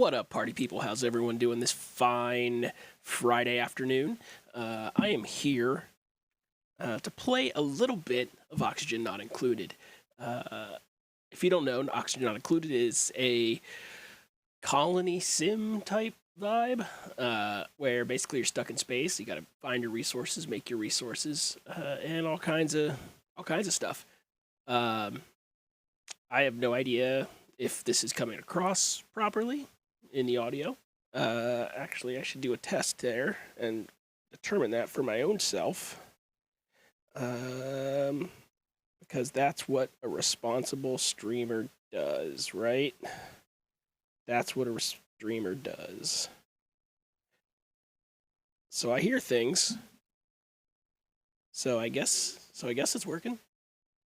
What up, party people? How's everyone doing this fine Friday afternoon? I am here to play a little bit of Oxygen Not Included. If you don't know, Oxygen Not Included is a colony sim type vibe, where basically you're stuck in space. You got to find your resources, make your resources, and all kinds of stuff. I have no idea if this is coming across properly in the audio. Actually, I should do a test there and determine that for my own self. Because that's what a responsible streamer does, right? That's what a streamer does. So I hear things. So I guess it's working.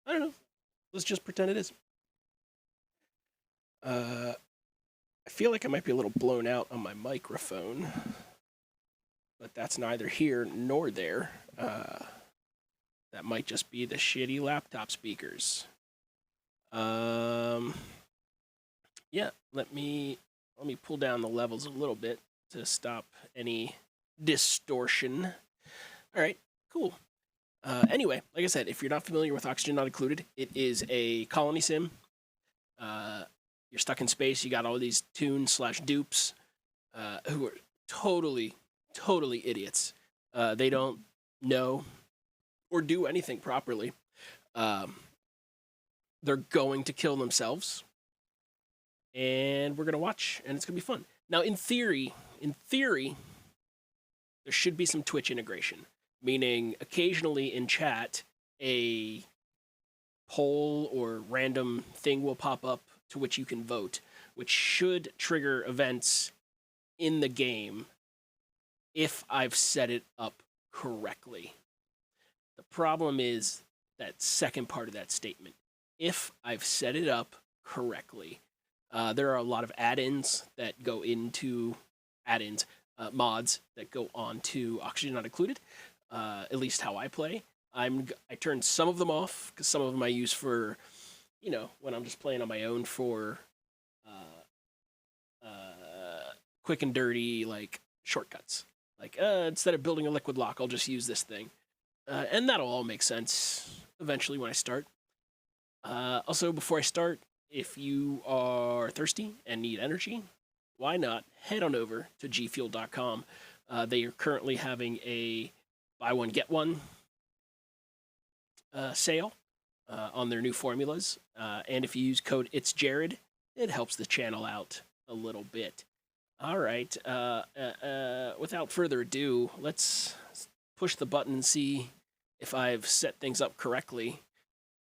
I don't know. Let's just pretend it is. I feel like I might be a little blown out on my microphone, but that's neither here nor there. That might just be the shitty laptop speakers. Yeah, let me pull down the levels a little bit to stop any distortion. All right, cool. Anyway, like I said, if you're not familiar with Oxygen Not Included, it is a colony sim. You're stuck in space. You got all these toons/dupes who are totally idiots. They don't know or do anything properly. They're going to kill themselves, and we're gonna watch, and it's gonna be fun. Now, in theory, there should be some Twitch integration, meaning occasionally in chat, a poll or random thing will pop up to which you can vote, which should trigger events in the game if I've set it up correctly. The problem is that second part of that statement. If I've set it up correctly, there are a lot of add-ins that go into mods that go on to Oxygen Not Included, at least how I play. I turned some of them off because some of them I use for, when I'm just playing on my own for quick and dirty, like, shortcuts. Like, instead of building a liquid lock, I'll just use this thing. And that'll all make sense eventually when I start. Also, before I start, if you are thirsty and need energy, why not head on over to gfuel.com. They are currently having a buy one, get one sale on their new formulas. And if you use code IT'sJared, it helps the channel out a little bit. All right. Without further ado, let's push the button and see if I've set things up correctly.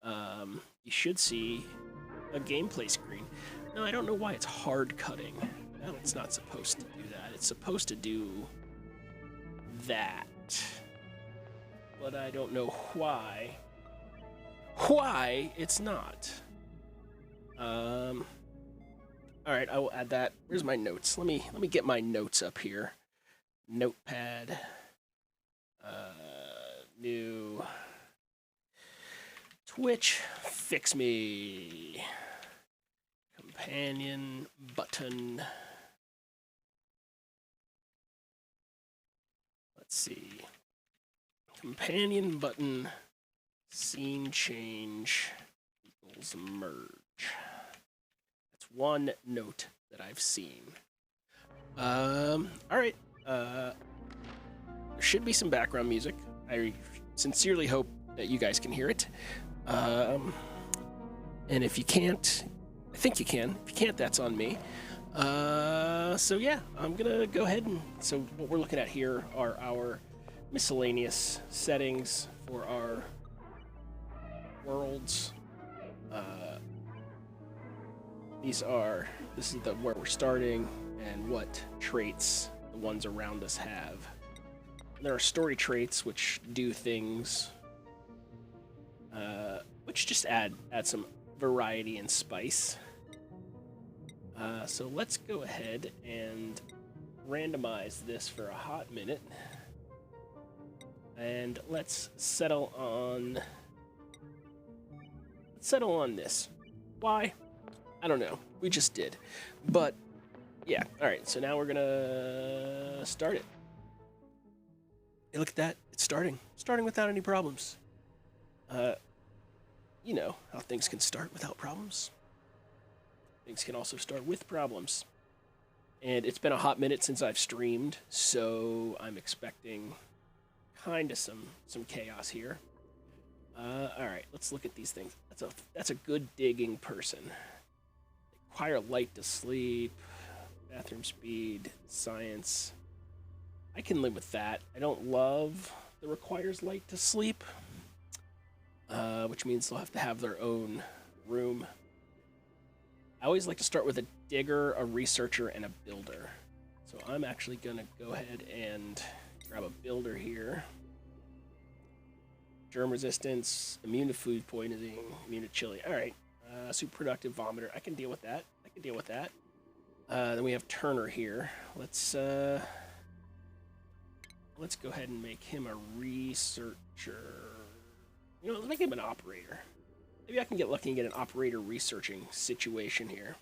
You should see a gameplay screen. No, I don't know why it's hard cutting. No, it's not supposed to do that. It's supposed to do that. But I don't know why. Why it's not. All right, I will add that. Where's my notes? Let me get my notes up here. Notepad. New Twitch, fix me. Companion button. Let's see. Companion button, scene change equals merge. That's one note that I've seen. All right. There should be some background music. I sincerely hope that you guys can hear it. And if you can't, I think you can. If you can't, that's on me. So yeah, I'm gonna go ahead and, so what we're looking at here are our miscellaneous settings for our worlds. This is where we're starting and what traits the ones around us have. There are story traits which do things, which just add some variety and spice. So let's go ahead and randomize this for a hot minute. And let's settle on this. Why? I don't know. We just did. But Yeah, alright, so now we're gonna start it. Hey, look at that. It's starting. Starting without any problems. You know how things can start without problems. Things can also start with problems. And it's been a hot minute since I've streamed, so I'm expecting kind of some chaos here. Alright, let's look at these things. That's a good digging person. Require light to sleep, bathroom speed, science. I can live with that. I don't love the requires light to sleep, which means they'll have to have their own room. I always like to start with a digger, a researcher, and a builder. So I'm actually going to go ahead and grab a builder here. Germ resistance, immune to food poisoning, immune to chili. All right. Super productive vomiter. I can deal with that. Then we have Turner here. Let's go ahead and make him a researcher. You know, let's make him an operator. Maybe I can get lucky and get an operator researching situation here.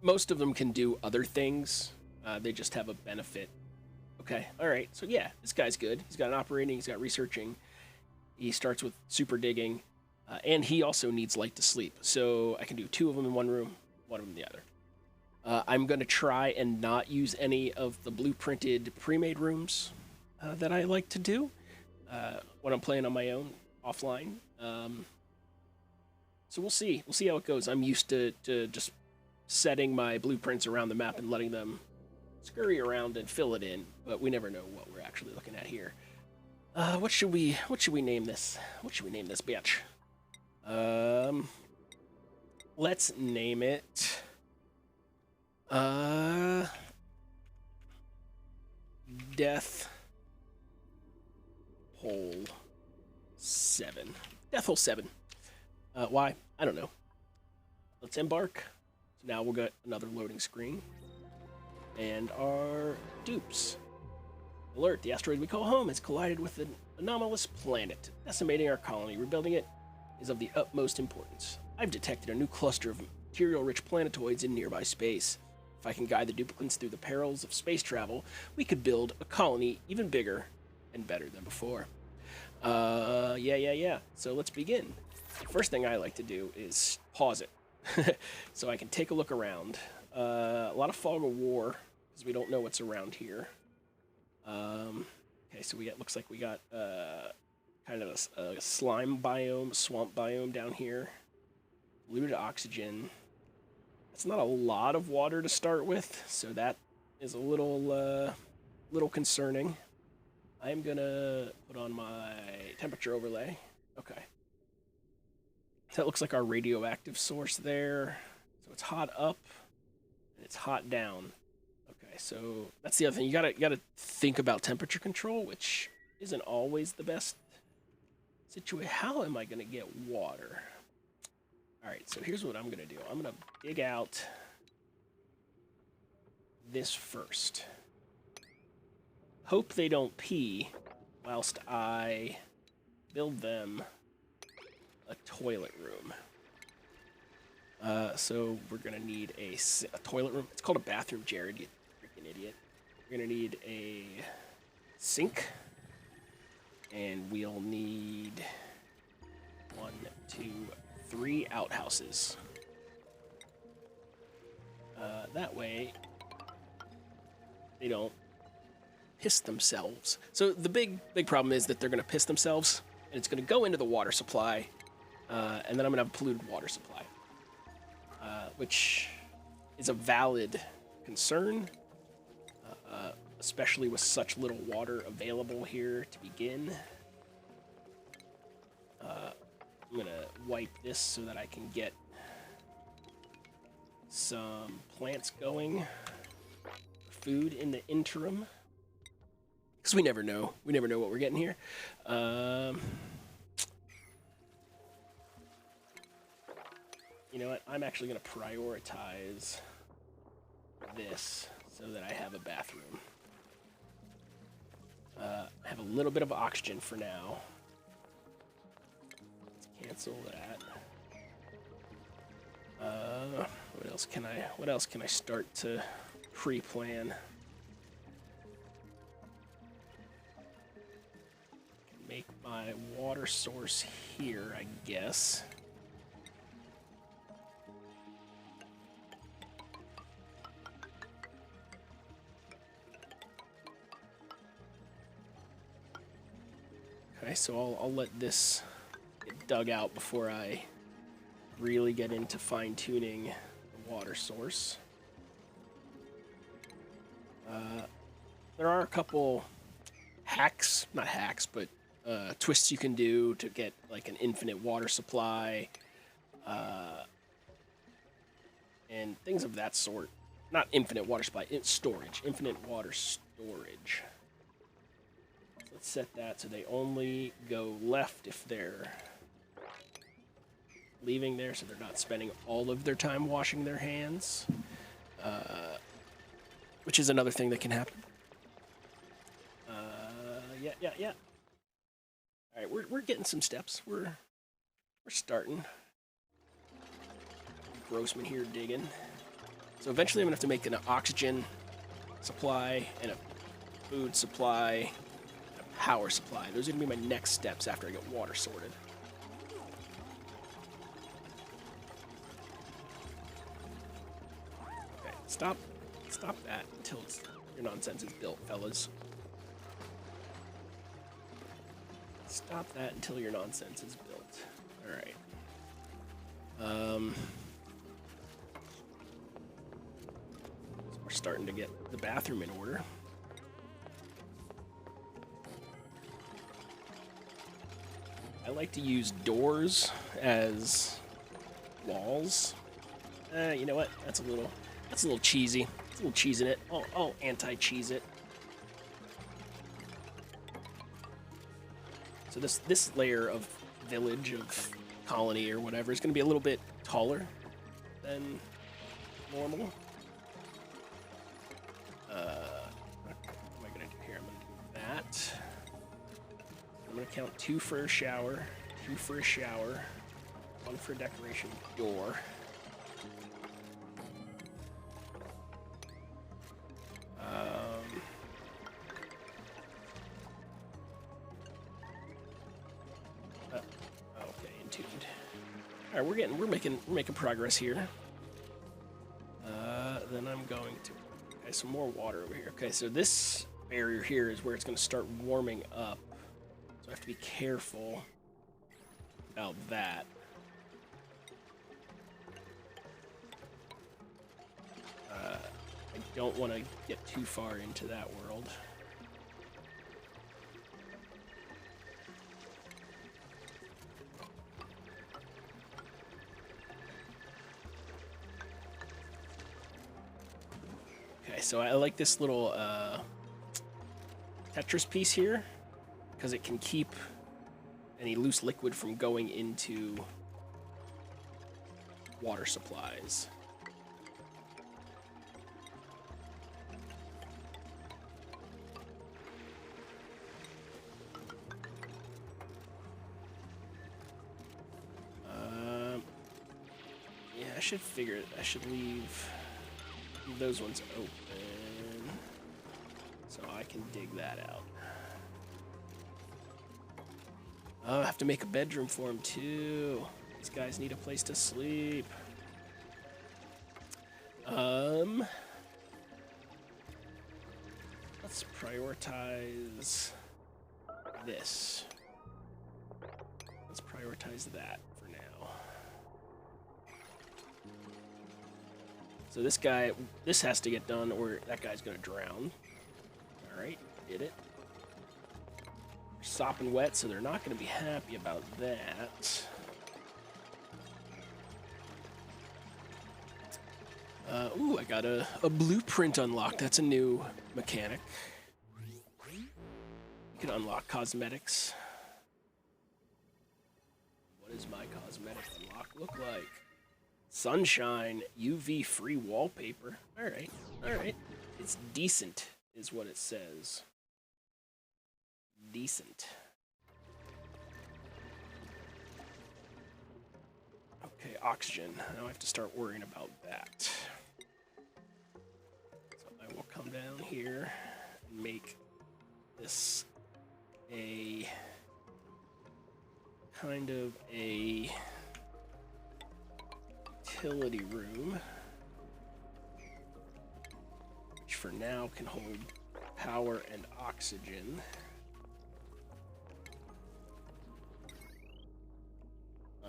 Most of them can do other things. They just have a benefit. Okay, all right. So yeah, this guy's good. He's got an operating. He's got researching. He starts with super digging, and he also needs light to sleep. So I can do 2 of them in one room, 1 of them in the other. I'm going to try and not use any of the blueprinted pre-made rooms that I like to do when I'm playing on my own offline. So we'll see. We'll see how it goes. I'm used to just setting my blueprints around the map and letting them scurry around and fill it in, but we never know what we're actually looking at here. What should we name this? What should we name this bitch? Let's name it Death Hole 7. Death Hole 7. Why? I don't know. Let's embark. So now we'll get another loading screen. And our dupes. Alert, the asteroid we call home has collided with an anomalous planet, decimating our colony. Rebuilding it is of the utmost importance. I've detected a new cluster of material-rich planetoids in nearby space. If I can guide the duplicants through the perils of space travel, we could build a colony even bigger and better than before. Yeah. So let's begin. First thing I like to do is pause it, so I can take a look around. A lot of fog of war, because we don't know what's around here. Okay, so looks like we got kind of a slime biome, swamp biome down here. Polluted oxygen. That's not a lot of water to start with, so that is a little concerning. I'm gonna put on my temperature overlay. Okay. That looks like our radioactive source there. So it's hot up and it's hot down. Okay, so that's the other thing. You gotta think about temperature control, which isn't always the best situation. How am I gonna get water? Alright, so here's what I'm gonna do. I'm gonna dig out this first. Hope they don't pee whilst I build them a toilet room. So we're gonna need a toilet room. It's called a bathroom, Jared, you freaking idiot. We're gonna need a sink, and we'll need 1, 2, 3 outhouses. That way they don't piss themselves. So the big problem is that they're gonna piss themselves, and it's gonna go into the water supply, and then I'm gonna have a polluted water supply, which is a valid concern, especially with such little water available here to begin. I'm gonna wipe this so that I can get some plants going, food in the interim, because we never know. We never know what we're getting here. You know what? I'm actually going to prioritize this so that I have a bathroom. I have a little bit of oxygen for now. Let's cancel that. What else can I start to pre-plan? Make my water source here, I guess. Okay, so I'll let this get dug out before I really get into fine-tuning the water source. There are a couple hacks, not hacks, but twists you can do to get like an infinite water supply and things of that sort. Not infinite water supply, storage, infinite water storage. Let's set that so they only go left if they're leaving there, so they're not spending all of their time washing their hands, which is another thing that can happen. Yeah. All right, we're getting some steps. We're starting. Grossman here digging. So eventually I'm gonna have to make an oxygen supply and a food supply, and a power supply. Those are gonna be my next steps after I get water sorted. Okay, stop that until your nonsense is built, fellas. Stop that until your nonsense is built. All right. So we're starting to get the bathroom in order. I like to use doors as walls. You know what? That's a little cheesy. It's a little cheese in it. I'll anti-cheese it. So this layer of village, of colony or whatever is going to be a little bit taller than normal. What am I going to do here? I'm going to do that. I'm going to count 2 for a shower, 2 for a shower, 1 for a decoration door. All right, we're making progress here. Then I'm going to some more water over here. Okay, so this barrier here is where it's going to start warming up. So I have to be careful about that. I don't want to get too far into that world. So I like this little Tetris piece here because it can keep any loose liquid from going into water supplies. Yeah, I should figure it. I should leave those ones open so I can dig that out. Oh, I have to make a bedroom for him too. These guys need a place to sleep. Let's prioritize this. Let's prioritize that for now. So this has to get done or that guy's gonna drown. All right, did it. They're sopping wet, so they're not gonna be happy about that. Ooh, I got a blueprint unlocked. That's a new mechanic. You can unlock cosmetics. What does my cosmetic unlock look like? Sunshine, UV-free wallpaper. All right. It's decent, is what it says. Decent. Okay, oxygen. Now I have to start worrying about that. So I will come down here and make this a kind of a utility room, which for now can hold power and oxygen.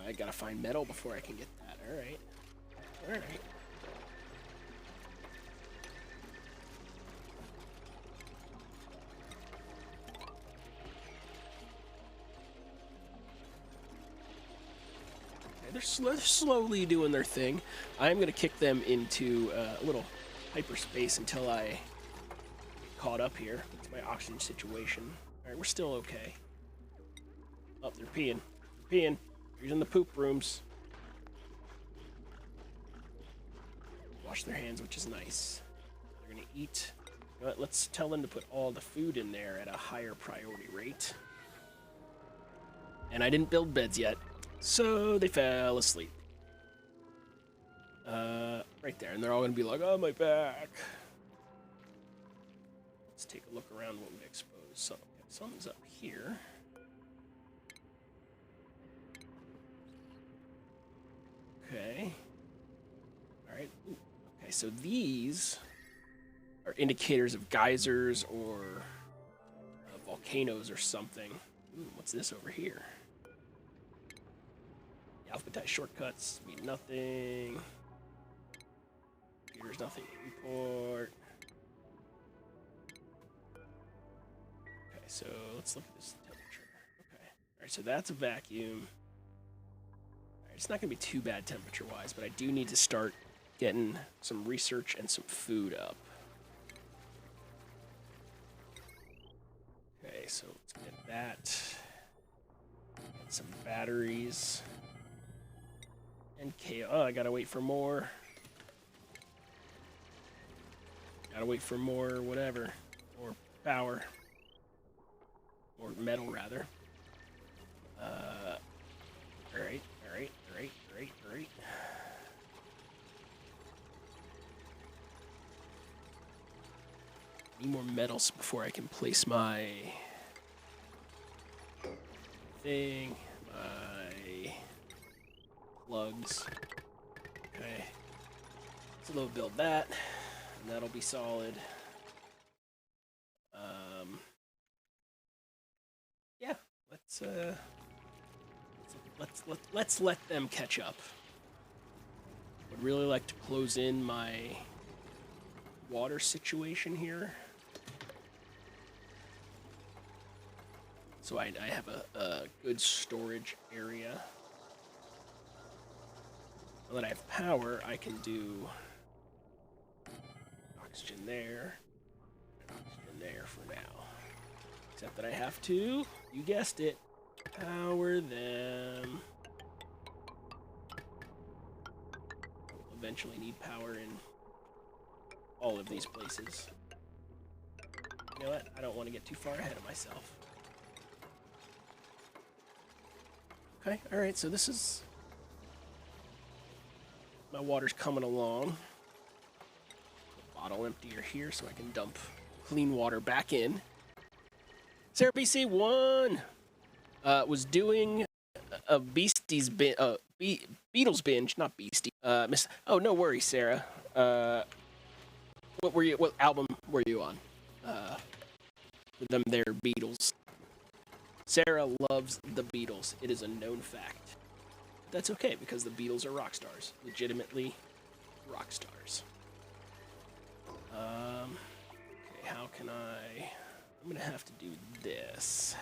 I gotta find metal before I can get that. Alright. Alright. They're slowly doing their thing. I'm going to kick them into a little hyperspace until I get caught up here. That's my oxygen situation. Alright, we're still okay. Oh, they're peeing. They're peeing. They're using the poop rooms. Wash their hands, which is nice. They're going to eat. You know what? Let's tell them to put all the food in there at a higher priority rate. And I didn't build beds yet. So they fell asleep. Right there. And they're all going to be like, oh, my back. Let's take a look around what would expose. So, okay, something's up here. Okay. Alright. Okay, so these are indicators of geysers or volcanoes or something. Ooh, what's this over here? Alphabetized shortcuts mean nothing. Here's nothing to report. Okay, so let's look at this temperature. Okay. Alright, so that's a vacuum. Alright, it's not going to be too bad temperature-wise, but I do need to start getting some research and some food up. Okay, so let's get that. Get some batteries. And oh, I gotta wait for more. Gotta wait for more whatever. Or power. Or metal, rather. Alright. Need more metals before I can place my thing. My plugs. Okay. So they'll build that, and that'll be solid. Yeah, let's let them catch up. Would really like to close in my water situation here. So I have a good storage area. Now that I have power, I can do oxygen there, and oxygen there for now. Except that I have to, you guessed it, power them. We'll eventually need power in all of these places. You know what? I don't want to get too far ahead of myself. Okay, alright, so this is... my water's coming along. Bottle emptier here so I can dump clean water back in. Sarah BC1 was doing a Beasties Beatles binge, not Beastie. Oh, no worries, Sarah. What album were you on? They're Beatles. Sarah loves the Beatles. It is a known fact. That's okay, because the Beatles are rock stars. Legitimately rock stars. Okay, how can I... I'm going to have to do this.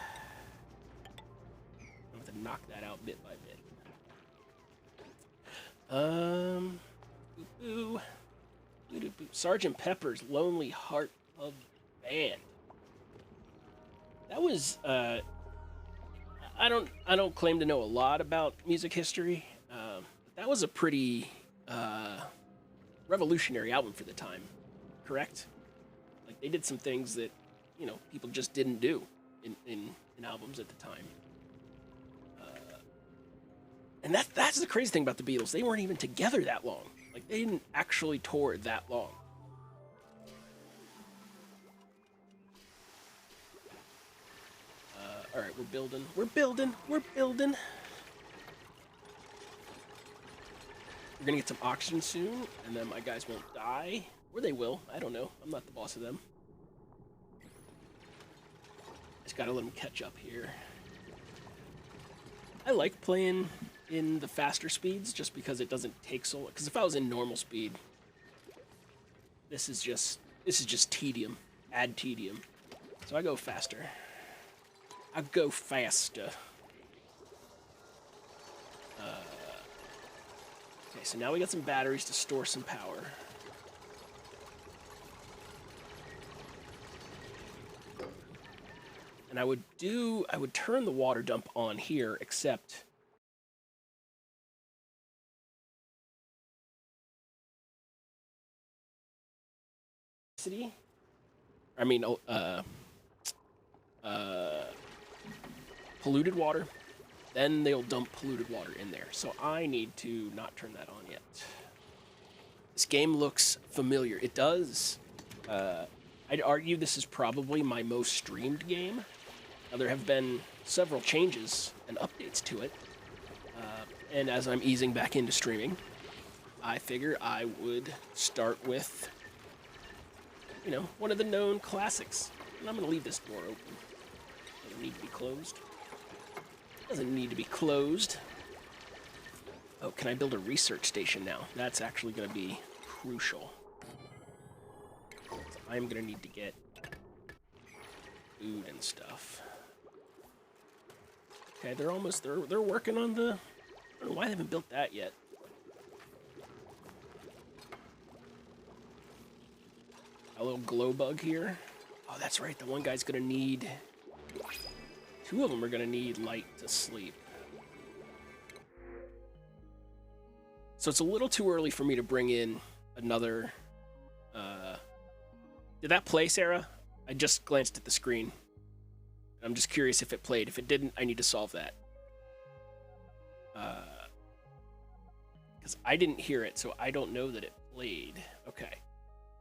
I'm going to have to knock that out bit by bit. Sergeant Pepper's Lonely Heart Club Band. That was, I don't claim to know a lot about music history. But that was a pretty revolutionary album for the time, correct? Like, they did some things that, you know, people just didn't do in albums at the time. And that's the crazy thing about the Beatles. They weren't even together that long. Like, they didn't actually tour that long. All right, we're building. We're building. We're building. We're gonna get some oxygen soon, and then my guys won't die. Or they will. I don't know. I'm not the boss of them. Just gotta let them catch up here. I like playing in the faster speeds just because it doesn't take so long. Because if I was in normal speed, this is just tedium. Add tedium. So I go faster. I go faster. Okay, so now we got some batteries to store some power. And I would turn the water dump on here, except I mean, polluted water. Then they'll dump polluted water in there. So I need to not turn that on yet. This game looks familiar. It does. I'd argue this is probably my most streamed game. Now, there have been several changes and updates to it. And as I'm easing back into streaming, I figure I would start with, you know, one of the known classics. And I'm going to leave this door open. Doesn't need to be closed. Doesn't need to be closed. Oh, can I build a research station now? That's actually going to be crucial. So I'm going to need to get food and stuff. Okay, they're almost, they're working on the, I don't know why they haven't built that yet. A little glow bug here. Oh, that's right, the one guy's going to need, two of them are going to need light to sleep. So it's a little too early for me to bring in another, did that play, Sarah? I just glanced at the screen. I'm just curious if it played. If it didn't, I need to solve that. Because I didn't hear it, so I don't know that it played. Okay.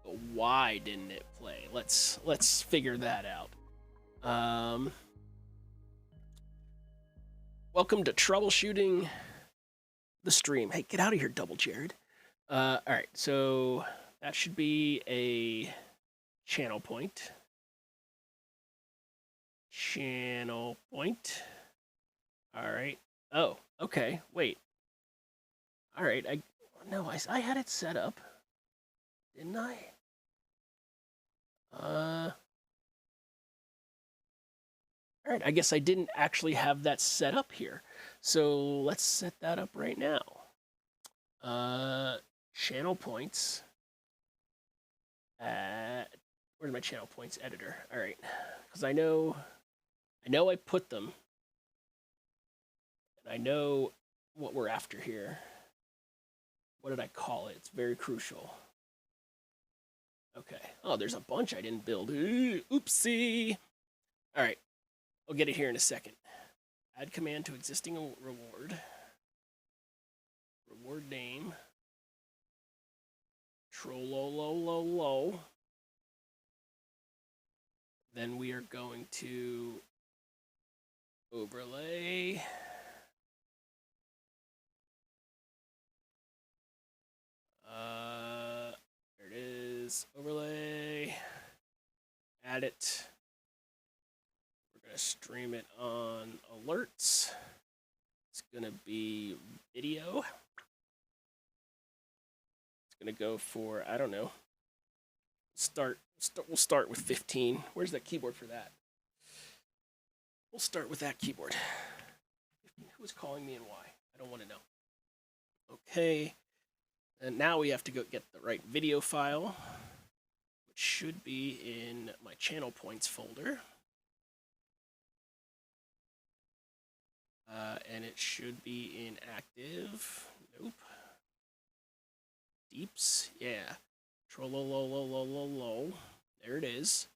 But why didn't it play? Let's figure that out. Welcome to troubleshooting the stream. Hey, get out of here, Double Jared. All right, so that should be a channel point. Channel point. All right. Oh, okay. Wait. All right. I had it set up, didn't I? All right. I guess I didn't actually have that set up here. So let's set that up right now. Channel points. Where's my channel points editor? All right. Because I know I put them. And I know what we're after here. What did I call it? It's very crucial. Okay. Oh, there's a bunch I didn't build. Ooh, oopsie. All right. I'll get it here in a second. Add command to existing reward. Reward name. Trollolololo. Then we are going to overlay. There it is. Overlay. Add it. We're going to stream it on alerts. It's going to be video. It's going to go for, I don't know. We'll start with 15. Where's that keyboard for that? We'll start with that keyboard. Who's calling me and why? I don't want to know. Okay. And now we have to go get the right video file, which should be in my channel points folder. And it should be in active. Nope. Deeps. Yeah. Trollolololololo. There it is.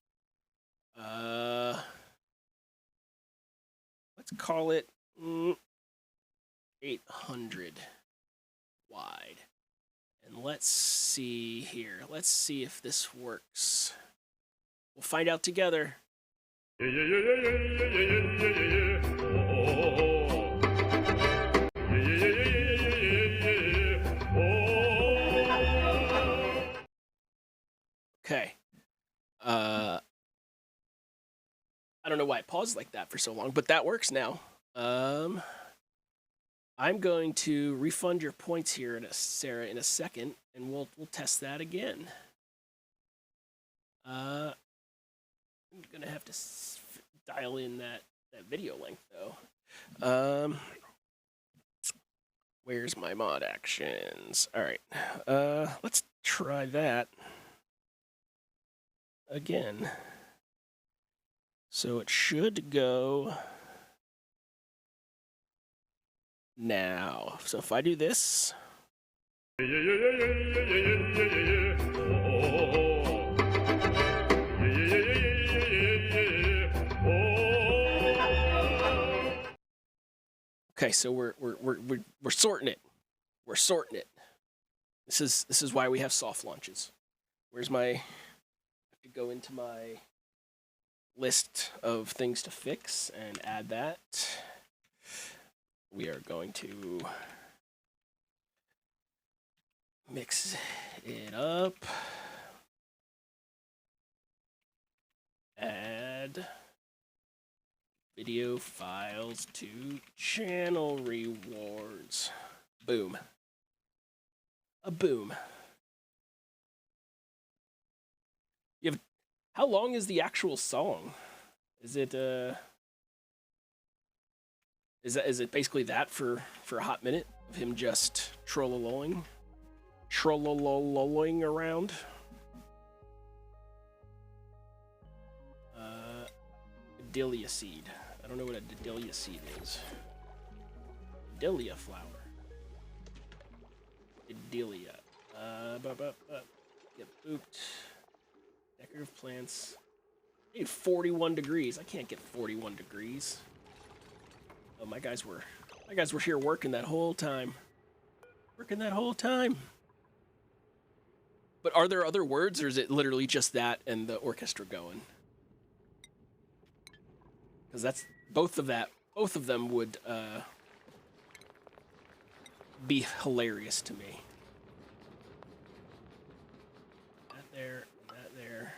Let's call it 800 wide. And let's see here. Let's see if this works. We'll find out together. Okay. I don't know why it paused like that for so long, but that works now. I'm going to refund your points here, Sarah, in a second, and we'll test that again. I'm gonna have to dial in that video length though. Where's my mod actions? All right, let's try that again. So it should go now. So if I do this. Okay, so we're sorting it. We're sorting it. This is why we have soft launches. Where's my? I have to go into my list of things to fix and add that. We are going to mix it up. Add video files to channel rewards. Boom. A boom. You have, how long is the actual song? Is it is it basically that for a hot minute of him just trollololling around? Delia seed. I don't know what a Delia seed is. Delia flower. Delia. Get booped. Decorative plants. I need 41 degrees. I can't get 41 degrees. Oh, my guys were here working that whole time. Working that whole time. But are there other words, or is it literally just that and the orchestra going? Because that's both of them would be hilarious to me. That there, and that there,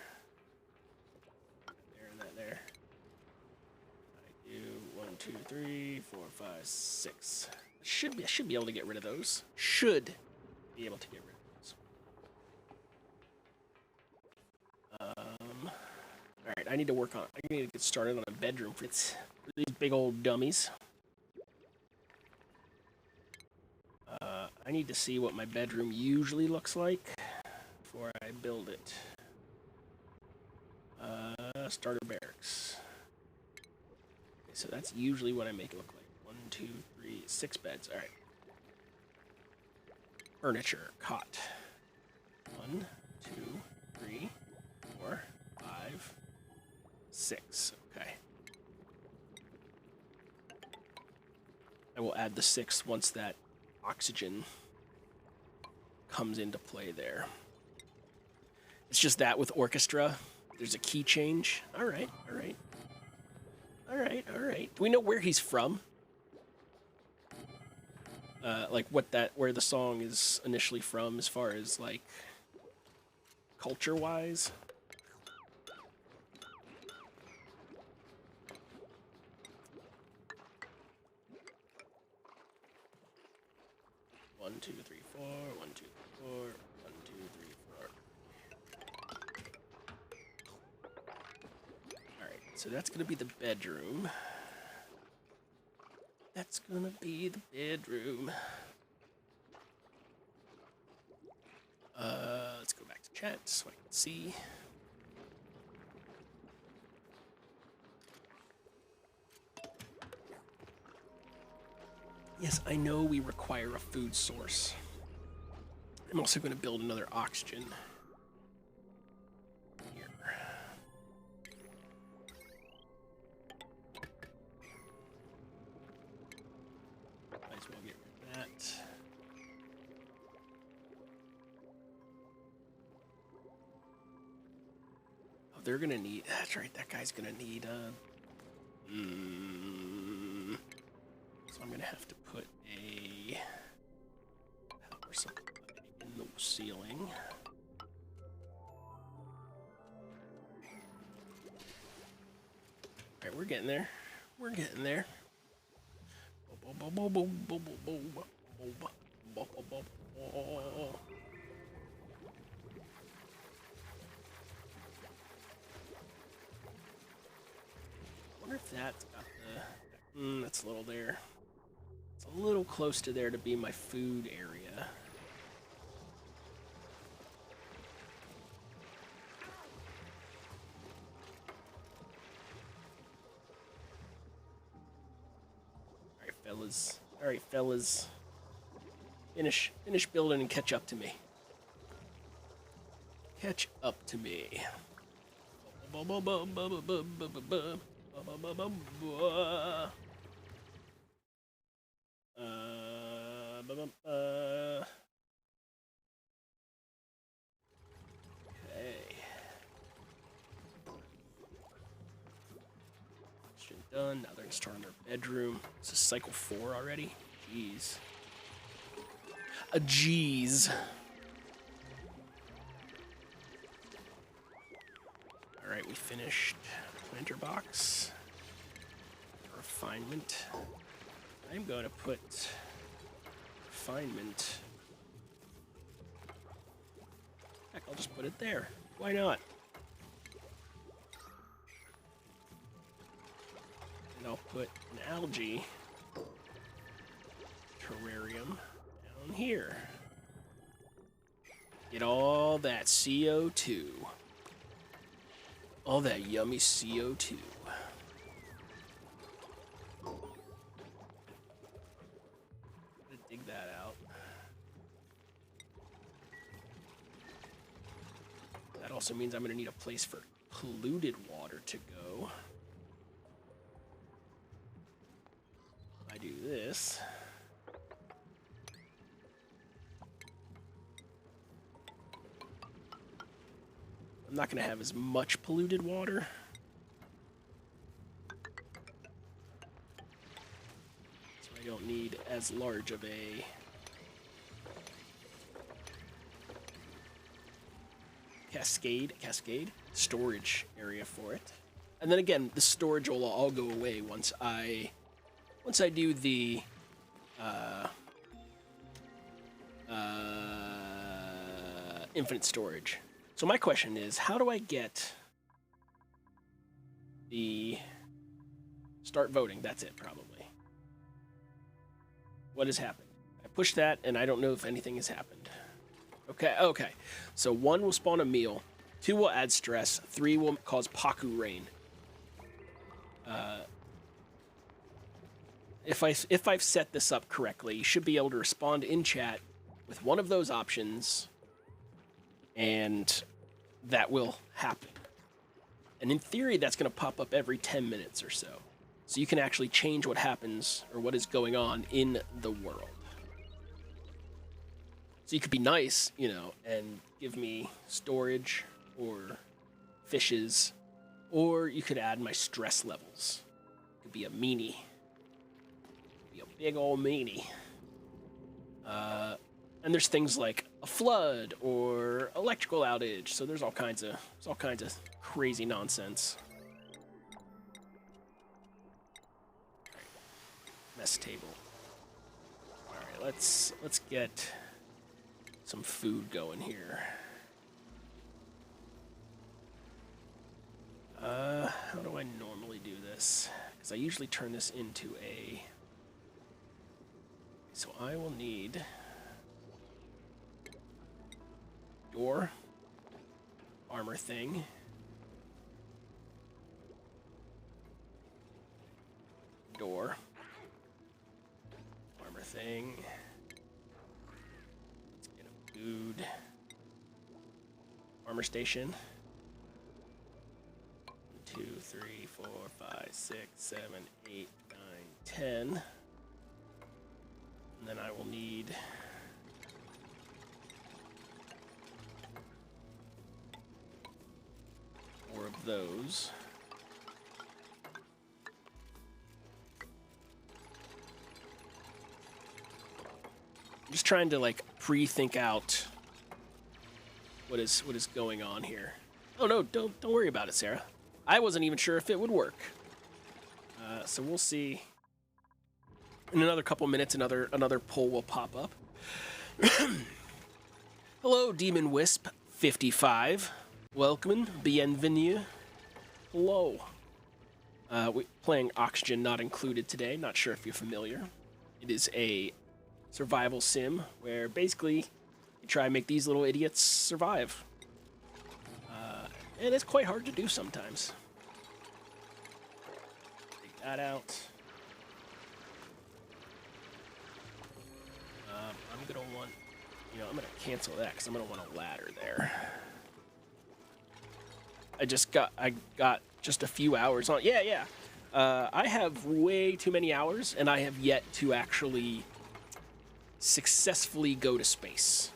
there and that there. I do 1, 2, 3, 4, 5, 6. I should be able to get rid of those. Should be able to get rid of those. All right, I need to get started on a bedroom for these big old dummies. I need to see what my bedroom usually looks like before I build it. Starter barracks. Okay, so that's usually what I make it look like. 1, 2, 3, 6 beds. All right. Furniture, cot. 1, 2, 3, 4, 5, 6. Okay. I will add the 6th once that oxygen comes into play there. It's just that with orchestra, there's a key change. All right. Do we know where he's from? Like where the song is initially from, as far as like culture-wise? One, two, three, four. 1, 2, 4. 1, 2, 3, 4. All right, so that's gonna be the bedroom. That's gonna be the bedroom. Let's go back to chat so I can see. Yes, I know we require a food source. I'm also going to build another oxygen. Here. Might as well get they're gonna need... That's right, that guy's gonna need... So I'm gonna have to put a power supply in the ceiling. Alright, we're getting there. We're getting there. I wonder if that's got the... that's a little there. It's a little close to there to be my food area. Alright, fellas. Finish building and catch up to me. Catch up to me. Okay. Question done. Now they're gonna start in their bedroom. This is cycle 4 already. Jeez. A jeez. Alright, we finished planter box. Refinement. I'm going to put refinement. Heck, I'll just put it there. Why not? And I'll put an algae terrarium down here. Get all that CO2. All that yummy CO2. Dig that out. That also means I'm going to need a place for polluted water to go. I do this. I'm not going to have as much polluted water. So I don't need as large of a cascade storage area for it. And then again, the storage will all go away once I do the infinite storage. So my question is, how do I get the start voting? That's it, probably. What has happened? I pushed that, and I don't know if anything has happened. Okay. So 1 will spawn a meal, 2 will add stress, 3 will cause Paku rain. If I've set this up correctly, you should be able to respond in chat with one of those options, and that will happen. And in theory, that's going to pop up every 10 minutes or so. So you can actually change what happens or what is going on in the world. So you could be nice, and give me storage or fishes, or you could add my stress levels. It could be a meanie. Be a big old meanie. And there's things like a flood or electrical outage. So there's all kinds of crazy nonsense. Mess table. All right, let's get some food going here. How do I normally do this? Because I usually turn this into a... So I will need door, armor thing, door, armor thing. Let's get a food, armor station. 2, 3, 4, 5, 6, 7, 8, 9, 10. And then I will need more of those. I'm just trying to like pre-think out what is going on here. Oh no, don't worry about it, Sarah. I wasn't even sure if it would work. So we'll see. In another couple minutes, another poll will pop up. Hello, Demon Wisp 55. Welcome, bienvenue. Hello. We playing Oxygen Not Included today. Not sure if you're familiar. It is a survival sim where basically you try and make these little idiots survive. And it's quite hard to do sometimes. Take that out. I'm gonna want, I'm gonna cancel that because I'm gonna want a ladder there. I got just a few hours on. Yeah. I have way too many hours, and I have yet to actually successfully go to space.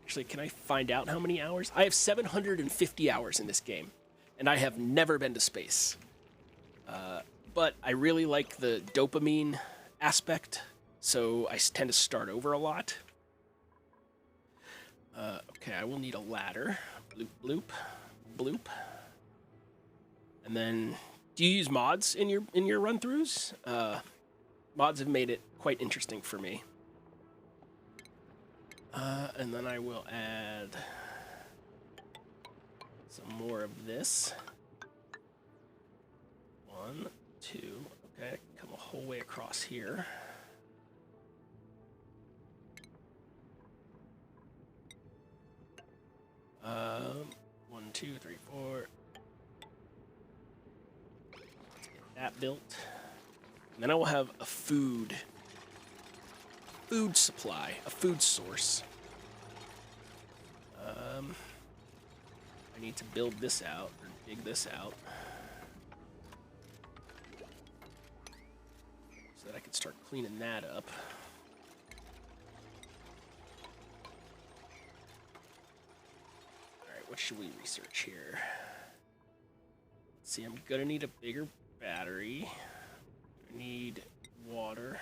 Actually, can I find out how many hours? I have 750 hours in this game, and I have never been to space. But I really like the dopamine aspect, so I tend to start over a lot. Okay, I will need a ladder. Bloop, bloop, bloop. And then, do you use mods in your run-throughs? Mods have made it quite interesting for me. And then I will add some more of this. 1, 2. Okay, come a whole way across here. One, 2, 3, 4. Let's get that built. And then I will have a food supply, a food source. I need to build this out, or dig this out, so that I can start cleaning that up. Alright, what should we research here? Let's see, I'm gonna need a bigger battery. I need water.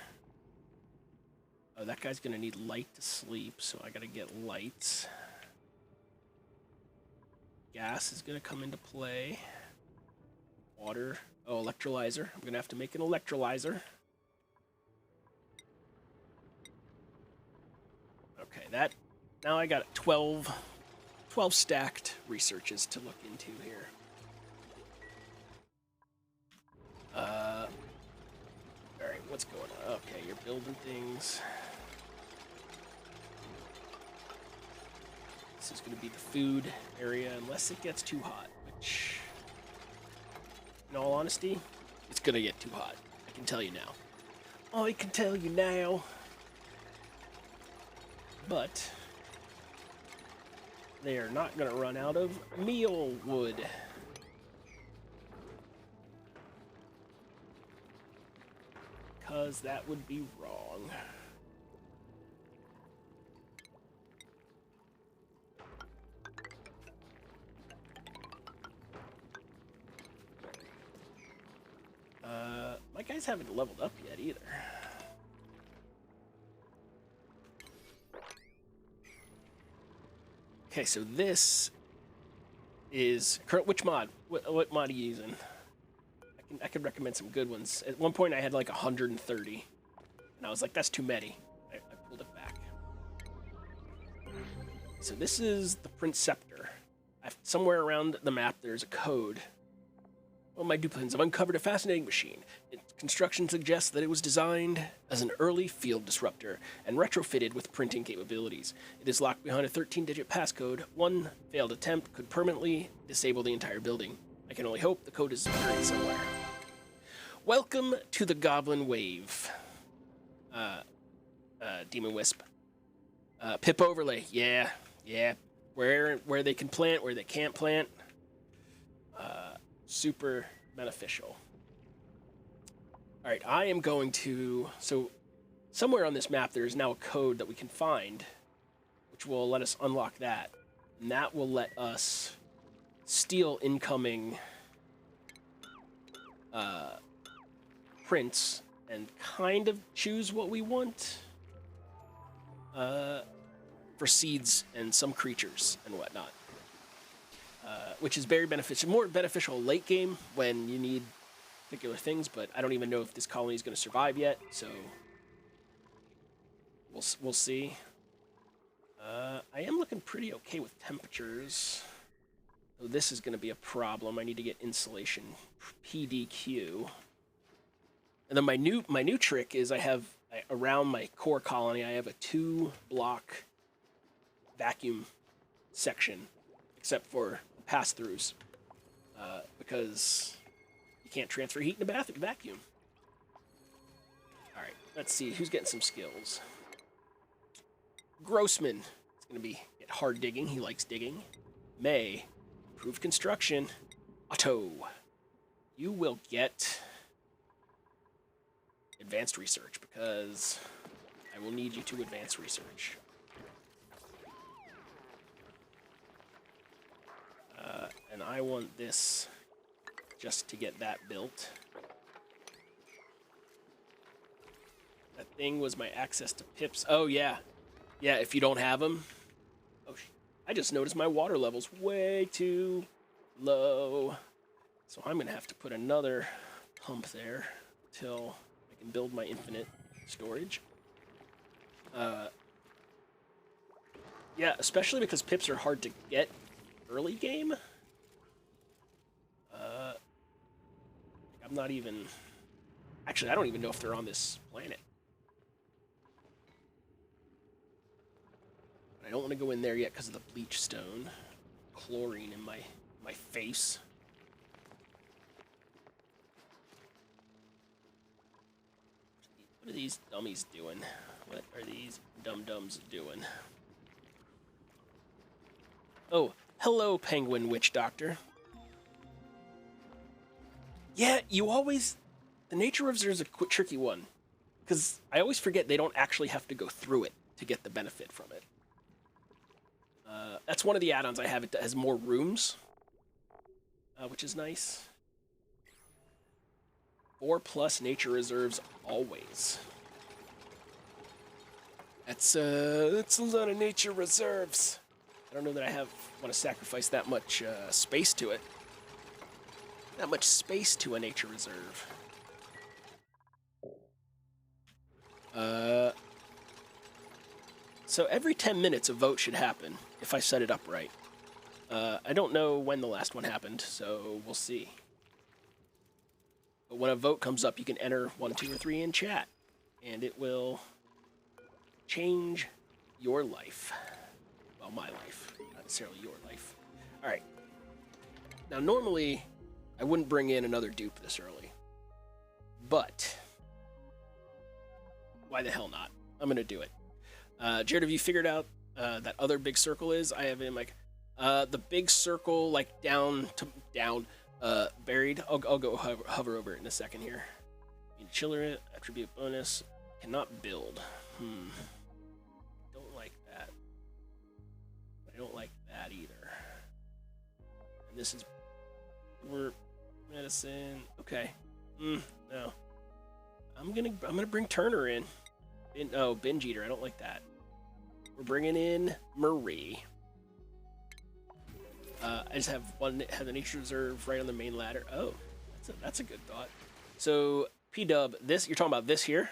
Oh, that guy's gonna need light to sleep, so I gotta get lights. Gas is gonna come into play. Water. Oh, electrolyzer. I'm gonna have to make an electrolyzer. Okay, that. Now I got 12 stacked researches to look into here. Alright, what's going on? Okay, you're building things. This is going to be the food area, unless it gets too hot, which, in all honesty, it's going to get too hot. I can tell you now. I can tell you now. But they are not going to run out of meal wood. Because that would be wrong. My guys haven't leveled up yet either. Okay, so this is which mod? What mod are you using? I could recommend some good ones. At one point, I had like 130, and I was like, "That's too many." I pulled it back. So this is the Prince Scepter. Somewhere around the map, there's a code. Well, my duplicates have uncovered a fascinating machine. Its construction suggests that it was designed as an early field disruptor and retrofitted with printing capabilities. It is locked behind a 13-digit passcode. One failed attempt could permanently disable the entire building. I can only hope the code is buried somewhere. Welcome to the Goblin Wave. Demon Wisp. Pip overlay. Yeah. Where they can plant, where they can't plant. Super beneficial. All right, I am going to... So, somewhere on this map, there is now a code that we can find, which will let us unlock that. And that will let us steal incoming prints and kind of choose what we want for seeds and some creatures and whatnot, which is very beneficial. More beneficial late game when you need particular things, but I don't even know if this colony is going to survive yet, so we'll see. I am looking pretty okay with temperatures. So this is going to be a problem. I need to get insulation PDQ. And then my new trick is around my core colony, I have a 2-block vacuum section, except for pass-throughs, because you can't transfer heat in a vacuum. All right, let's see who's getting some skills. Grossman is going to get hard digging. He likes digging. May, improved construction. Otto, you will get advanced research because I will need you to advance research. And I want this just to get that built. That thing was my access to pips. Oh, yeah. Yeah, if you don't have them. Oh, I just noticed my water level's way too low. So I'm going to have to put another pump there till I can build my infinite storage. Yeah, especially because pips are hard to get early game. I'm not even... Actually, I don't even know if they're on this planet. I don't want to go in there yet because of the bleach stone. Chlorine in my face. What are these dummies doing? What are these dum-dums doing? Oh, hello, Penguin Witch Doctor. Yeah, you always... The nature reserve is a tricky one. Because I always forget they don't actually have to go through it to get the benefit from it. That's one of the add-ons I have. It has more rooms, which is nice. 4+ nature reserves always. That's a lot of nature reserves. I don't know that I want to sacrifice that much space to it. That much space to a nature reserve. So every 10 minutes a vote should happen, if I set it up right. I don't know when the last one happened, so we'll see. But when a vote comes up, you can enter 1, 2, or 3 in chat, and it will change your life. Well, my life, not necessarily your life. All right. Now, normally, I wouldn't bring in another dupe this early. But why the hell not? I'm going to do it. Jared, have you figured out that other big circle is? I have him like the big circle like down, buried. I'll go hover over it in a second here. Chiller attribute bonus. Cannot build. Don't like that. I don't like that either. And this is medicine. Okay. No. I'm gonna bring Turner in. Binge Eater. I don't like that. We're bringing in Marie. I just have the nature reserve right on the main ladder. Oh, that's a good thought. So P-Dub, you're talking about this here,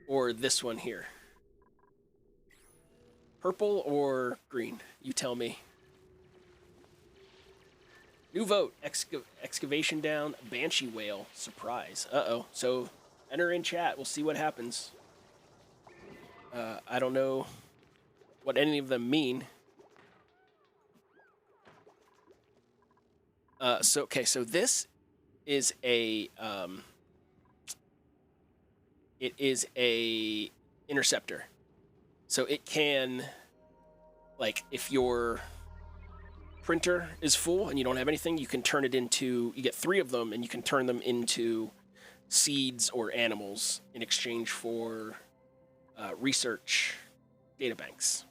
or this one here? Purple or green? You tell me. New vote. Excavation down. Banshee whale. Surprise. Uh-oh. So enter in chat. We'll see what happens. I don't know what any of them mean. So this is a it is a interceptor. So it can, like, if your printer is full and you don't have anything, you can turn it into, you get 3 of them and you can turn them into seeds or animals in exchange for research databanks.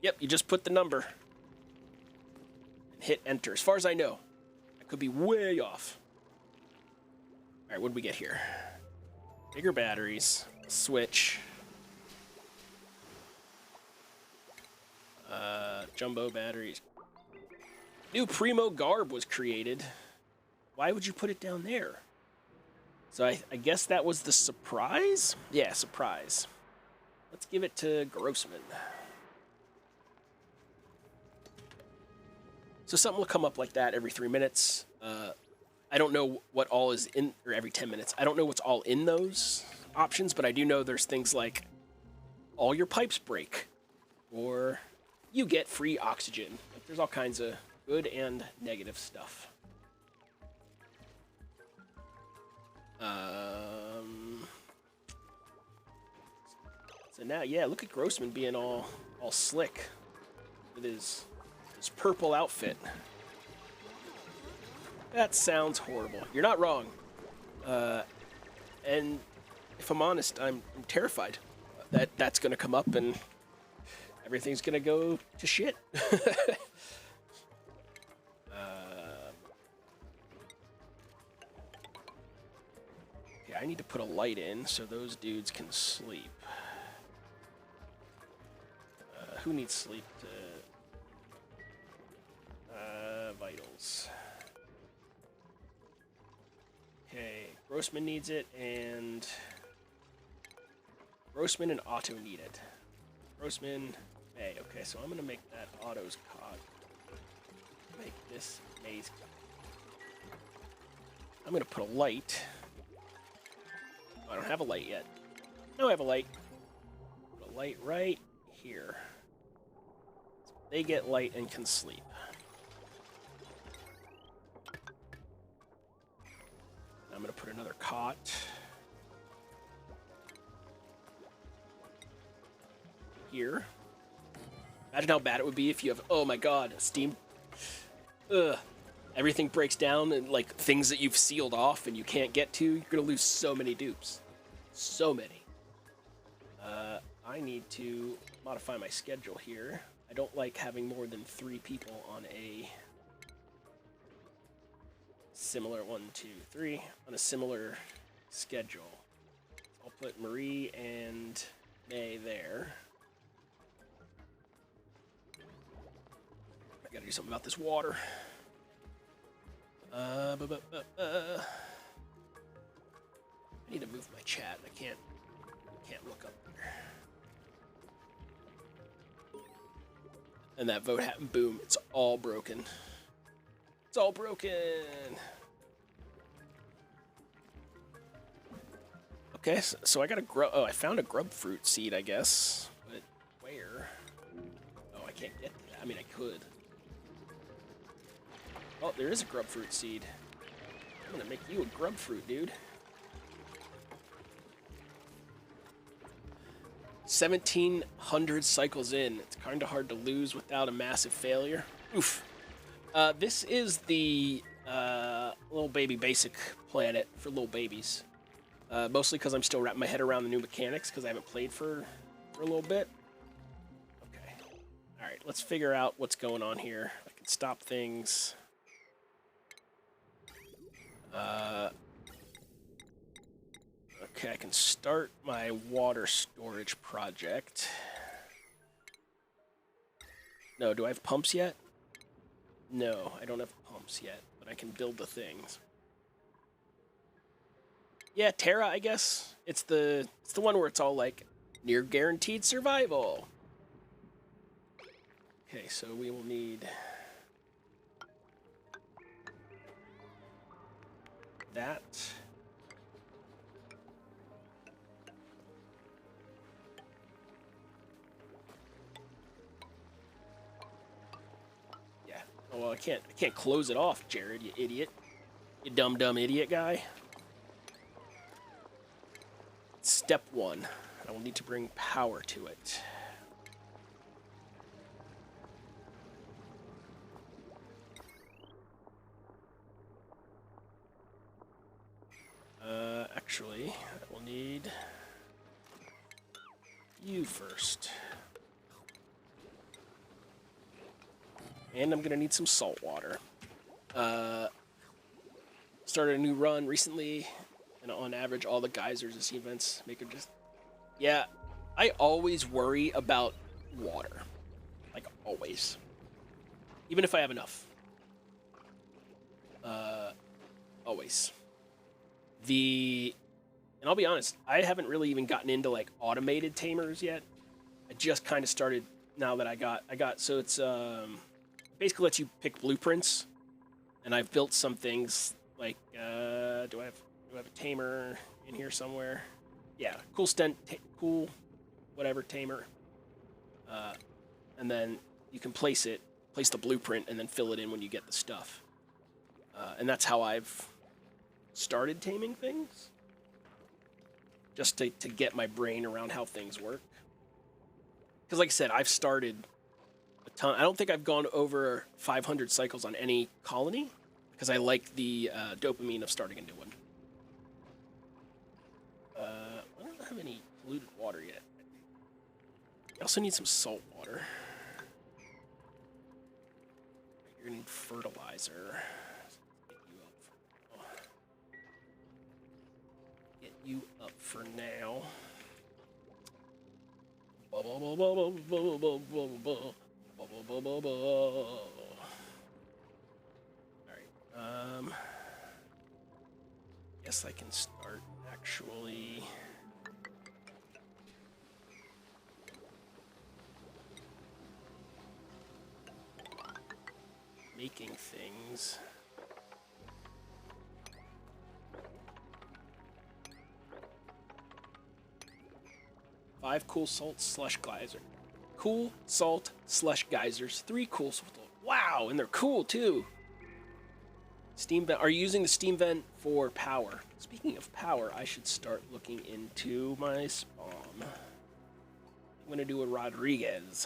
Yep, you just put the number. and hit enter, as far as I know. I could be way off. All right, what did we get here? Bigger batteries, switch. Jumbo batteries. New Primo garb was created. Why would you put it down there? So I guess that was the surprise? Yeah, surprise. Let's give it to Grossman. So something will come up like that every 3 minutes. I don't know what all is in, or every 10 minutes. I don't know what's all in those options, but I do know there's things like all your pipes break, or you get free oxygen. Like, there's all kinds of good and negative stuff. So now, yeah, look at Grossman being all slick with his purple outfit. That sounds horrible. You're not wrong. And if I'm honest, I'm terrified that that's going to come up and everything's going to go to shit. Okay, I need to put a light in so those dudes can sleep. Who needs sleep to... vitals. Okay, Grossman needs it, and... Grossman and Otto need it. Grossman, May. Okay, so I'm gonna make that Otto's cog. Make this May's cog. I'm gonna put a light. Oh, I don't have a light yet. No, I have a light. Put a light right here. So they get light and can sleep. I'm gonna put another cot. Here. Imagine how bad it would be if you have, oh my god, steam. Ugh. Everything breaks down and like things that you've sealed off and you can't get to, you're gonna lose so many dupes. So many. I need to modify my schedule here. I don't like having more than 3 people on a similar 1, 2, 3 on a similar schedule. I'll put Marie and May there. I gotta do something about this water. I need to move my chat. I can't look up there. And that vote happened. Boom! It's all broken. It's all broken. Okay, so I got a grub. Oh, I found a grub fruit seed, I guess. But where? Oh, I can't get to that. I mean, I could. Oh, there is a grub fruit seed. I'm gonna make you a grub fruit, dude. 1,700 cycles in. It's kind of hard to lose without a massive failure. Oof. This is the little baby basic planet for little babies. Mostly because I'm still wrapping my head around the new mechanics because I haven't played for a little bit. Okay. All right, let's figure out what's going on here. I can stop things. Okay, I can start my water storage project. No, do I have pumps yet? No, I don't have pumps yet, but I can build the things. Yeah, Terra, I guess. It's the one where it's all like near guaranteed survival. Okay, so we will need that. Yeah. Oh, well, I can't close it off, Jared, you idiot. You dumb idiot guy. Step 1. I will need to bring power to it. Actually, I will need you first. And I'm gonna need some salt water. Started a new run recently, and on average, all the geysers and sea vents make it just... Yeah, I always worry about water. Like, always. Even if I have enough. Always. And I'll be honest, I haven't really even gotten into, like, automated tamers yet. I just kind of started now that I got, so it's, basically lets you pick blueprints, and I've built some things, like, do I have a tamer in here somewhere? Yeah, cool cool, whatever, tamer. And then you can place the blueprint, and then fill it in when you get the stuff. And that's how I've started taming things. Just to get my brain around how things work. Because like I said, I've started a ton. I don't think I've gone over 500 cycles on any colony, because I like the dopamine of starting a new one. I don't have any polluted water yet. I also need some salt water. You're gonna need fertilizer. Get you up for now. Alright, guess I can start actually making things. Five cool salts slash geyser. Cool salt slash geysers. 3 cool salt. Wow, and they're cool too. Steam vent. Are you using the steam vent for power? Speaking of power, I should start looking into my spawn. I'm gonna do a Rodriguez.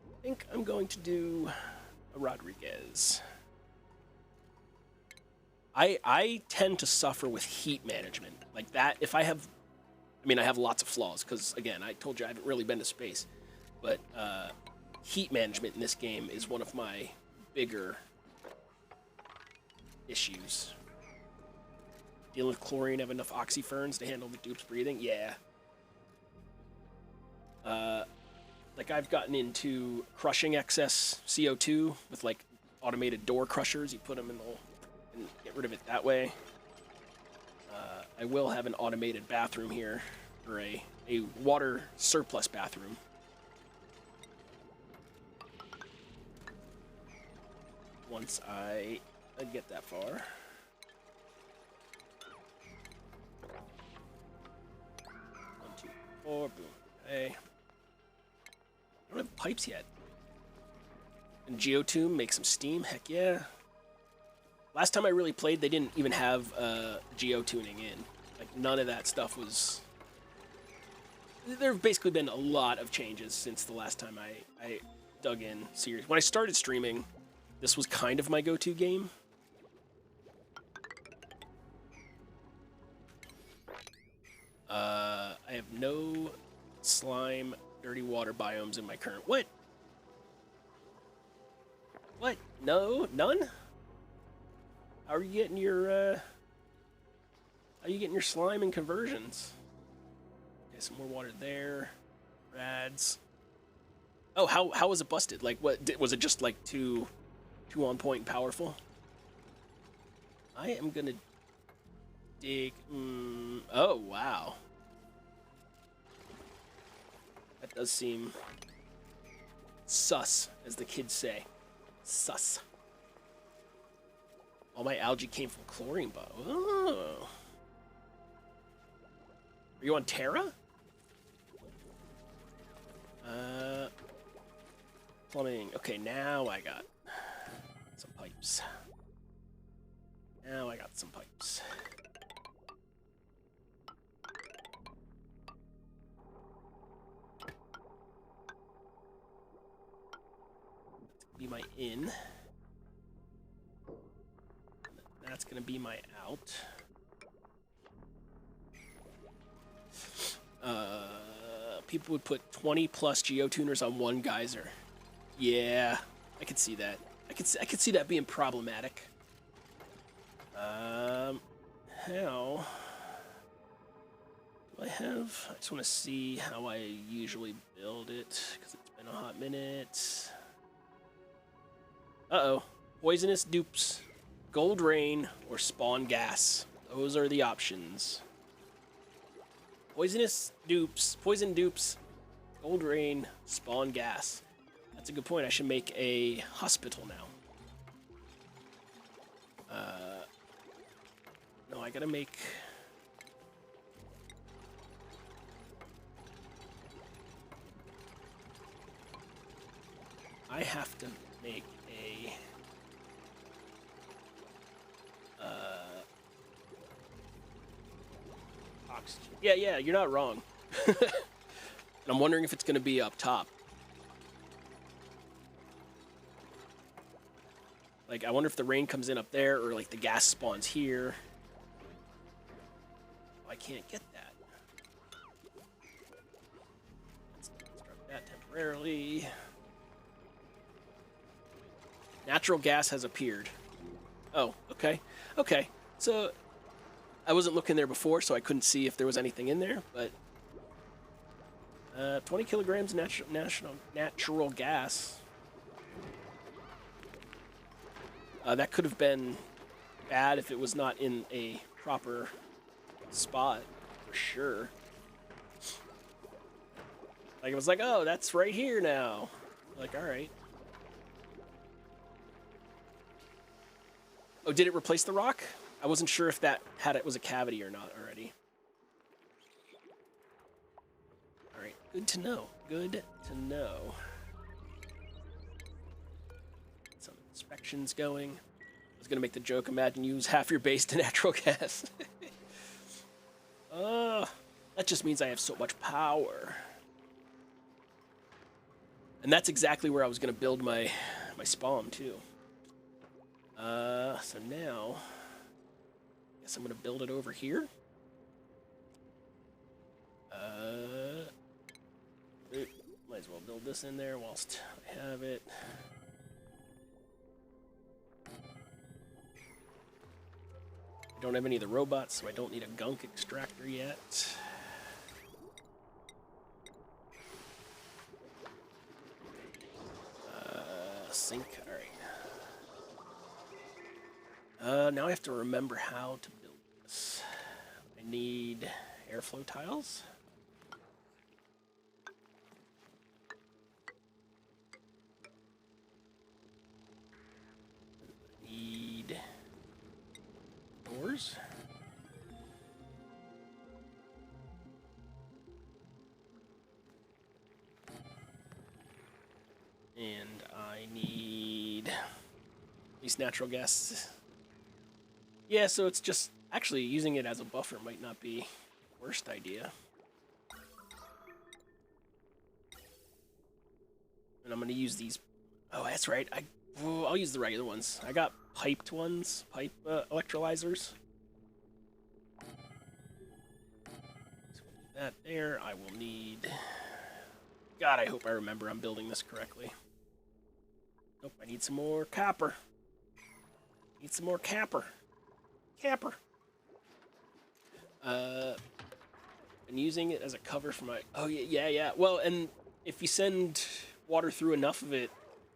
I think I'm going to do a Rodriguez. I tend to suffer with heat management. Like that, if I have... I mean, I have lots of flaws, because, again, I told you I haven't really been to space. But heat management in this game is one of my bigger issues. Dealing with chlorine, have enough oxyferns to handle the dupe's breathing? Yeah. Like, I've gotten into crushing excess CO2 with, like, automated door crushers. You put them in the... and get rid of it that way. I will have an automated bathroom here, or a water surplus bathroom. Once I get that far. 1, 2, 4, boom. Hey. I don't have pipes yet. And Geotomb, make some steam, heck yeah. Last time I really played, they didn't even have geo-tuning in. Like, none of that stuff was... There have basically been a lot of changes since the last time I dug in serious. When I started streaming, this was kind of my go-to game. I have no slime, dirty water biomes in my current... What? What? No? None? How are you getting your slime and conversions? Okay, some more water there. Rads. Oh, how was it busted? Like, what was it? Just like too on point and powerful? I am gonna dig. Oh wow, that does seem sus, as the kids say. Sus. All my algae came from chlorine, but oh. Are you on Terra? Plumbing. Okay, now I got some pipes. Now I got some pipes. Be my in. That's gonna be my out. People would put 20 plus geotuners on one geyser. Yeah, I could see that. I could see that being problematic. How do I have? I just want to see how I usually build it because it's been a hot minute. Uh-oh. Poisonous dupes, gold rain, or spawn gas. Those are the options. Poisonous dupes, poison dupes, gold rain, spawn gas. That's a good point. I should make a hospital now. No, I gotta make... I have to make a... oxygen. Yeah, you're not wrong. And I'm wondering if it's gonna be up top. Like, I wonder if the rain comes in up there, or like the gas spawns here. Oh, I can't get that. Let's construct that temporarily. Natural gas has appeared. Oh, okay. Okay, so I wasn't looking there before, so I couldn't see if there was anything in there, but 20 kilograms of natural gas. That could have been bad if it was not in a proper spot, for sure. Like, it was like, oh, that's right here now. Like, all right. Oh, did it replace the rock? I wasn't sure if that was a cavity or not already. All right, good to know. Good to know. Some inspections going. I was gonna make the joke, imagine you use half your base to natural gas. That just means I have so much power. And that's exactly where I was gonna build my spawn too. So now, I guess I'm gonna build it over here. Might as well build this in there whilst I have it. I don't have any of the robots, so I don't need a gunk extractor yet. Sink, alright. Now I have to remember how to build this. I need airflow tiles. I need doors. And I need at least natural gas. Yeah, so it's just actually using it as a buffer might not be the worst idea. And I'm gonna use these. Oh, that's right. I'll use the regular ones. I got piped ones, pipe electrolyzers. So that there. I will need. God, I hope I remember I'm building this correctly. Nope, I need some more copper. Need some more capper. Capper. And using it as a cover for my... Oh, yeah. Well, and if you send water through enough of it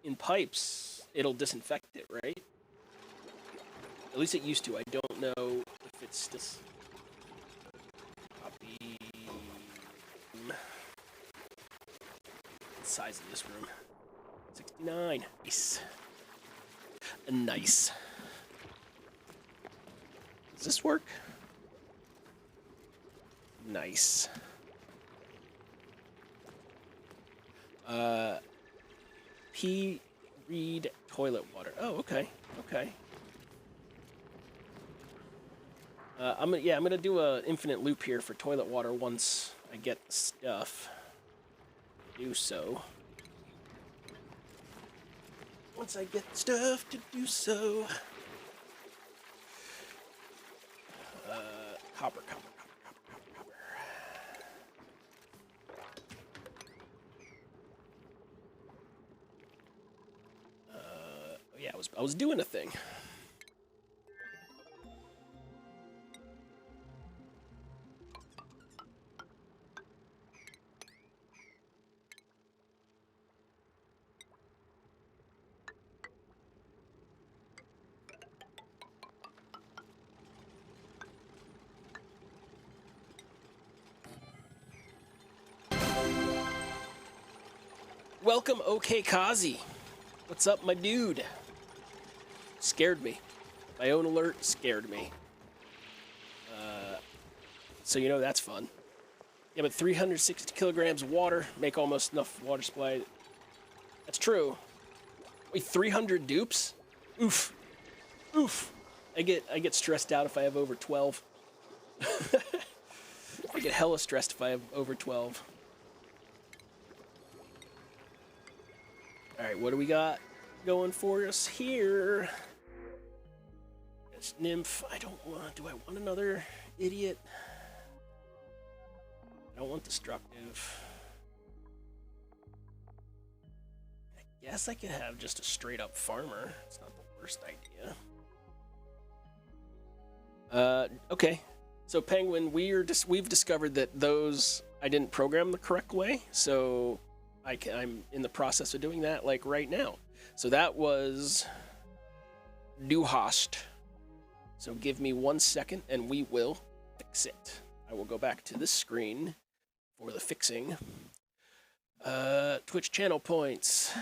in pipes, it'll disinfect it, right? At least it used to. I don't know if it's just... Copy... The size of this room. 69. Nice. Nice. Does this work? Nice. Read toilet water. Oh, okay. Okay. I'm gonna do a infinite loop here for toilet water once I get the stuff. Do so. Once I get stuff to do so. Copper. I was doing a thing. Welcome, OK Kazi. What's up, my dude? Scared me. My own alert scared me. So you know that's fun. Yeah, but 360 kilograms of water make almost enough water supply. That's true. Wait, 300 dupes? Oof. Oof. I get stressed out if I have over 12. I get hella stressed if I have over 12. Alright, what do we got going for us here? It's Nymph. Do I want another idiot? I don't want destructive. I guess I could have just a straight up farmer. It's not the worst idea. Okay. So Penguin, we've discovered that those I didn't program the correct way, so I'm in the process of doing that like right now. So that was Du hast. So give me 1 second and we will fix it. I will go back to this screen for the fixing. Twitch channel points.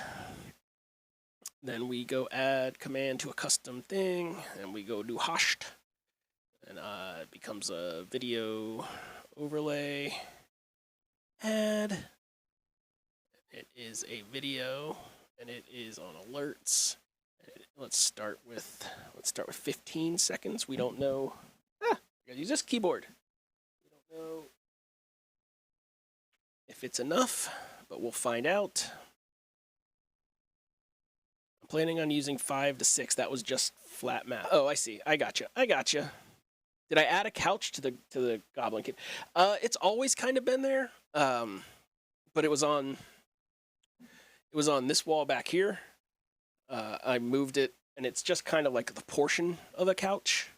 Then we go add command to a custom thing, and we go Du hast. And it becomes a video overlay. Add. It is a video, and it is on alerts. Let's start with 15 seconds. We don't know. I gotta use this keyboard. We don't know if it's enough, but we'll find out. I'm planning on using 5 to 6. That was just flat math. Oh, I see. I gotcha. Did I add a couch to the Goblin Kid? It's always kind of been there, but it was on this wall back here. I moved it, and it's just kind of like the portion of a couch.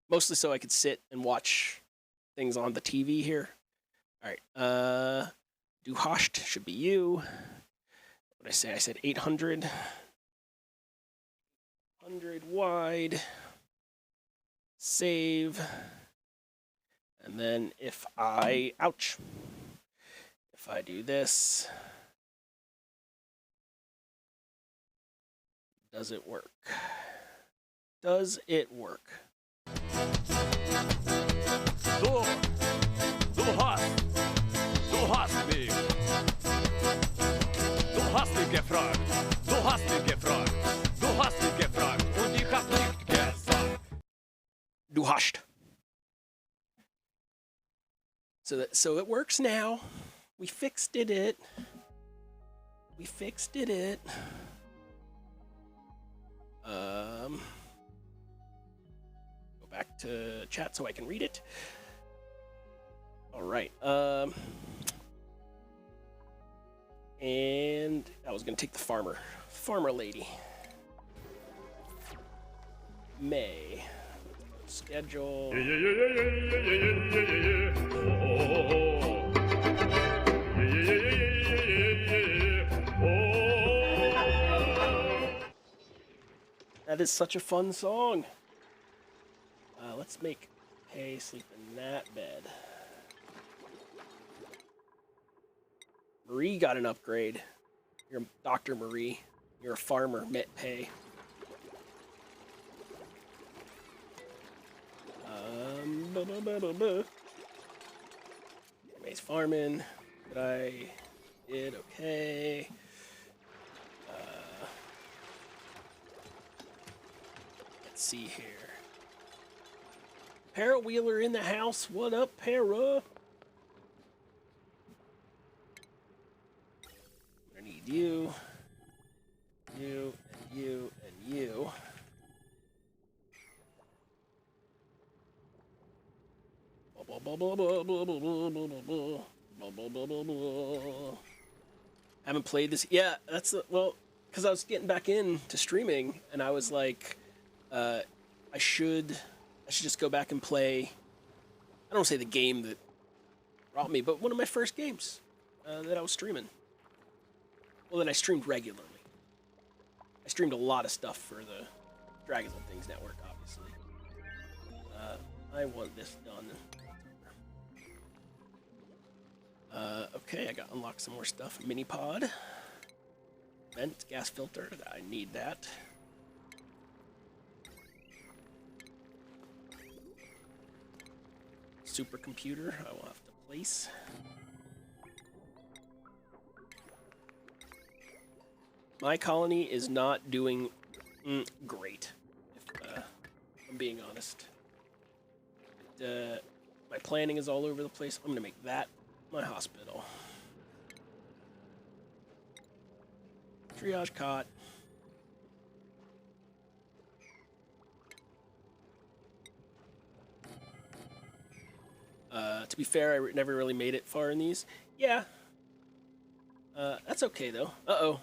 Mostly so I could sit and watch things on the TV here. All right. Du hast should be you. What did I say? I said 800. 100 wide. Save. And then if I do this, does it work? Does it work? Du hast mich gefragt. Du hast mich gefragt. Du hast mich gefragt. Und ich hab nicht gesagt. Du hast. So it works now. We fixed it. Go back to chat so I can read it. All right. And I was gonna take the farmer lady. May. Schedule. That is such a fun song. Let's make Hay sleep in that bed. Marie got an upgrade. You're Dr. Marie. You're a farmer, Pay. May's farming, but I did okay. Let's see here. Para Wheeler in the house. What up, Para? I need you, you, and you, and you. Haven't played this. Yeah, that's well, because I was getting back into streaming, and I was like, I should just go back and play. I don't say the game that brought me, but one of my first games that I was streaming. Well, that I streamed regularly. I streamed a lot of stuff for the Dragons and Things Network, obviously. I want this done. Okay, I got unlocked some more stuff. Mini pod. Vent, gas filter. I need that. Supercomputer. I will have to place. My colony is not doing great, if I'm being honest. My planning is all over the place. I'm going to make that my hospital. Triage cot. To be fair, I never really made it far in these. Yeah. That's okay, though. Uh-oh.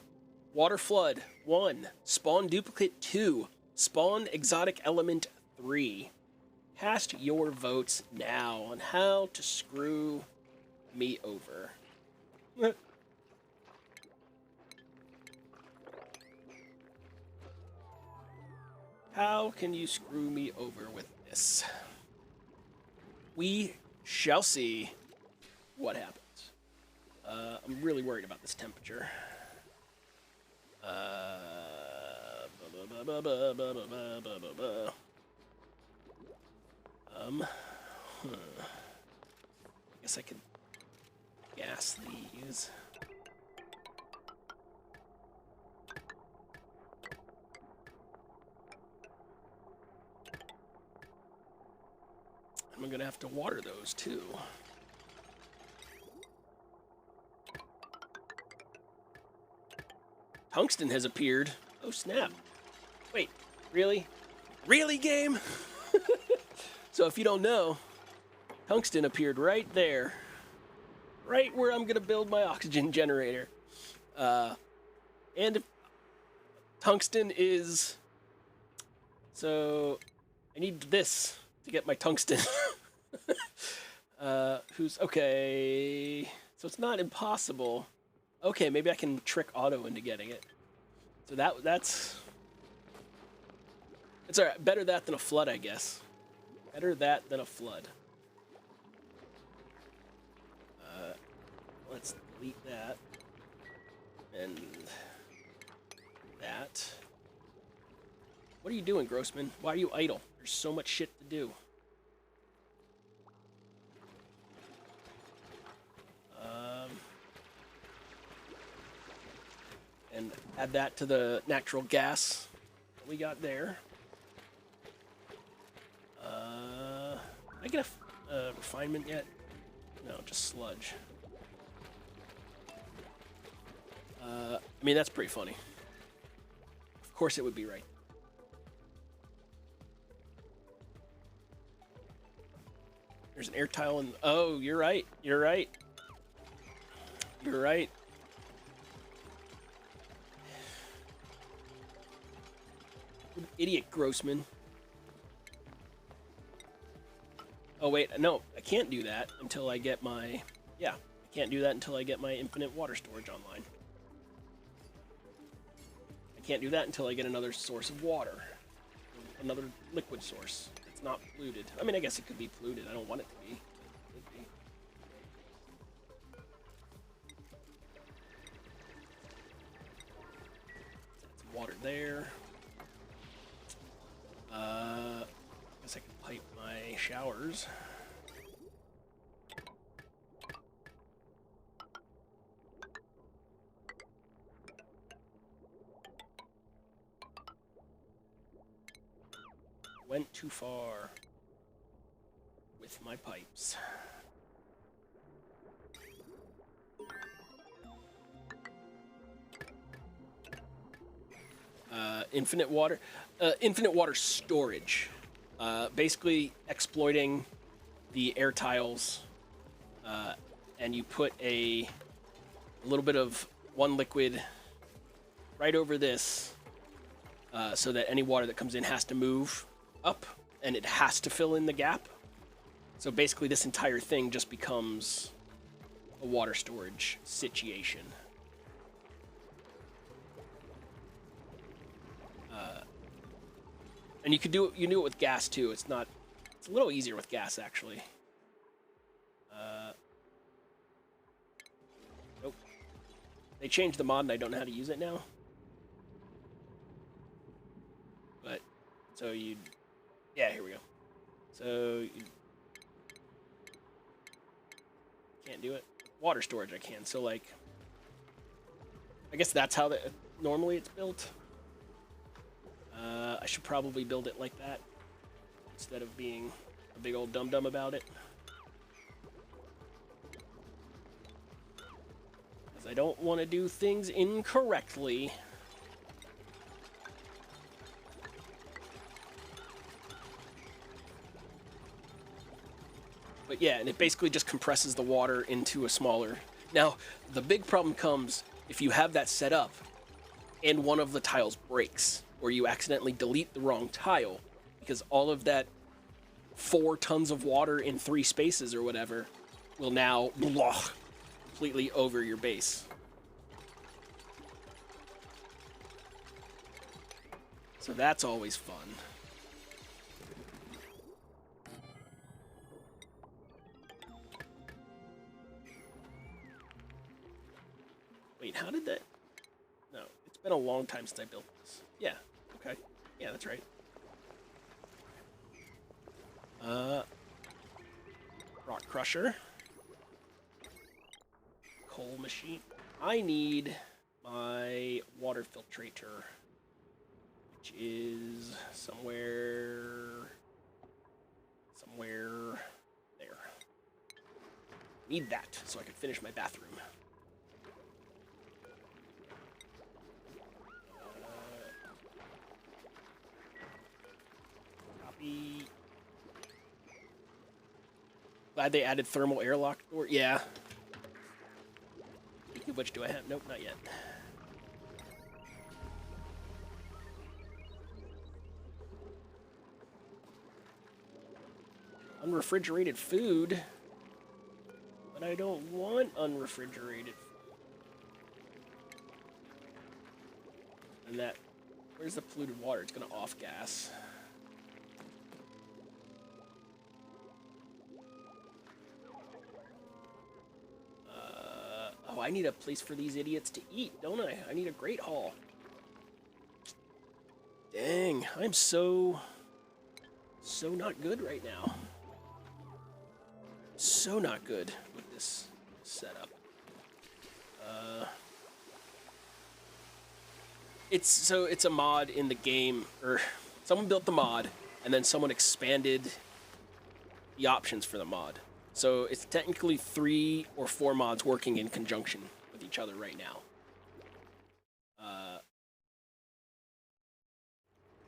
Water Flood, 1. Spawn Duplicate, 2. Spawn Exotic Element, 3. Cast your votes now on how to screw me over. How can you screw me over with this? We shall see what happens. I'm really worried about this temperature. I guess I could gas these. I'm gonna have to water those too. Tungsten has appeared. Oh snap. Wait, really? Really, game? So if you don't know, tungsten appeared right there. Right where I'm gonna build my oxygen generator. And tungsten is... So, I need this to get my tungsten. Who's... Okay... So it's not impossible. Okay, maybe I can trick Otto into getting it. So that's... It's alright. Better that than a flood, I guess. Better that than a flood. Let's delete that. And... that. What are you doing, Grossman? Why are you idle? There's so much shit to do. And add that to the natural gas that we got there. Did I get a refinement yet? No, just sludge. I mean, that's pretty funny. Of course it would be right. There's an air tile in... Oh, you're right. You're right. You're right. Idiot Grossman. Oh wait, no, I can't do that until I get my... Yeah, I can't do that until I get my infinite water storage online. I can't do that until I get another source of water. Another liquid source. It's not polluted. I mean, I guess it could be polluted. I don't want it to be. It could be. That's water there. Guess I can pipe my showers. Went too far with my pipes. Infinite water storage. Basically exploiting the air tiles, and you put a little bit of one liquid right over this, so that any water that comes in has to move up, and it has to fill in the gap. So basically, this entire thing just becomes a water storage situation. And you could do it with gas too. It's a little easier with gas actually. Nope. They changed the mod and I don't know how to use it now. But so yeah, here we go. So you can't do it. Water storage I can. So like, I guess that's how normally it's built. I should probably build it like that instead of being a big old dum-dum about it. Because I don't want to do things incorrectly. But yeah, and it basically just compresses the water into a smaller... Now, the big problem comes if you have that set up and one of the tiles breaks, or you accidentally delete the wrong tile, because all of that 4 tons of water in 3 spaces or whatever will now completely over your base. So that's always fun. Wait, how did that... No, it's been a long time since I built this. Yeah, okay. Yeah, that's right. Rock crusher. Coal machine. I need my water filtrator, which is somewhere there. Need that so I can finish my bathroom. Copy. Glad they added thermal airlock door. Yeah. Which do I have? Nope, not yet. Unrefrigerated food. But I don't want unrefrigerated food. And that... Where's the polluted water? It's gonna off gas. Oh, I need a place for these idiots to eat, don't I? I need a great hall. Dang, I'm so not good right now. So not good with this setup. It's a mod in the game, or someone built the mod, and then someone expanded the options for the mod. So it's technically 3 or 4 mods working in conjunction with each other right now.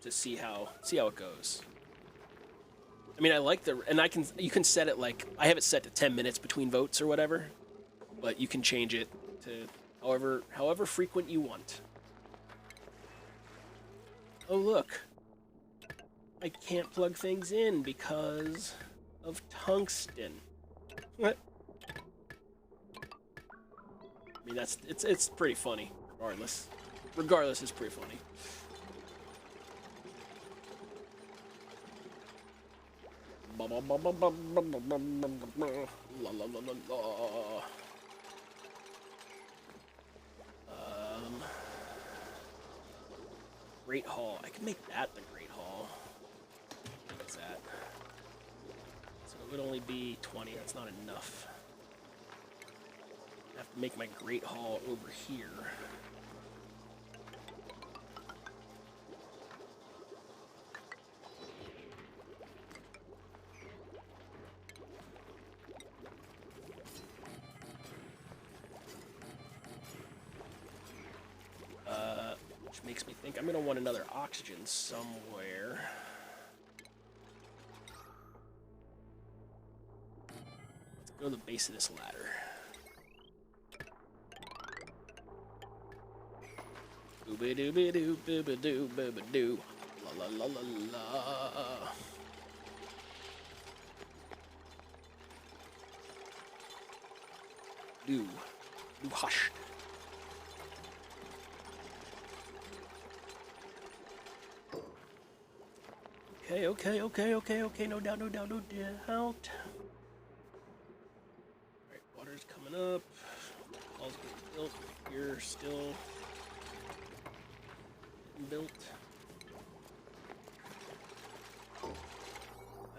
To see how it goes. I mean, I like you can set it like, I have it set to 10 minutes between votes or whatever, but you can change it to however frequent you want. Oh look, I can't plug things in because of tungsten. What? I mean, it's pretty funny, regardless. Regardless, it's pretty funny. Great Hall. I can make that the Great Hall. What's that? So it would only be 20. That's not enough. I have to make my Great Hall over here. Which makes me think I'm going to want another oxygen somewhere. Let's go to the base of this ladder. Booba-doo-ba-doo, booba-doo, booba-doo. La la la la la. Do. Do hush. Okay. No doubt. Alright, water's coming up. All's getting built. You're still getting built.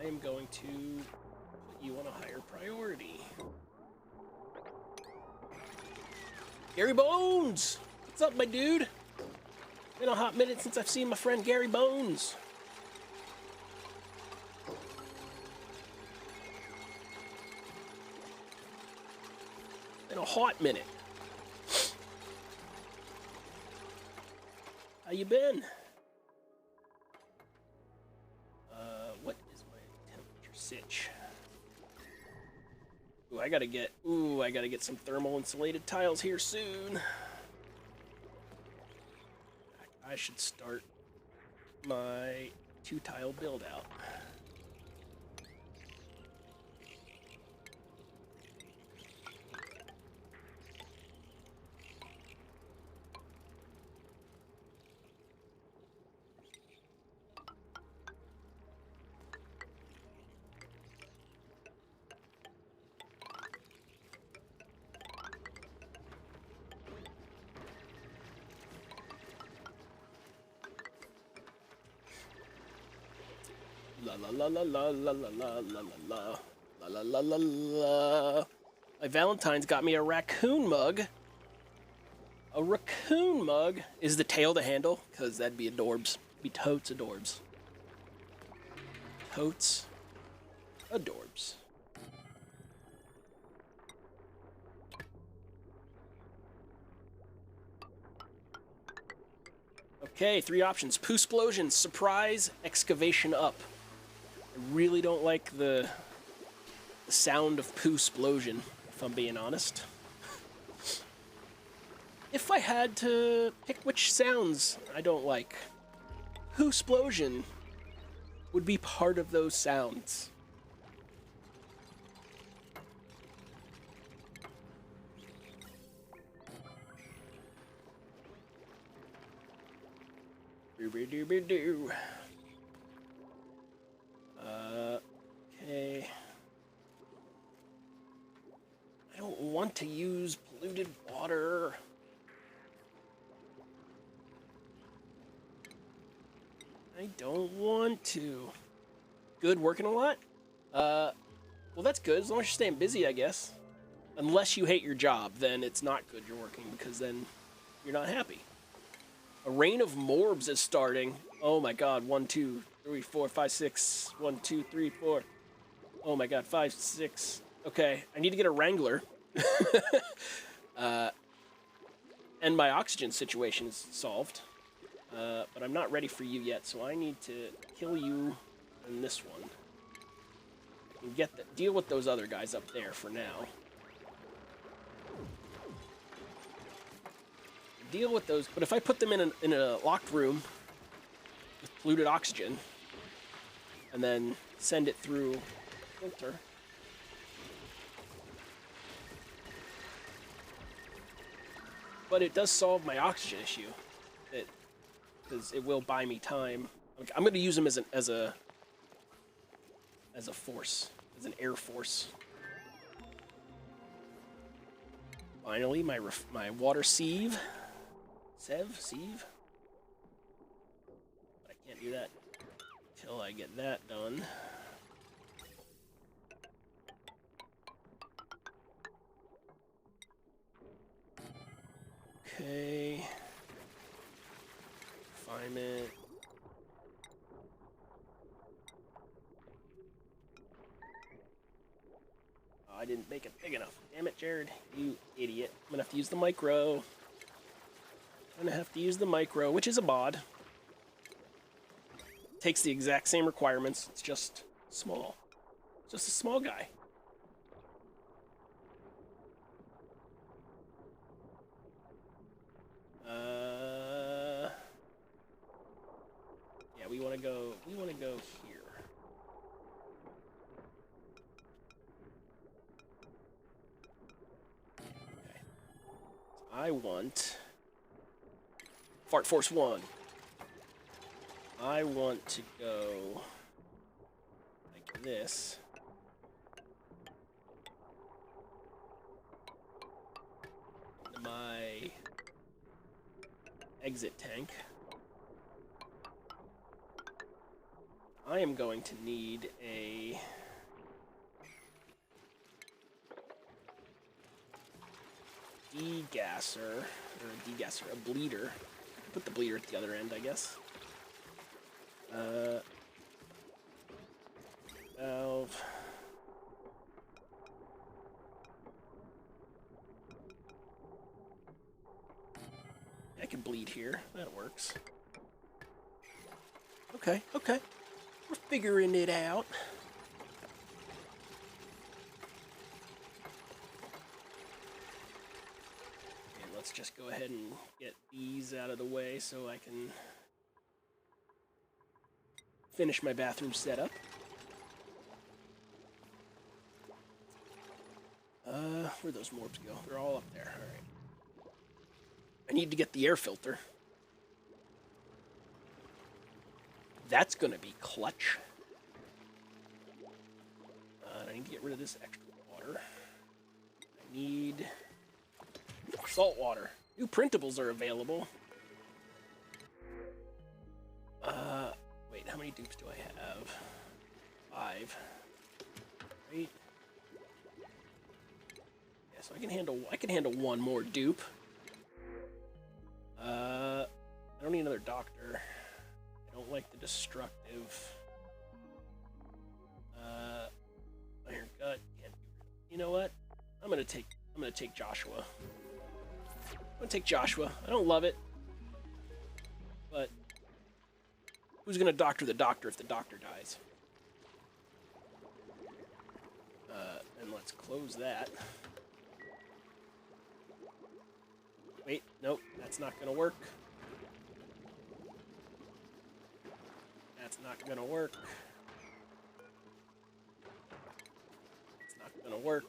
I am going to put you on a higher priority. Gary Bones! What's up, my dude? Been a hot minute since I've seen my friend Gary Bones. Been a hot minute. How you been? What is my temperature sitch? Ooh, I gotta get some thermal insulated tiles here soon. I should start my 2-tile build out. La. My Valentine's got me a raccoon mug. A raccoon mug. Is the tail the handle? Because that'd be adorbs. Be totes adorbs. Totes adorbs. Okay, 3 options. Poo-splosion, surprise, excavation up. I really don't like the sound of poo-splosion, if I'm being honest. If I had to pick which sounds I don't like, poo-splosion would be part of those sounds. Doo-ba-doo-ba-doo. Okay. I don't want to use polluted water. I don't want to. Good, working a lot? Well, that's good, as long as you're staying busy, I guess. Unless you hate your job, then it's not good you're working, because then you're not happy. A rain of morbs is starting. Oh my god, 1, 2, 3, 4, 5, 6. 1, 2, 3, 4. Oh my god, 5, 6. Okay, I need to get a wrangler. And my oxygen situation is solved. But I'm not ready for you yet, so I need to kill you in this one. And deal with those other guys up there for now. Deal with those, but if I put them in a locked room with polluted oxygen and then send it through filter, but it does solve my oxygen issue, because it will buy me time. I'm going to use them as a force, as an air force. Finally, my water sieve. Sieve? But I can't do that until I get that done. Okay. Refinement. Oh, I didn't make it big enough. Damn it, Jared. You idiot. I'm gonna have to use the micro. Which is a mod. Takes the exact same requirements. It's just small. Just a small guy. go. We want to go here. Okay. I want Fart Force 1. I want to go like this. Into my exit tank. I am going to need a a bleeder. I can put the bleeder at the other end, I guess. Valve. I can bleed here. That works. Okay, okay. We're figuring it out. Okay, let's just go ahead and get these out of the way so I can finish my bathroom setup. Where'd those morbs go? They're all up there. Alright. I need to get the air filter. That's gonna be clutch. I need to get rid of this extra water. I need salt water. New printables are available. Wait, how many dupes do I have? 5. Right. Yeah, so I can handle one more dupe. I don't need another doctor. I don't like the destructive. Iron gut. You know what? I'm gonna take Joshua. I'm gonna take Joshua. I don't love it, but who's gonna doctor the doctor if the doctor dies? And let's close that. Wait, nope, that's not gonna work. That's not gonna work. It's not gonna work.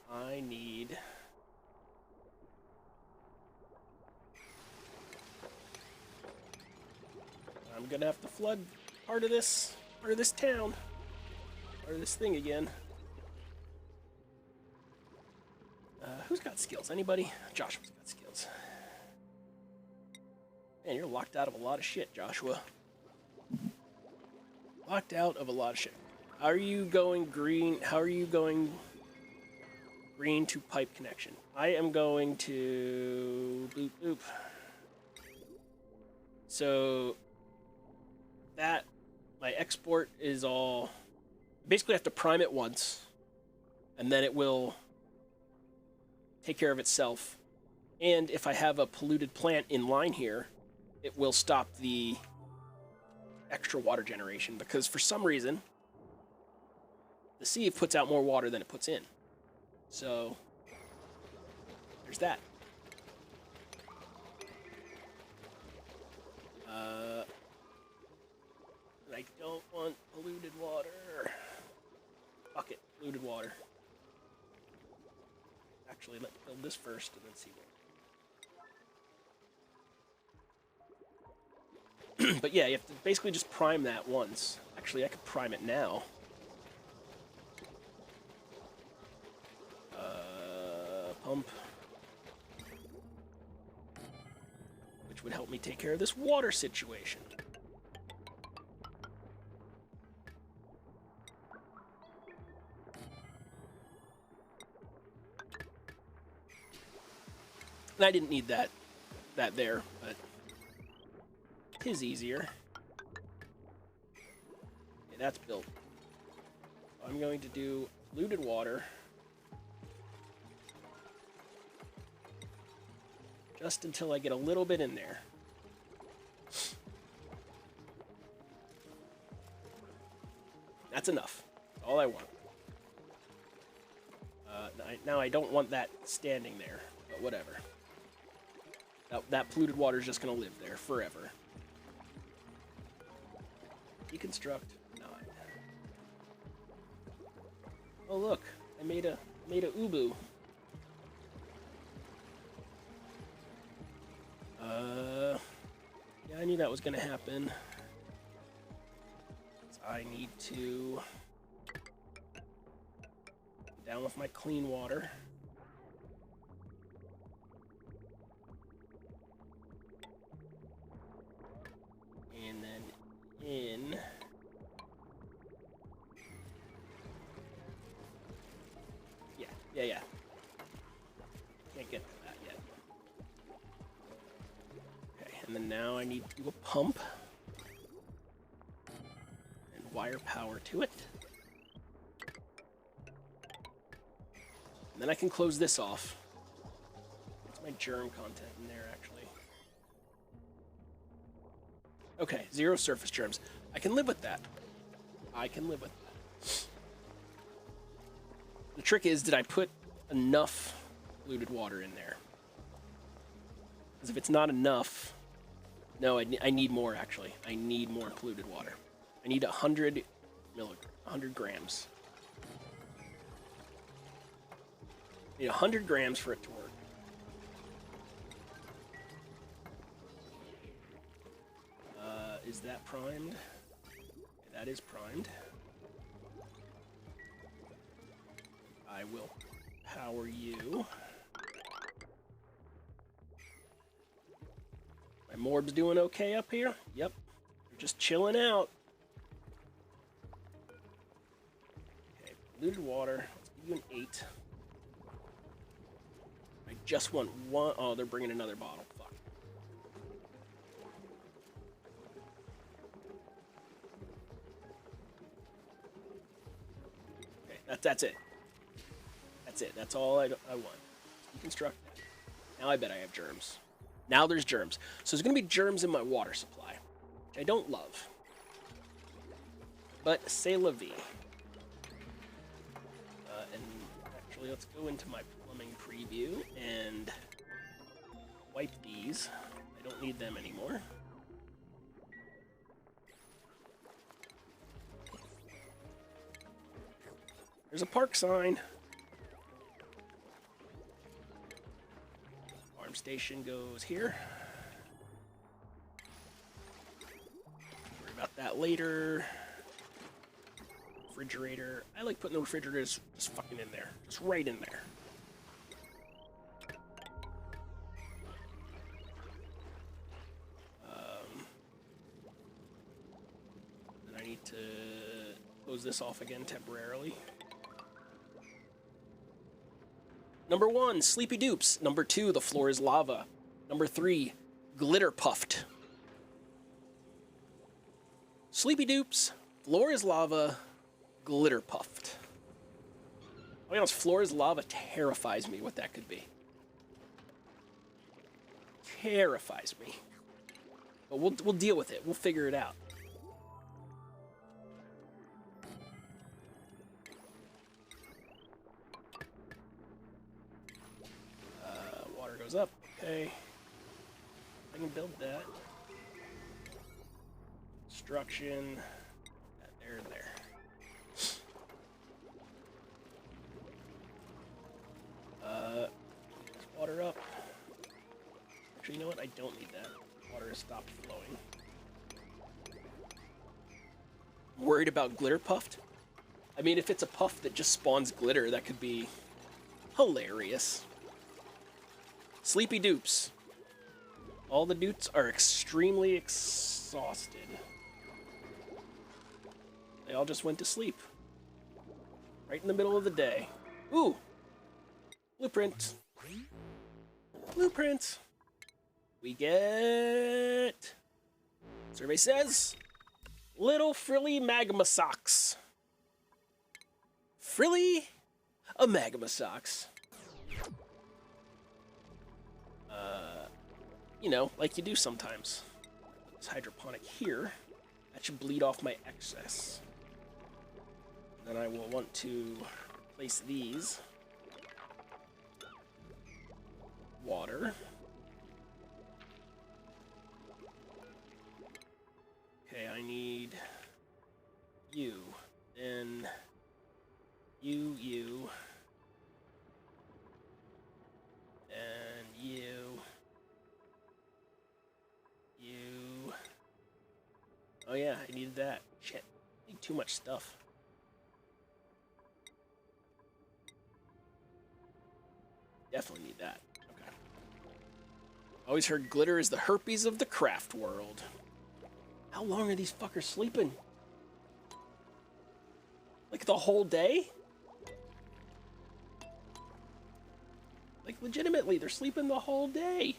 I need... I'm gonna have to flood part of this town. Part of this thing again. Who's got skills? Anybody? Joshua's got skills. Man, you're locked out of a lot of shit, Joshua. Locked out of a lot of shit. How are you going green? How are you going green to pipe connection? I am going to boop boop. So that my export is all basically I have to prime it once and then it will take care of itself. And if I have a polluted plant in line here, it will stop the extra water generation because for some reason the sieve puts out more water than it puts in. So there's that. I don't want polluted water. Fuck it, polluted water. Actually, let's build this first and then see what. But yeah, you have to basically just prime that once. Actually, I could prime it now. Pump. Which would help me take care of this water situation. And I didn't need that there, but it is easier. Okay, that's built. I'm going to do polluted water. Just until I get a little bit in there. That's enough. That's all I want. Now I don't want that standing there, but whatever. that polluted water is just gonna live there forever. Deconstruct. Not. Oh look, I made a ubu. Yeah, I knew that was gonna happen. So I need to down with my clean water. And then in. Yeah. Can't get to that yet. Okay, and then now I need to do a pump. And wire power to it. And then I can close this off. What's my germ content in there, actually? Okay, 0 surface germs. I can live with that. The trick is, did I put enough polluted water in there? Because if it's not enough... No, I need more, actually. I need more polluted water. I need 100 grams. I need 100 grams for it to work. Is that primed? Okay, that is primed. I will power you. My morb's doing okay up here? Yep. They're just chilling out. Okay, polluted water. Let's give you an 8. I just want one. Oh, they're bringing another bottle. Fuck. Okay, that's it. That's it. That's all I want. Deconstruct. Now I bet I have germs. Now there's germs. So there's going to be germs in my water supply, which I don't love. But c'est la vie. And actually, let's go into my plumbing preview and wipe these. I don't need them anymore. There's a park sign. Farm station goes here. Worry about that later. Refrigerator. I like putting the refrigerator just fucking in there. Just right in there. Then I need to close this off again temporarily. Number 1, Sleepy Dupes. Number 2, the floor is lava. Number 3, glitter puffed. Sleepy Dupes, floor is lava, glitter puffed. I'll be honest, floor is lava terrifies me what that could be. Terrifies me. But we'll deal with it. We'll figure it out. Water goes up. Okay. I can build that. Construction. That there and there. Water up. Actually, you know what? I don't need that. Water has stopped flowing. Worried about glitter puffed? I mean, if it's a puff that just spawns glitter, that could be hilarious. Sleepy Dupes. All the dupes are extremely exhausted. They all just went to sleep. Right in the middle of the day. Ooh! Blueprint. Blueprint. We get... Survey says... Little frilly magma socks. Frilly a magma socks. You know, like you do sometimes. This hydroponic here. That should bleed off my excess. Then I will want to place these. Water. Oh yeah, I needed that. Shit. I need too much stuff. Definitely need that. Okay. Always heard glitter is the herpes of the craft world. How long are these fuckers sleeping? Like the whole day? Like legitimately, they're sleeping the whole day.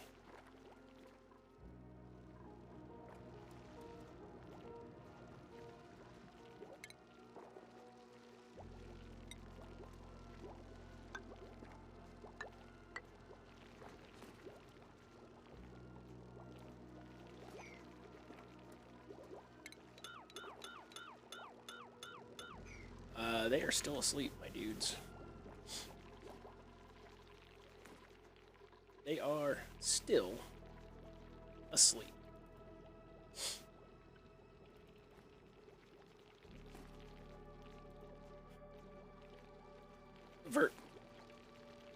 They are still asleep, my dudes. They are still asleep.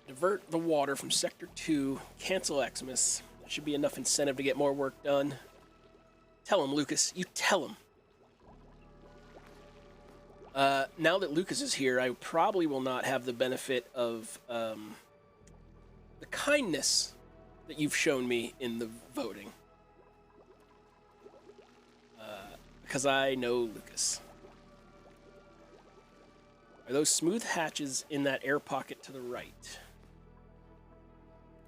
Divert the water from Sector 2. Cancel Xmas. That should be enough incentive to get more work done. Tell him, Lucas. You tell him. Now that Lucas is here, I probably will not have the benefit of the kindness that you've shown me in the voting. Because I know Lucas. Are those smooth hatches in that air pocket to the right?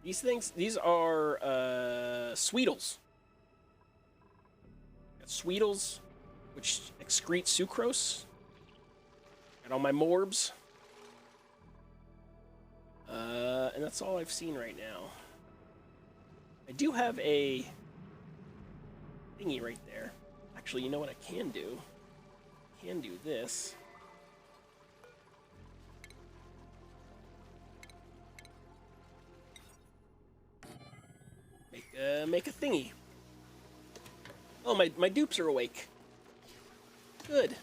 These are Sweetles. Got Sweetles, which excrete sucrose. Got all my morbs. And that's all I've seen right now. I do have a thingy right there. Actually, you know what I can do? I can do this. Make a thingy. Oh, my dupes are awake. Good.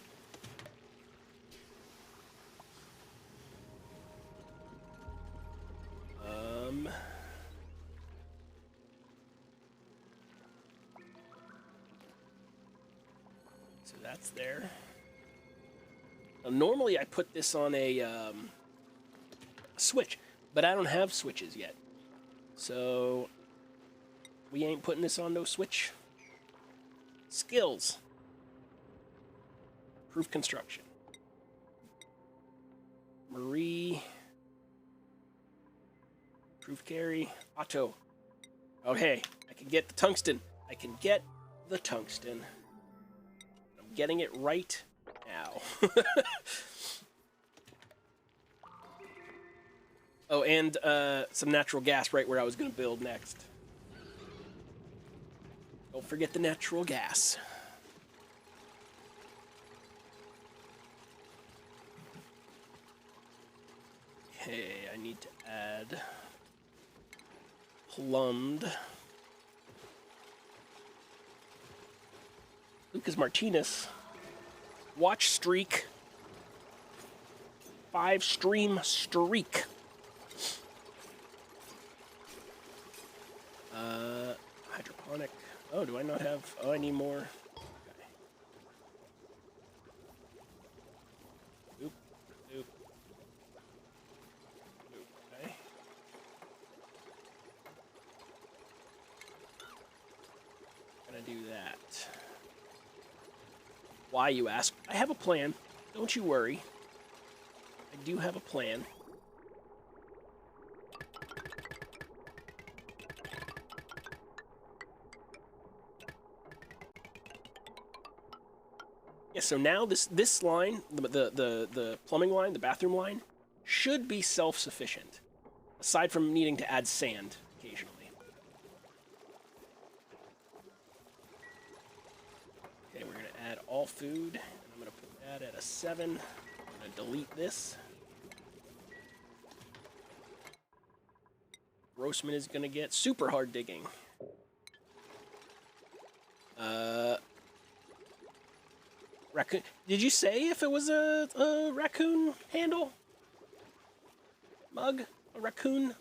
So that's there. Now, normally I put this on a switch, but I don't have switches yet. So we ain't putting this on no switch. Skills. Proof construction. Marie. Proof carry. Auto. Okay, I can get the tungsten. I can get the tungsten. I'm getting it right now. Oh, and some natural gas right where I was going to build next. Don't forget the natural gas. Okay, I need to add plumbed. Lucas Martinez. Watch streak. 5 stream streak. Hydroponic. Oh, do I not have... Oh, I need more. Okay. Oop. Oop. Oop. Okay. Gonna do that. Why, you ask? I have a plan. Don't you worry. I do have a plan. Yeah, so now this line, the plumbing line, the bathroom line, should be self-sufficient, aside from needing to add sand occasionally. Okay, we're gonna add all food, and I'm gonna put that at a 7. I'm gonna delete this. Grossman is gonna get super hard digging. Raccoon. Did you say if it was a raccoon handle? Mug? A raccoon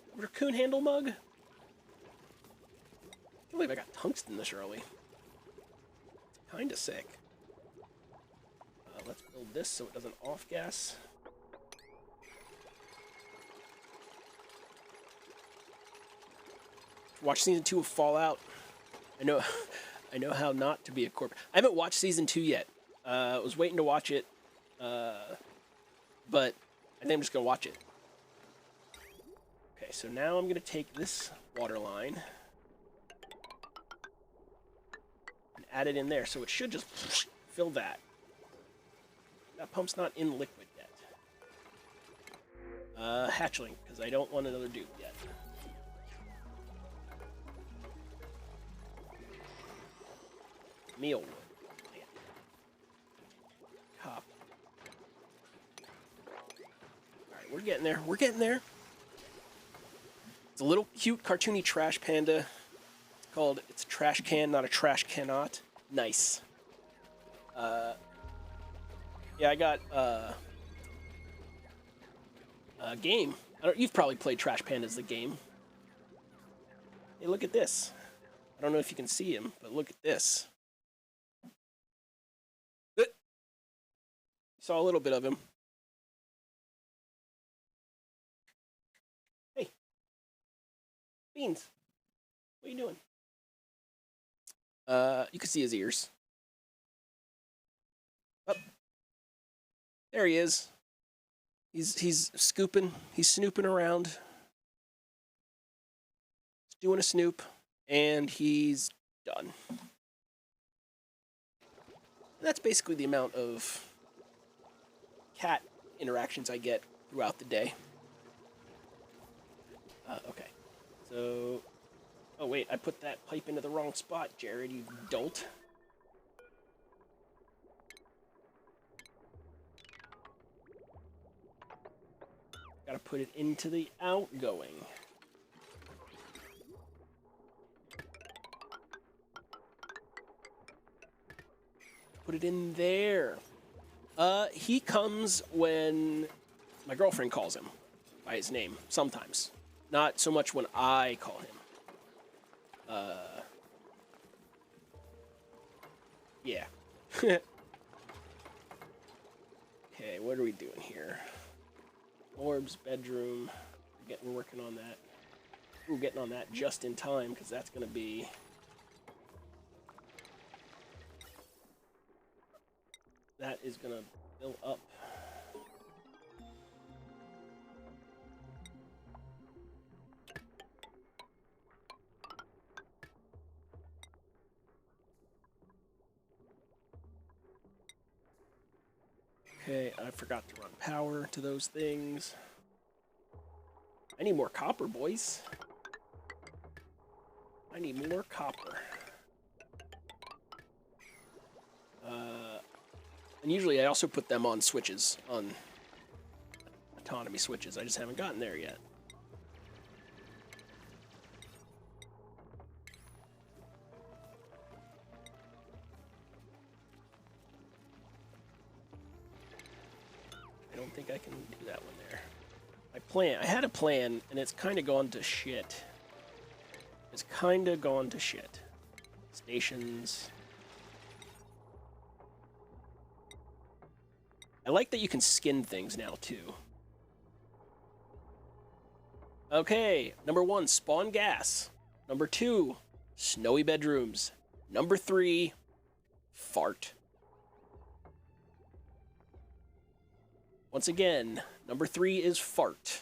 handle mug? I can't believe I got tungsten this early. It's kinda sick. Let's build this so it doesn't off-gas. Watch season 2 of Fallout. I know, I know how not to be a corp. I haven't watched season 2 yet. I was waiting to watch it, but I think I'm just gonna watch it. Okay, so now I'm gonna take this water line and add it in there, so it should just fill that. That pump's not in liquid yet. Hatchling, because I don't want another dupe yet. Mealwood. Cop. Alright, we're getting there. We're getting there. It's a little cute, cartoony trash panda. It's called It's a Trash Can, Not a Trash Cannot. Nice. Yeah, I got a game. You've probably played Trash Pandas, the game. Hey, look at this. I don't know if you can see him, but look at this. Saw a little bit of him. Hey. Beans. What are you doing? You can see his ears. Oh. There he is. He's scooping. He's snooping around. He's doing a snoop. And he's done. And that's basically the amount of cat interactions I get throughout the day. Okay. So... Oh, wait. I put that pipe into the wrong spot, Jared, you dolt. Gotta put it into the outgoing. Put it in there. He comes when my girlfriend calls him by his name, sometimes. Not so much when I call him. Yeah. Okay, what are we doing here? Orbs, bedroom. We're working on that. We're getting on that just in time, because that's going to be... That is going to fill up. Okay, I forgot to run power to those things. I need more copper, boys. I need more copper. And usually I also put them on switches, on autonomy switches. I just haven't gotten there yet. I don't think I can do that one there. I had a plan, and it's kind of gone to shit. It's kind of gone to shit. Stations. I like that you can skin things now, too. Okay, number 1, spawn gas. Number 2, snowy bedrooms. Number 3, fart. Once again, number 3 is fart.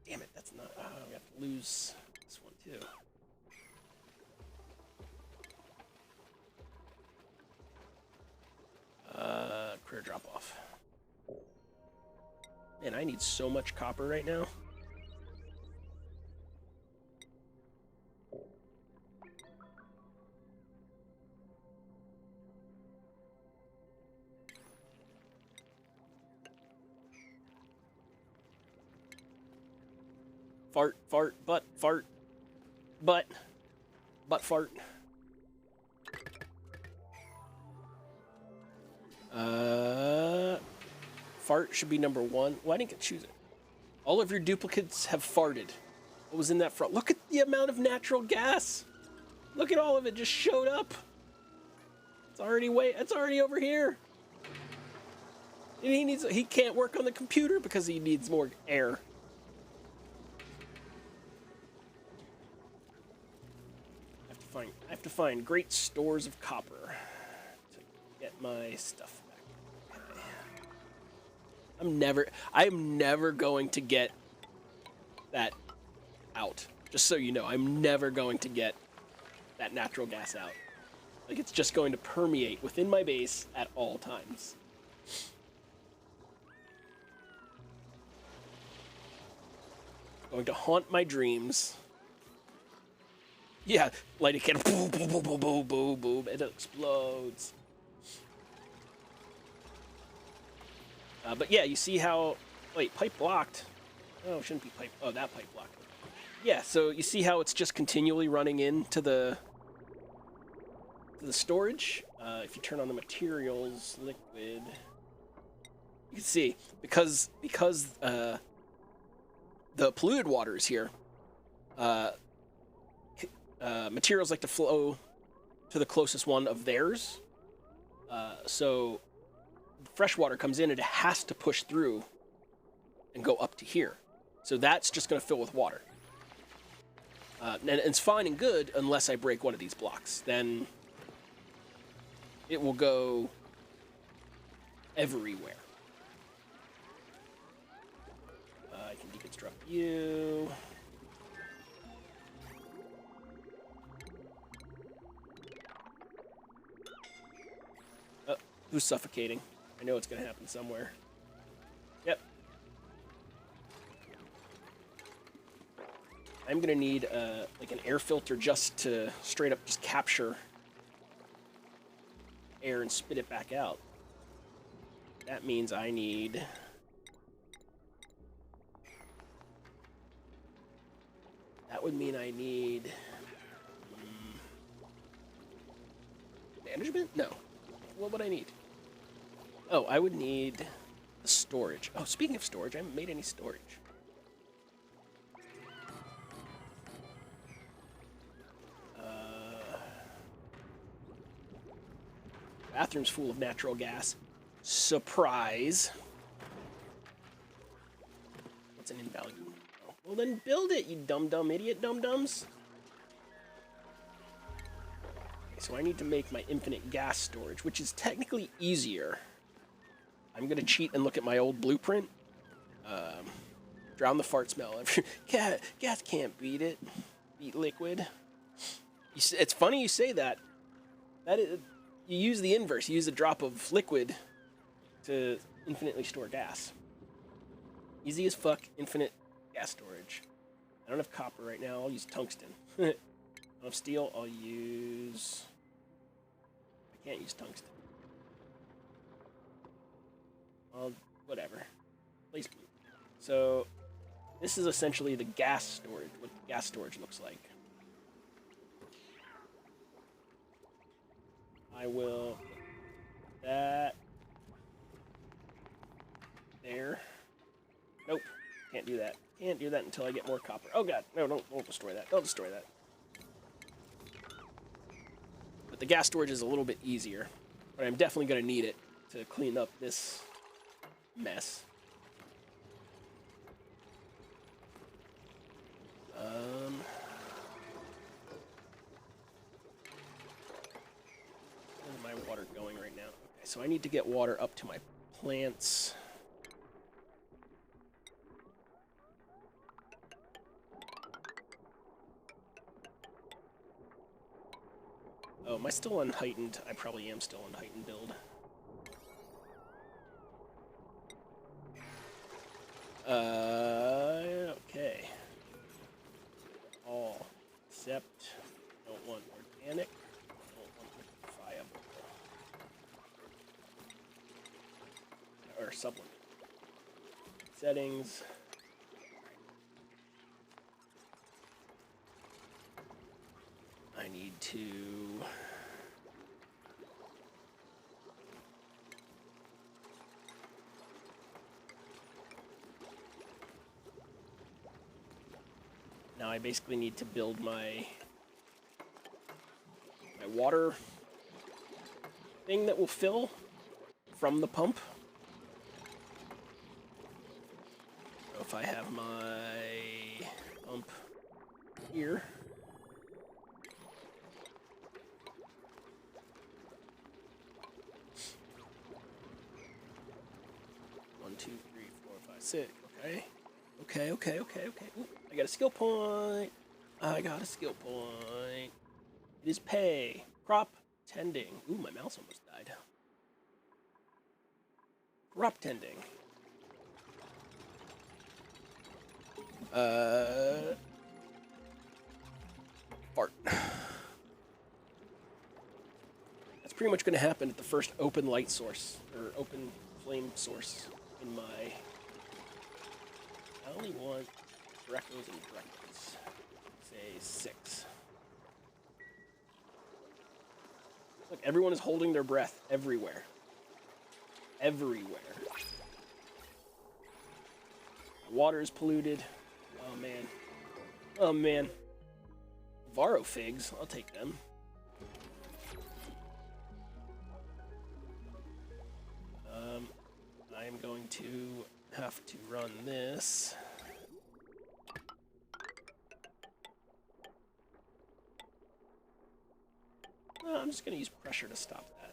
Damn it, that's not... we have to lose this one, too. Career drop-off. Man, I need so much copper right now. Fart, fart, butt, fart, butt fart. Fart should be number 1. Well, I didn't get to choose it. All of your duplicates have farted. What was in that front? Look at the amount of natural gas. Look at all of it just showed up. It's already over here. And he can't work on the computer because he needs more air. I have to find great stores of copper to get my stuff back. Okay. I am never going to get that out. Just so you know, I'm never going to get that natural gas out. Like, it's just going to permeate within my base at all times. Going to haunt my dreams. Yeah, light a candle. Boom, boom, boom, boom, boom, boom, boom. It explodes. But yeah, you see how... Wait, pipe blocked. Oh, it shouldn't be pipe... Oh, that pipe blocked. Yeah, so you see how it's just continually running into the storage? If you turn on the materials, liquid... You can see, because the polluted water is here, materials like to flow to the closest one of theirs. So fresh water comes in and it has to push through and go up to here. So that's just going to fill with water. And it's fine and good unless I break one of these blocks. Then it will go everywhere. I can deconstruct you. Who's suffocating? I know it's going to happen somewhere. Yep. I'm going to need like an air filter just to straight up just capture air and spit it back out. That means I need... That would mean I need... management? No. What would I need? Oh, I would need the storage. Oh, speaking of storage, I haven't made any storage. Bathroom's full of natural gas. Surprise. What's an invaluable? Oh, well, then build it, you dumb idiot dum-dums. So I need to make my infinite gas storage, which is technically easier. I'm going to cheat and look at my old blueprint. Drown the fart smell. Gas can't beat it. Beat liquid. It's funny you say that. You use the inverse. You use a drop of liquid to infinitely store gas. Easy as fuck, infinite gas storage. I don't have copper right now. I'll use tungsten. I don't have steel. I'll use... I can't use tungsten. Well, whatever. Place blue. So, this is essentially the gas storage, what gas storage looks like. I will put that there. Nope, can't do that. Can't do that until I get more copper. Oh god, no, don't destroy that. Don't destroy that. But the gas storage is a little bit easier, but I'm definitely going to need it to clean up this mess. Where's my water going right now? Okay, so I need to get water up to my plants. Oh, am I still on heightened? I probably am still on heightened build. Okay. All except don't want organic, don't want viable. Or supplement. Settings. I need to... Now I basically need to build my water thing that will fill from the pump. So if I have my pump here. One, two, three, four, five, six. Okay. Okay. Ooh, I got a skill point. It is pay. Crop tending. Ooh, my mouse almost died. Crop tending. Fart. That's pretty much going to happen at the first open light source, or open flame source in my... I only want Brecos and Brecos. Say 6. Look, everyone is holding their breath everywhere. Everywhere. Water is polluted. Oh, man. Oh, man. Varro figs. I'll take them. I am going to have to run this. I'm just going to use pressure to stop that.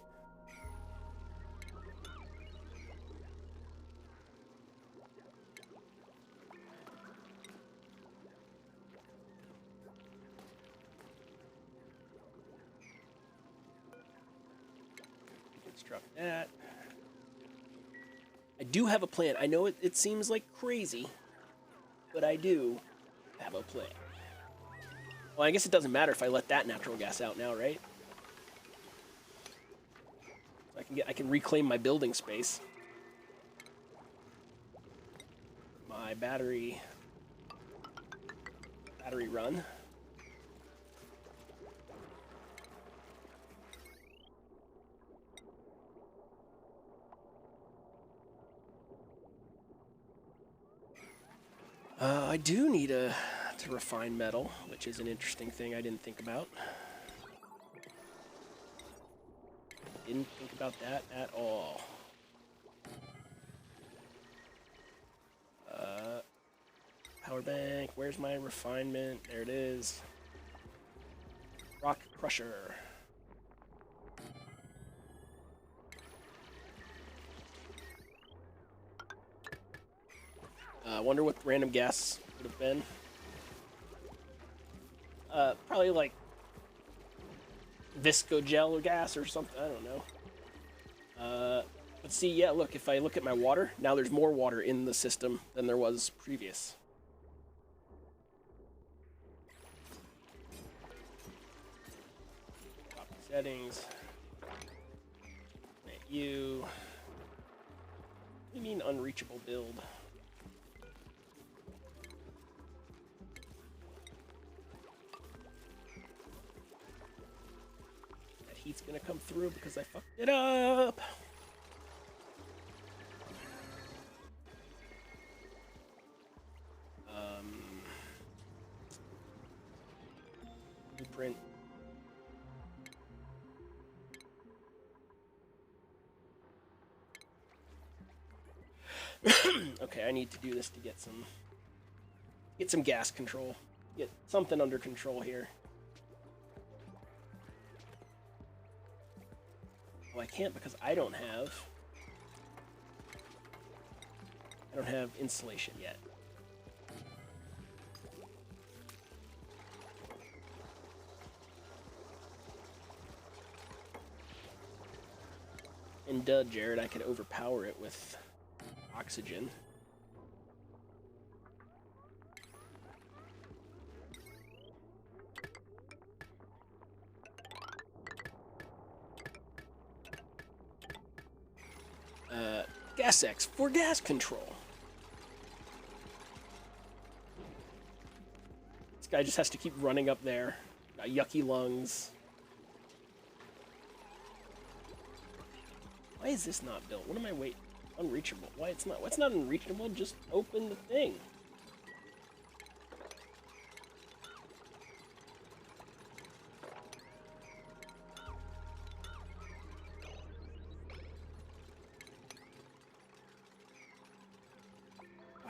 Construct that. I do have a plan. I know it seems like crazy, but I do have a plan. Well, I guess it doesn't matter if I let that natural gas out now, right? I can reclaim my building space. My battery run. I do need to refine metal, which is an interesting thing I didn't think about. Didn't think about that at all. Power bank, where's my refinement? There it is. Rock crusher. I wonder what random gas would have been. Probably like viscogel gas or something. I don't know. Let's see. Yeah, look. If I look at my water, now there's more water in the system than there was previous. Copy settings. Make you. What do you mean unreachable build? Heat's gonna come through because I fucked it up. Blueprint. Okay, I need to do this to get some gas control. Get something under control here. Well, I can't because I don't have insulation yet. And duh, Jared, I could overpower it with oxygen. Gas X for gas control. This guy just has to keep running up there. Got yucky lungs. Why is this not built? What am I waiting? Unreachable. Why it's not? What's not unreachable? Just open the thing.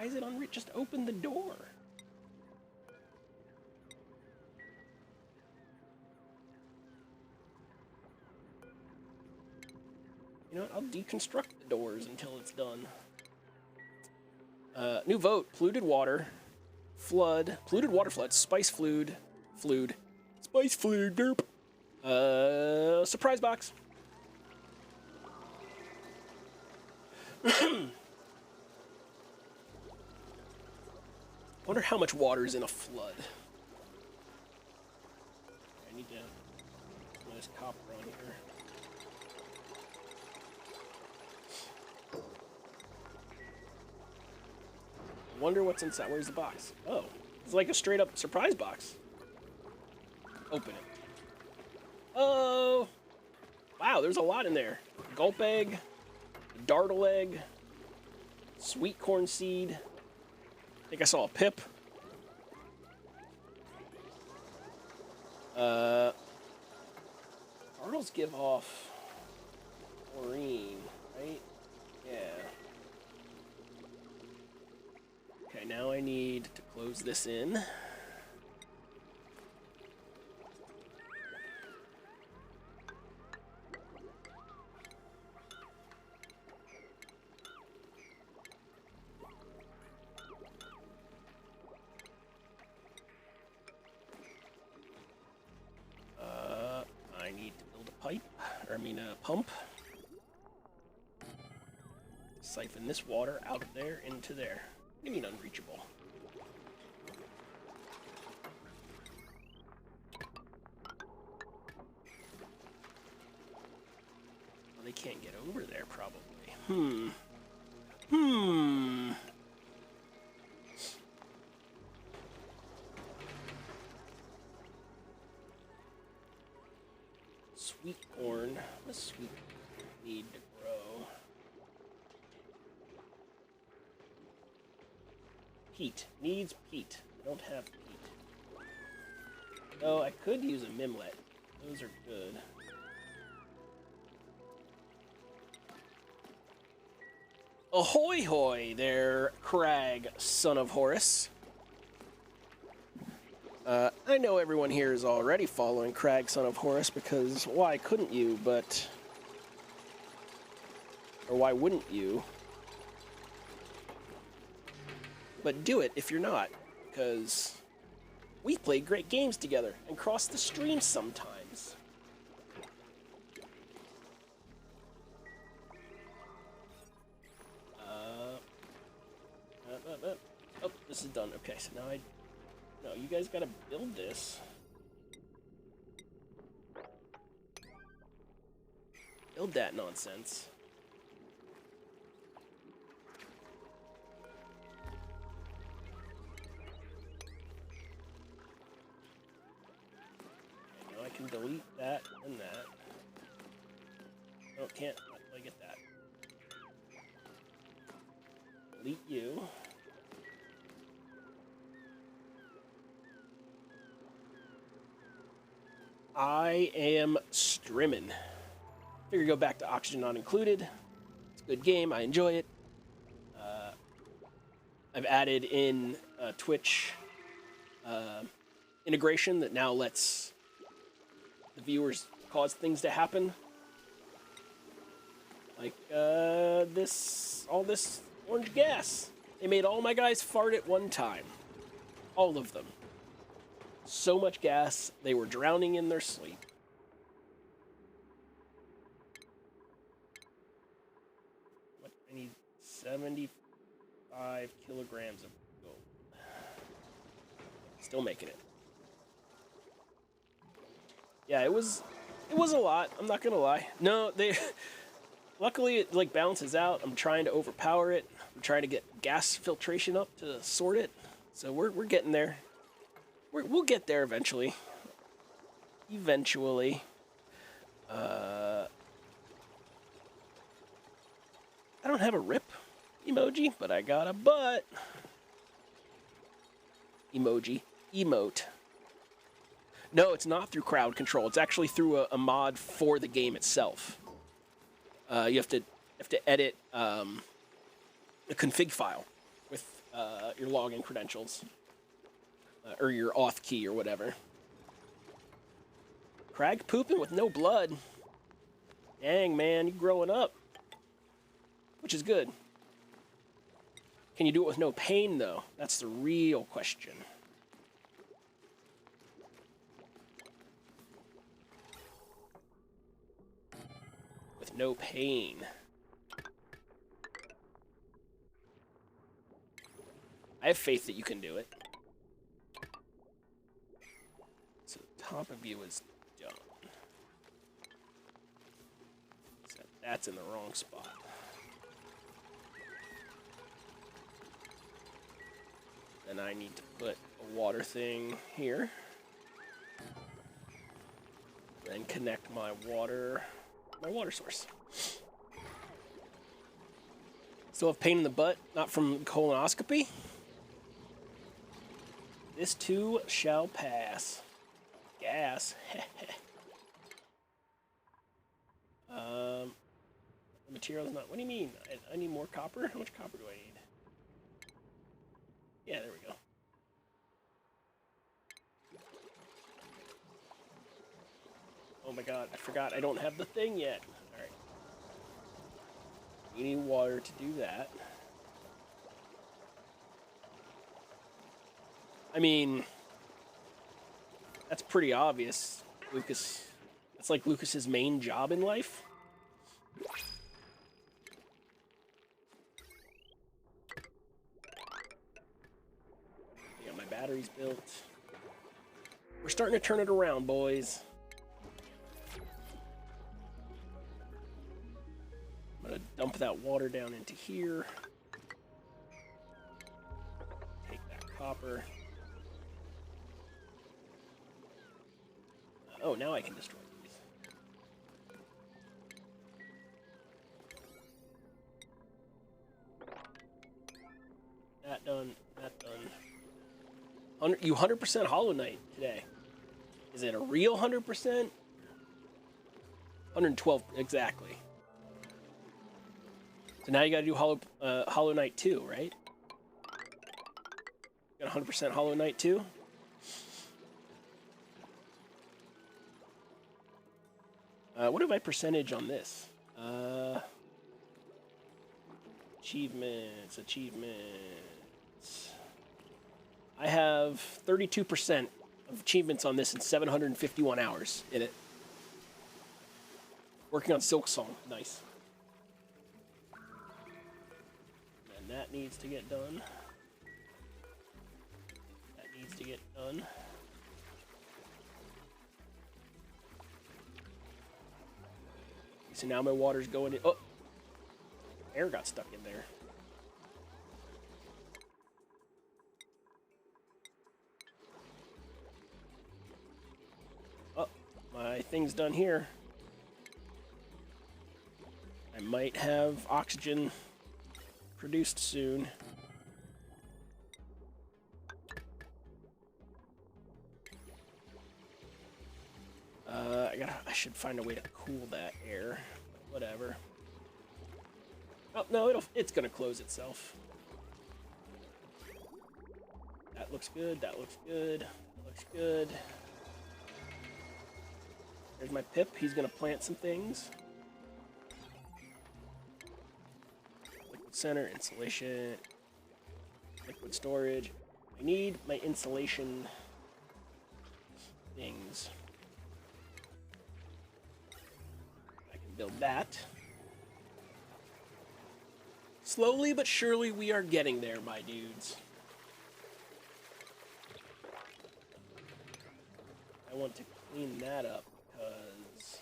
Why is it unread? Just open the door. You know what? I'll deconstruct the doors until it's done. New vote. Polluted water. Flood. Polluted water flood. Spice fluid. Spice fluid. Derp. Surprise box. Wonder how much water is in a flood. I need to put this copper on here. Wonder what's inside. Where's the box? Oh, it's like a straight up surprise box. Open it. Oh, wow, there's a lot in there. Gulp egg, dartle egg, sweet corn seed. I think I saw a pip. Dartles give off chlorine, right? Yeah. Okay, now I need to close this in. I need to build a pipe, or I mean a pump. Siphon this water out of there into there. What do you mean unreachable? Well, they can't get over there, probably. Sweet corn. What does sweet need to grow? Peat. Needs peat. I don't have peat. Oh, I could use a mimlet. Those are good. Ahoy hoy there, Crag, son of Horus. I know everyone here is already following Crag, son of Horus, because why couldn't you, but... Or why wouldn't you? But do it if you're not, because we play great games together and cross the stream sometimes. Oh, this is done. Okay, so now no, you guys gotta build this. Build that nonsense. Okay, now I can delete that and that. No, can't. I get that. Delete you. I am streaming. Figure go back to Oxygen Not Included. It's a good game. I enjoy it. I've added in Twitch integration that now lets the viewers cause things to happen. Like all this orange gas. They made all my guys fart at one time. All of them. So much gas, they were drowning in their sleep. What, I need 75 kilograms of gold. Still making it. Yeah, it was a lot, I'm not gonna lie. No, they luckily it like balances out. I'm trying to overpower it. I'm trying to get gas filtration up to sort it. So we're getting there. We'll get there eventually. I don't have a rip emoji, but I got a butt emoji. Emote. No, it's not through crowd control. It's actually through a mod for the game itself. You have to edit a config file with your login credentials. Or your auth key or whatever. Crag pooping with no blood. Dang, man, you growing up. Which is good. Can you do it with no pain, though? That's the real question. With no pain. I have faith that you can do it. So the top of you is done. So that's in the wrong spot. Then I need to put a water thing here. Then connect my water source. Still have pain in the butt, not from colonoscopy. This too shall pass. Gas. The material's not. What do you mean? I need more copper? How much copper do I need? Yeah, there we go. Oh my god, I forgot I don't have the thing yet. Alright. You need water to do that. I mean, that's pretty obvious, Lucas. That's like Lucas's main job in life. Yeah, my battery's built. We're starting to turn it around, boys. I'm gonna dump that water down into here. Take that copper. Oh, now I can destroy these. That done. That done. You 100% Hollow Knight today. Is it a real 100%? 112 exactly. So now you gotta do Hollow Knight 2, right? Got 100% Hollow Knight 2? What have I percentage on this? Achievements. I have 32% of achievements on this in 751 hours in it. Working on Silk Song. Nice. And that needs to get done. That needs to get done. So now my water's going in. Oh! Air got stuck in there. Oh, my thing's done here. I might have oxygen produced soon. I should find a way to cool that air. Whatever. Oh no, it's gonna close itself. That looks good. That looks good. That looks good. There's my Pip. He's gonna plant some things. Liquid center, insulation, liquid storage. I need my insulation things. I can build that. Slowly but surely we are getting there, my dudes. I want to clean that up because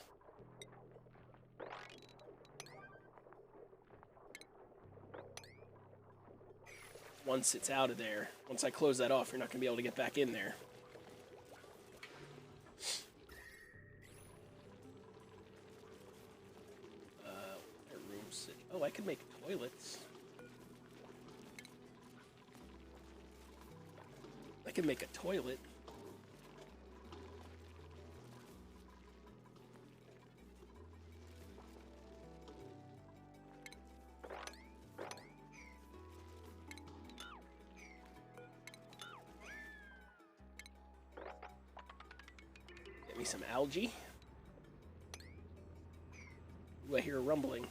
once it's out of there, once I close that off, you're not going to be able to get back in there. Oh, I could make toilets. I could make a toilet. me some algae. Ooh, I hear a rumbling.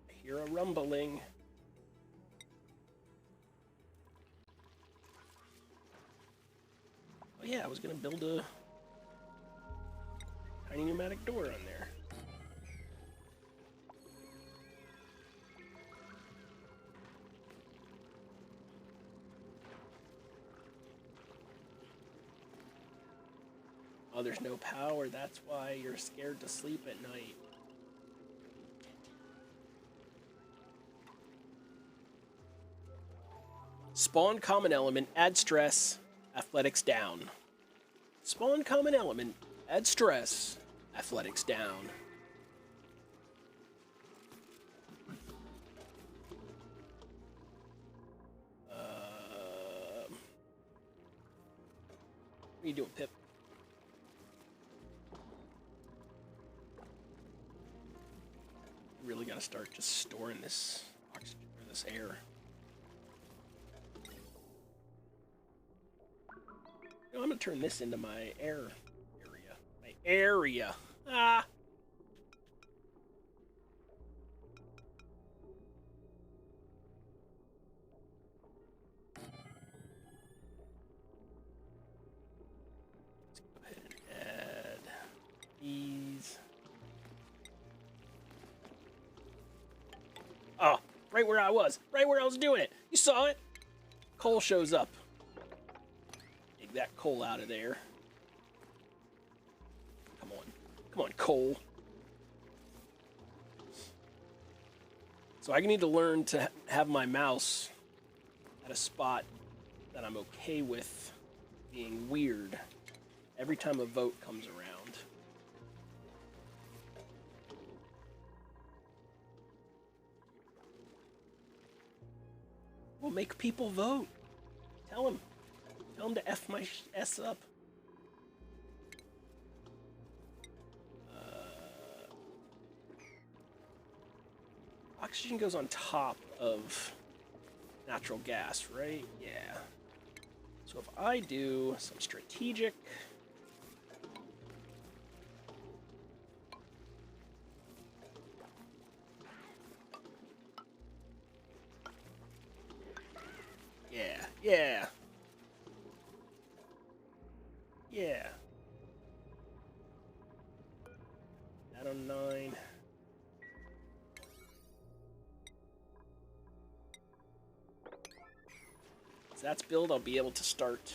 I hear a rumbling. Oh yeah, I was gonna build a tiny pneumatic door on there. Oh, there's no power. That's why you're scared to sleep at night. Spawn common element, add stress, athletics down. Spawn common element, add stress, athletics down. What are you doing, Pip? Really gotta start just storing this oxygen or this air. You know, I'm gonna turn this into my air area. My area. Ah. Let's go ahead and add these. Oh, right where I was. Right where I was doing it. You saw it? Coal shows up. Take that coal out of there. Come on. Come on, coal. So I need to learn to have my mouse at a spot that I'm okay with being weird every time a vote comes around. Well, make people vote. Tell them. Tell them to F my S up. Oxygen goes on top of natural gas, right? Yeah. So if I do some strategic... Yeah, yeah. Yeah. That on 9. So that's build, I'll be able to start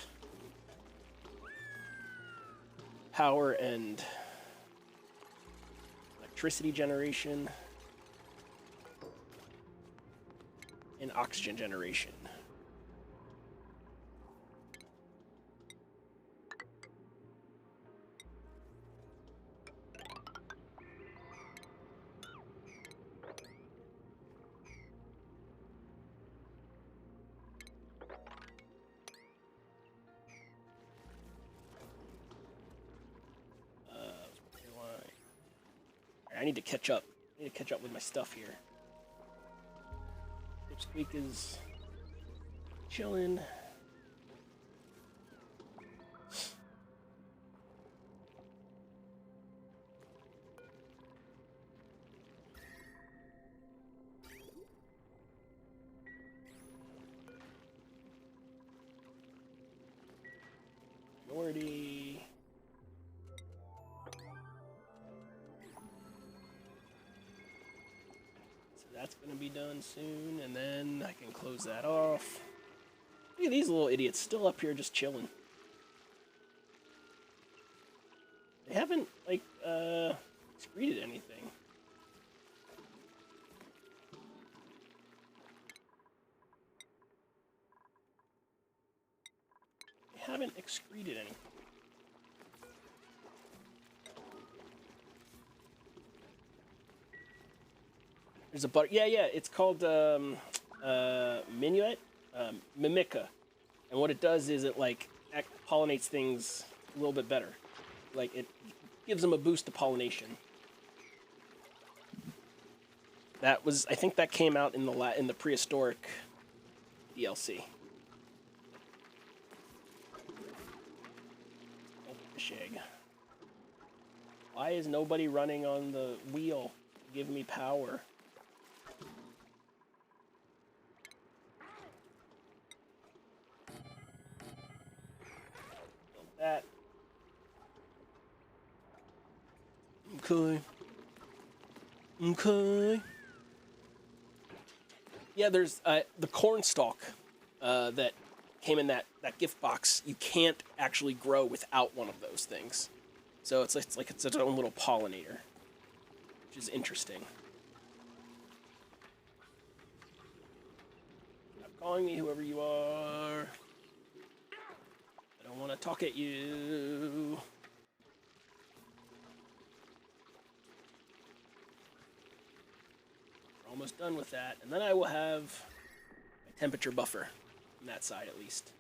power and electricity generation and oxygen generation. I need to catch up. I need to catch up with my stuff here. Dipsqueak is chilling. Minority. That's going to be done soon, and then I can close that off. Look at these little idiots still up here just chilling. They haven't, like, excreted anything. They haven't excreted anything. There's a butter. Yeah, yeah. It's called Minuet, Mimica, and what it does is it like pollinates things a little bit better. Like it gives them a boost to pollination. That was, I think, that came out in the prehistoric DLC. fish egg. Why is nobody running on the wheel to give me power? That. Okay. Okay. Yeah, there's the cornstalk that came in that gift box. You can't actually grow without one of those things. So it's like it's its own little pollinator, which is interesting. Stop calling me, whoever you are. I don't want to talk at you. We're almost done with that, and then I will have my temperature buffer on that side at least.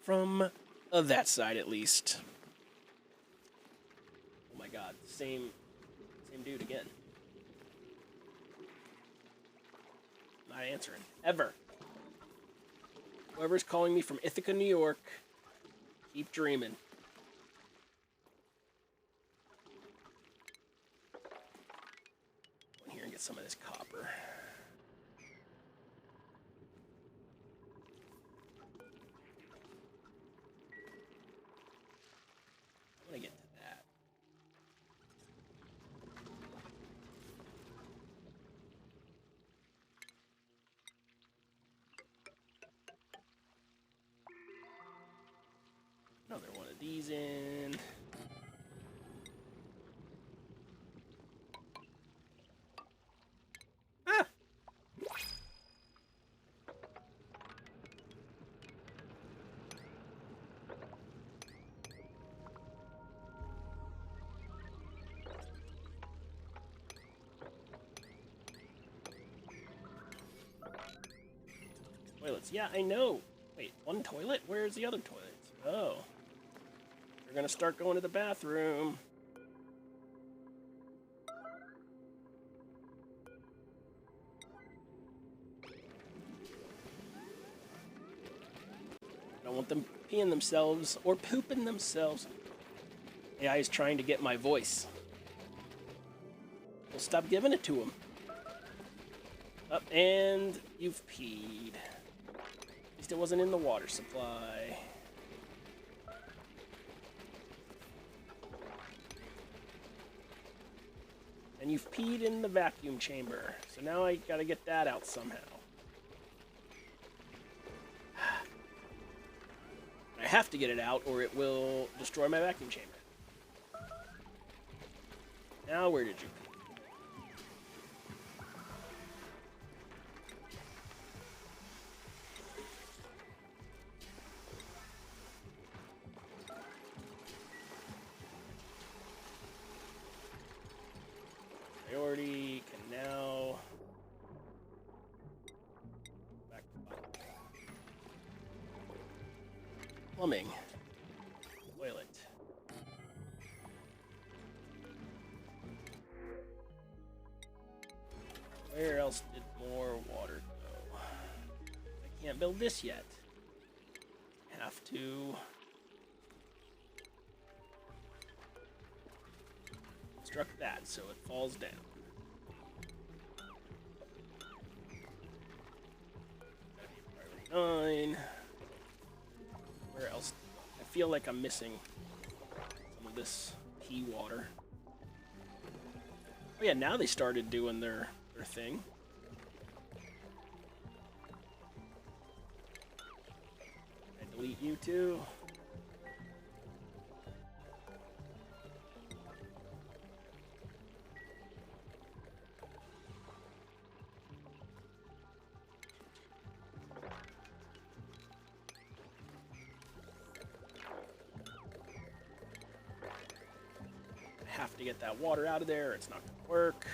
From that side at least. Oh my god, same dude again. Not answering. Ever. Whoever's calling me from Ithaca, New York, keep dreaming. Go in here and get some of this copper. I want to get to that. Another one of these in. Ah! Toilets. Yeah, I know. Wait, one toilet? Where's the other toilets? Oh. We're gonna start going to the bathroom. I don't want them peeing themselves or pooping themselves. AI is trying to get my voice. Well, stop giving it to him. Up, and you've peed. At least it wasn't in the water supply. And you've peed in the vacuum chamber. So now I gotta get that out somehow. I have to get it out or it will destroy my vacuum chamber. Now where did you pee? Priority can now back to bottom. Plumbing. Toilet. Where else did more water go? I can't build this yet. Have to construct that so it falls down. Priority 9. Where else? I feel like I'm missing some of this pea water. Oh yeah, now they started doing their thing. I delete you too. Have to get that water out of there. It's not going to work.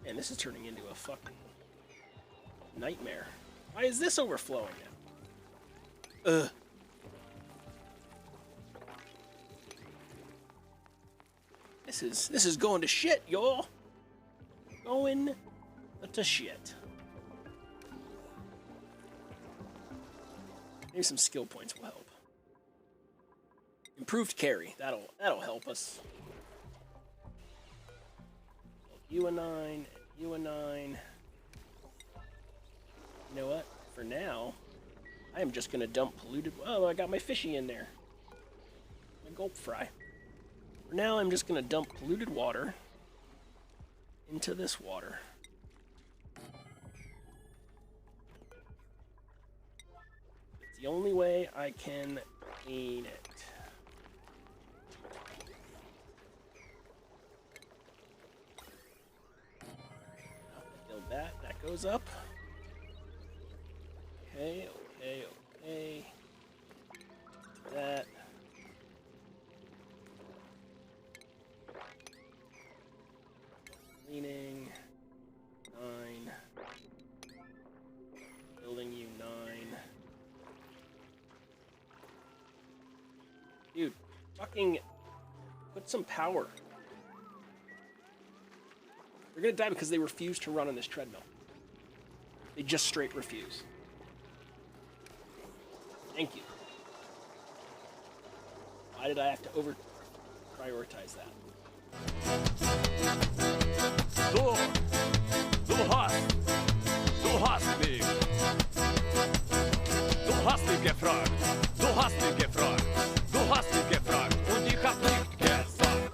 Man, this is turning into a fucking nightmare. Why is this overflowing now? Ugh. This is going to shit, y'all. Going to shit. Maybe some skill points will help. Improved carry. That'll help us. You a 9, and you a 9. You know what? For now, I am just gonna dump polluted. Oh, I got my fishy in there. My gulp fry. For now, I'm just gonna dump polluted water into this water. It's the only way I can clean it. Build that. That goes up. Okay, okay, okay. That. Cleaning. 9. Building you 9. Dude, fucking put some power. They're gonna die because they refuse to run on this treadmill. They just straight refuse. Thank you. Why did I have to over prioritize that? Du hast mich. Du hast mich gefragt. Du hast mich gefragt. Du hast mich gefragt. Und ich hab nicht gesagt.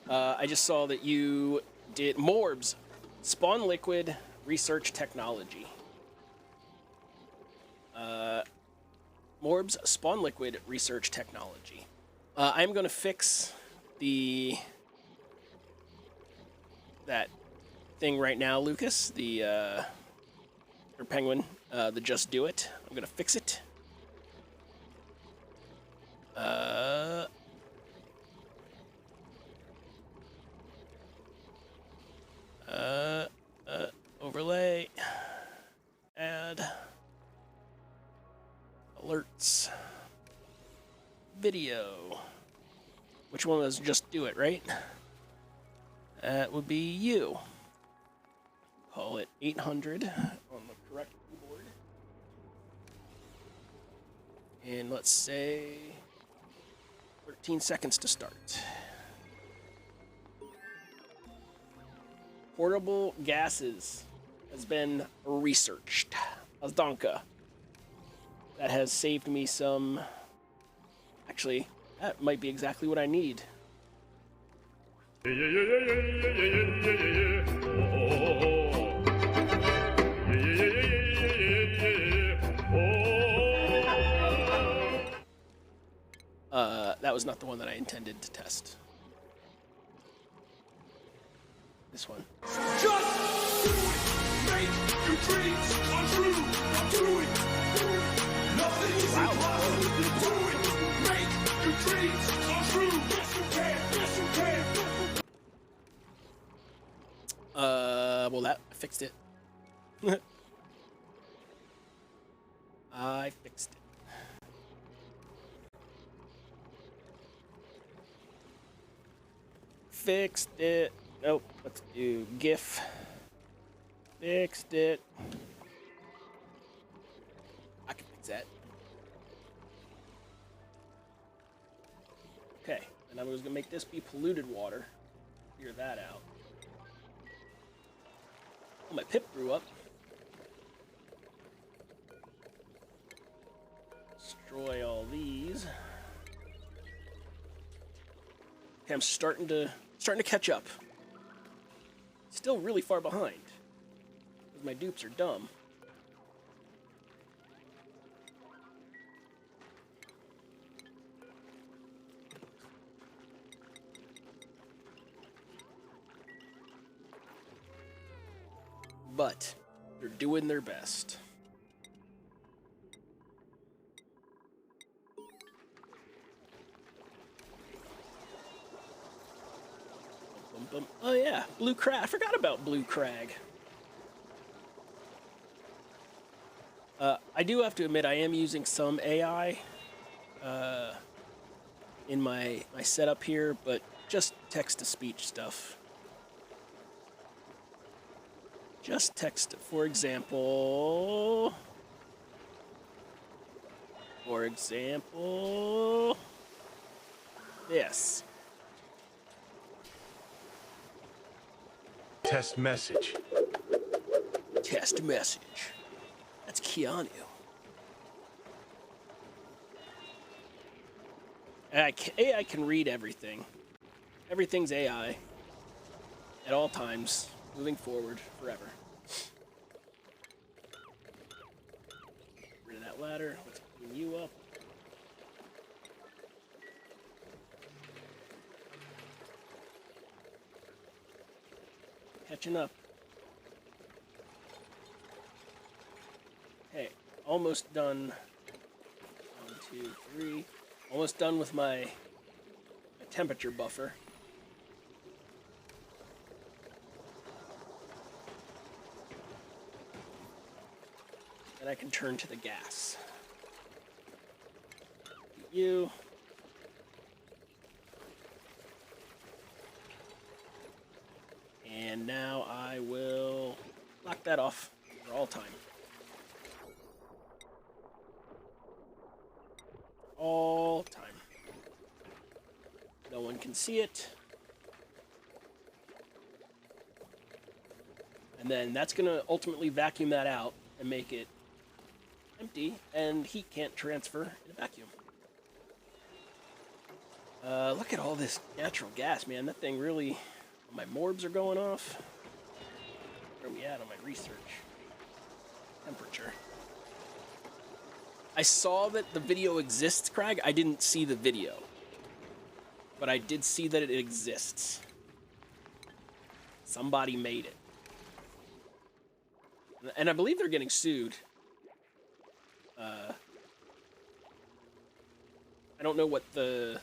I just saw that you did Morbs, Spawn Liquid Research Technology. Morbs, Spawn Liquid Research Technology. I'm going to fix that thing right now, Lucas, or Penguin, the Just Do It. I'm going to fix it. Overlay, add, alerts, video. Which one was Just Do It, right? That would be you. Call it 800 on the correct keyboard. And let's say 13 seconds to start. Portable gases has been researched. Azdanka. That has saved me some... Actually, that might be exactly what I need. That was not the one that I intended to test. This one. Just do it. Make your dreams come true. Do it. Nothing is impossible. Do it. Make your dreams come true. Yes, you can. Yes, you can. Well, that fixed it. I fixed it. Fixed it. Nope. Let's do GIF. Fixed it. I can fix that. Okay. And I was gonna make this be polluted water. Figure that out. Oh, my pip grew up. Destroy all these. Okay, I'm starting to catch up. Still really far behind. Because my dupes are dumb. But they're doing their best. Oh yeah, Blue Crag. I forgot about Blue Crag. I do have to admit I am using some AI in my setup here, but just text-to-speech stuff. Just text, for example, For example, this. Test message. Test message. That's Keanu. AI can read everything. Everything's AI. At all times. Moving forward forever. Get rid of that ladder. Let's clean you up. Catching up. Hey, almost done. 1, 2, 3. Almost done with my temperature buffer. And I can turn to the gas. You. And now I will lock that off for all time. All time. No one can see it. And then that's going to ultimately vacuum that out and make it empty, and heat can't transfer in a vacuum. Look at all this natural gas, man. That thing really... My morbs are going off. Where are we at on my research? Temperature. I saw that the video exists, Craig. I didn't see the video. But I did see that it exists. Somebody made it. And I believe they're getting sued. I don't know what the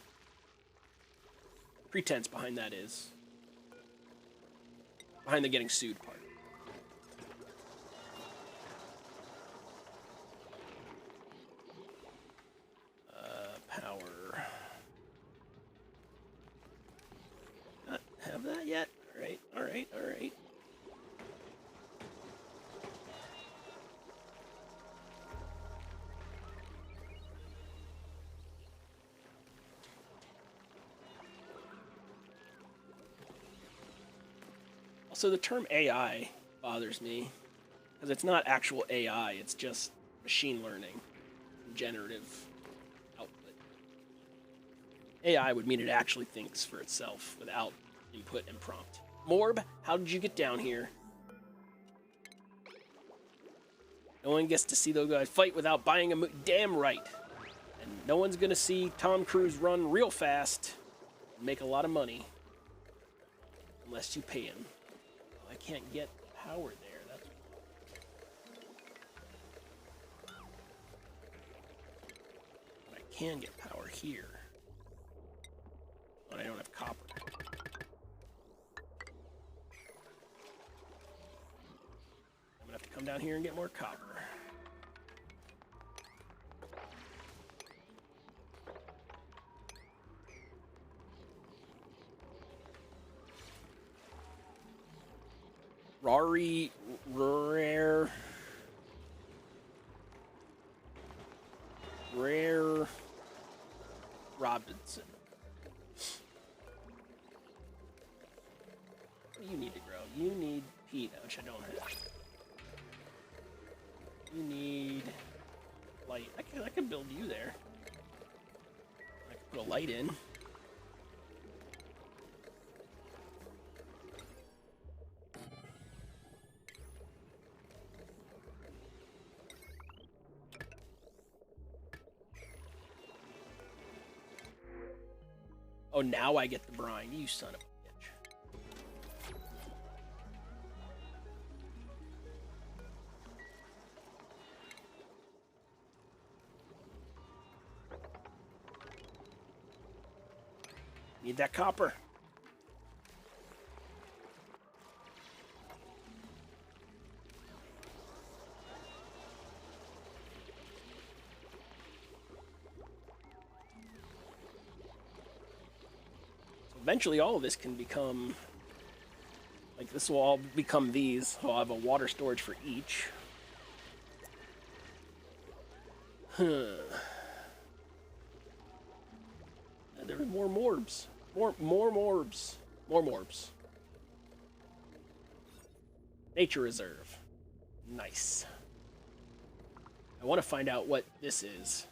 pretense behind that is. Behind the getting sued part. Power. Not have that yet? Alright, alright, alright. Also, the term AI bothers me, because it's not actual AI, it's just machine learning, generative output. AI would mean it actually thinks for itself without input and prompt. Morb, how did you get down here? No one gets to see those guys fight without buying a damn right. And no one's gonna see Tom Cruise run real fast and make a lot of money. Unless you pay him. I can't get power there. That's... But I can get power here. But I don't have copper. I'm gonna have to come down here and get more copper. Rare Robinson. What do you need to grow? You need peat, which I don't have. You need light. I can build you there. I can put a light in. Oh, now I get the brine. You son of a bitch. Need that copper. Eventually all of this can become, like this will all become these. I'll have a water storage for each. There are more morbs. More morbs. More morbs. Nature reserve. Nice. I want to find out what this is.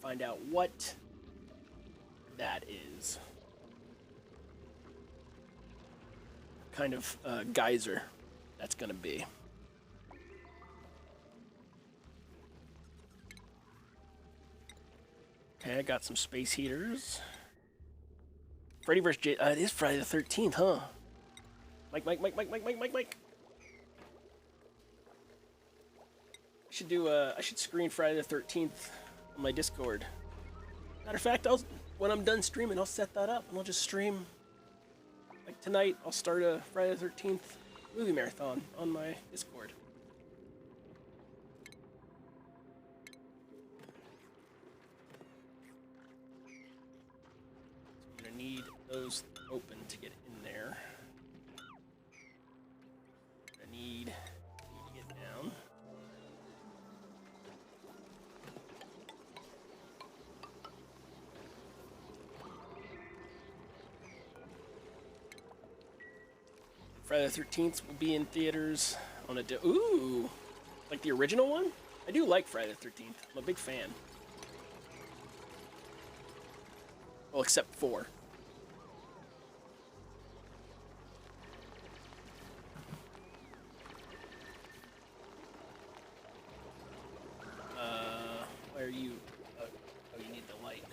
Find out what that is. Kind of geyser that's gonna be. Okay, I got some space heaters. Freddy vs. J. It is Friday the 13th, huh? Mike. I should screen Friday the 13th on my Discord. Matter of fact, when I'm done streaming, I'll set that up and I'll just stream. Like tonight, I'll start a Friday the 13th movie marathon on my Discord. So I'm gonna need those open to get in there. I need to get down. Friday the 13th will be in theaters on a ooh, like the original one? I do like Friday the 13th. I'm a big fan. Well, except 4. Why are you... oh, you need the light.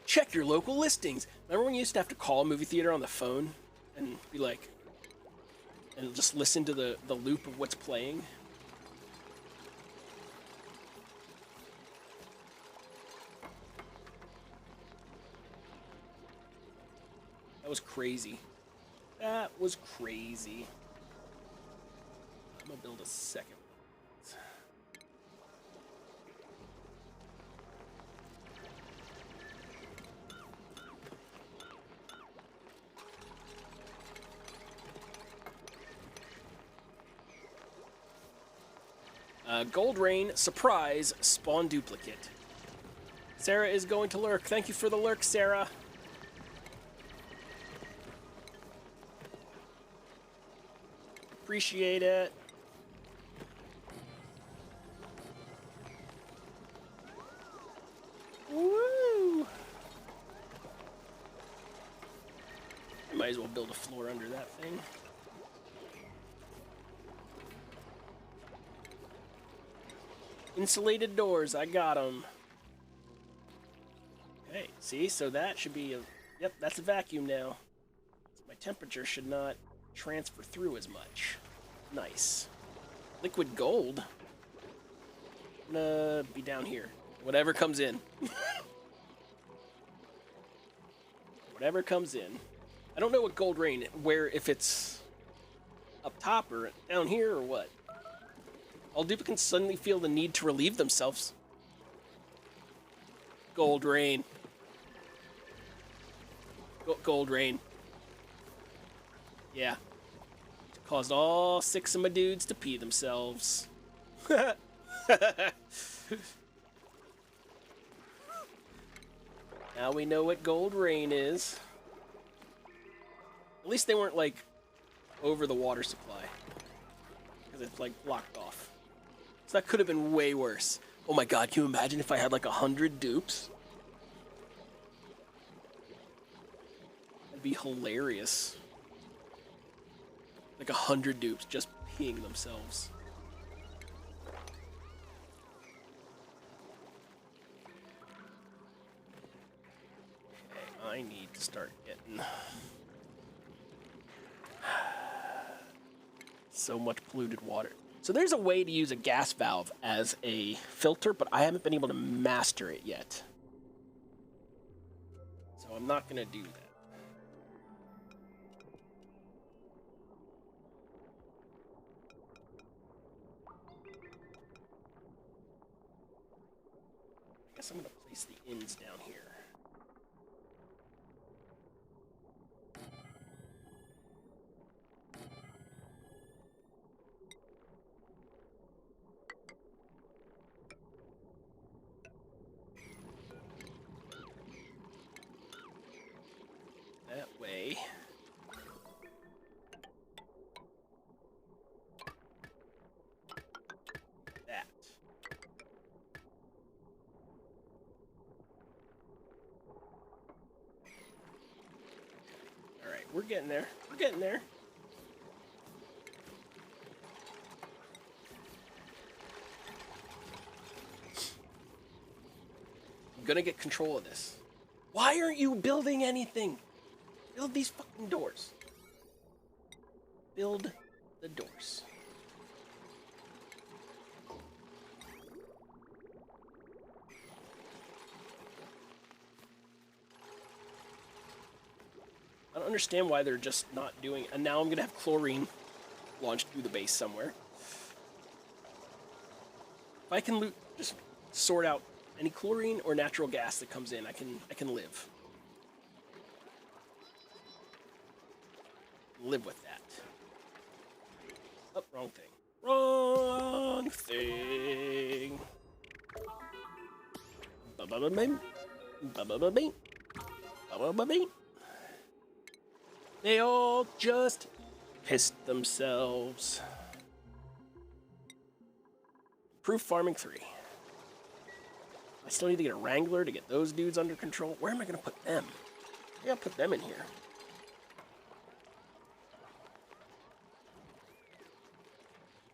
Check your local listings. Remember when you used to have to call a movie theater on the phone? And be like, and just listen to the loop of what's playing. That was crazy. That was crazy. I'm gonna build a second one. Gold Rain, surprise, spawn duplicate. Sarah is going to lurk. Thank you for the lurk, Sarah. Appreciate it. Woo! I might as well build a floor under that thing. Insulated doors, I got them. Okay, see, so that should be a... Yep, that's a vacuum now. So my temperature should not transfer through as much. Nice. Liquid gold? I'm gonna be down here. Whatever comes in. Whatever comes in. I don't know what Gold Rain, where, if it's up top or down here or what. All duplicants suddenly feel the need to relieve themselves. Gold Rain. Gold Rain. Yeah. Caused all 6 of my dudes to pee themselves. Now we know what Gold Rain is. At least they weren't, like, over the water supply. Because it's, like, blocked off. So that could have been way worse. Oh my god, can you imagine if I had, like, 100 dupes? That'd be hilarious. Like 100 dupes just peeing themselves. Okay, I need to start getting... so much polluted water. So there's a way to use a gas valve as a filter, but I haven't been able to master it yet. So I'm not going to do that. I guess I'm going to place the ends down here. We're getting there. We're getting there. I'm gonna get control of this. Why aren't you building anything? Build these fucking doors. Build the doors. I don't understand why they're just not doing it. And now I'm gonna have chlorine launched through the base somewhere. If I can just sort out any chlorine or natural gas that comes in, I can live. Live with that. Oh, wrong thing. Wrong thing. Ba-ba-ba-bing. Ba-ba-ba-bing. Ba-ba-ba-bing. They all just pissed themselves. Proof farming 3. I still need to get a wrangler to get those dudes under control. Where am I going to put them? Yeah, I'll put them in here.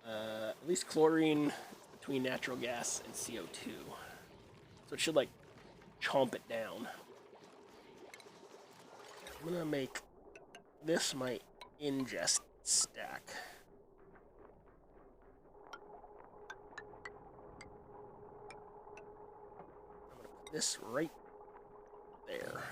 At least chlorine between natural gas and CO2. So it should, like, chomp it down. I'm going to make this my ingest stack. I'm going to put this right there.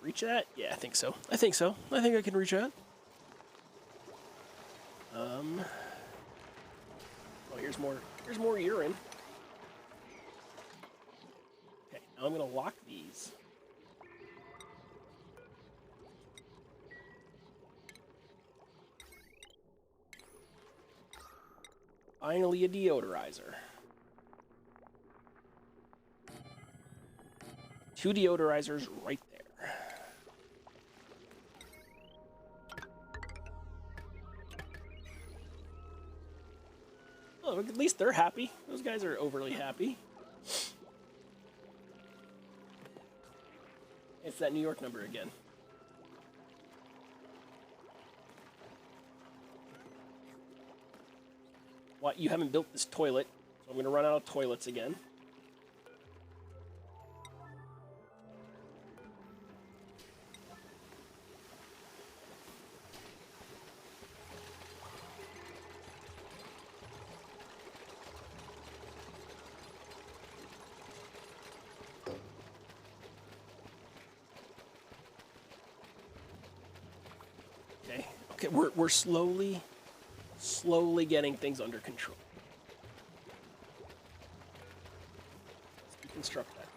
Reach that? Yeah, I think so. I think so. I think I can reach that. Oh, here's more. Here's more urine. Okay, now I'm gonna lock these. Finally, a deodorizer. 2 deodorizers right there. Oh, at least they're happy. Those guys are overly happy. It's that New York number again. What? You haven't built this toilet, so I'm going to run out of toilets again. Okay, we're slowly getting things under control. Let's deconstruct that.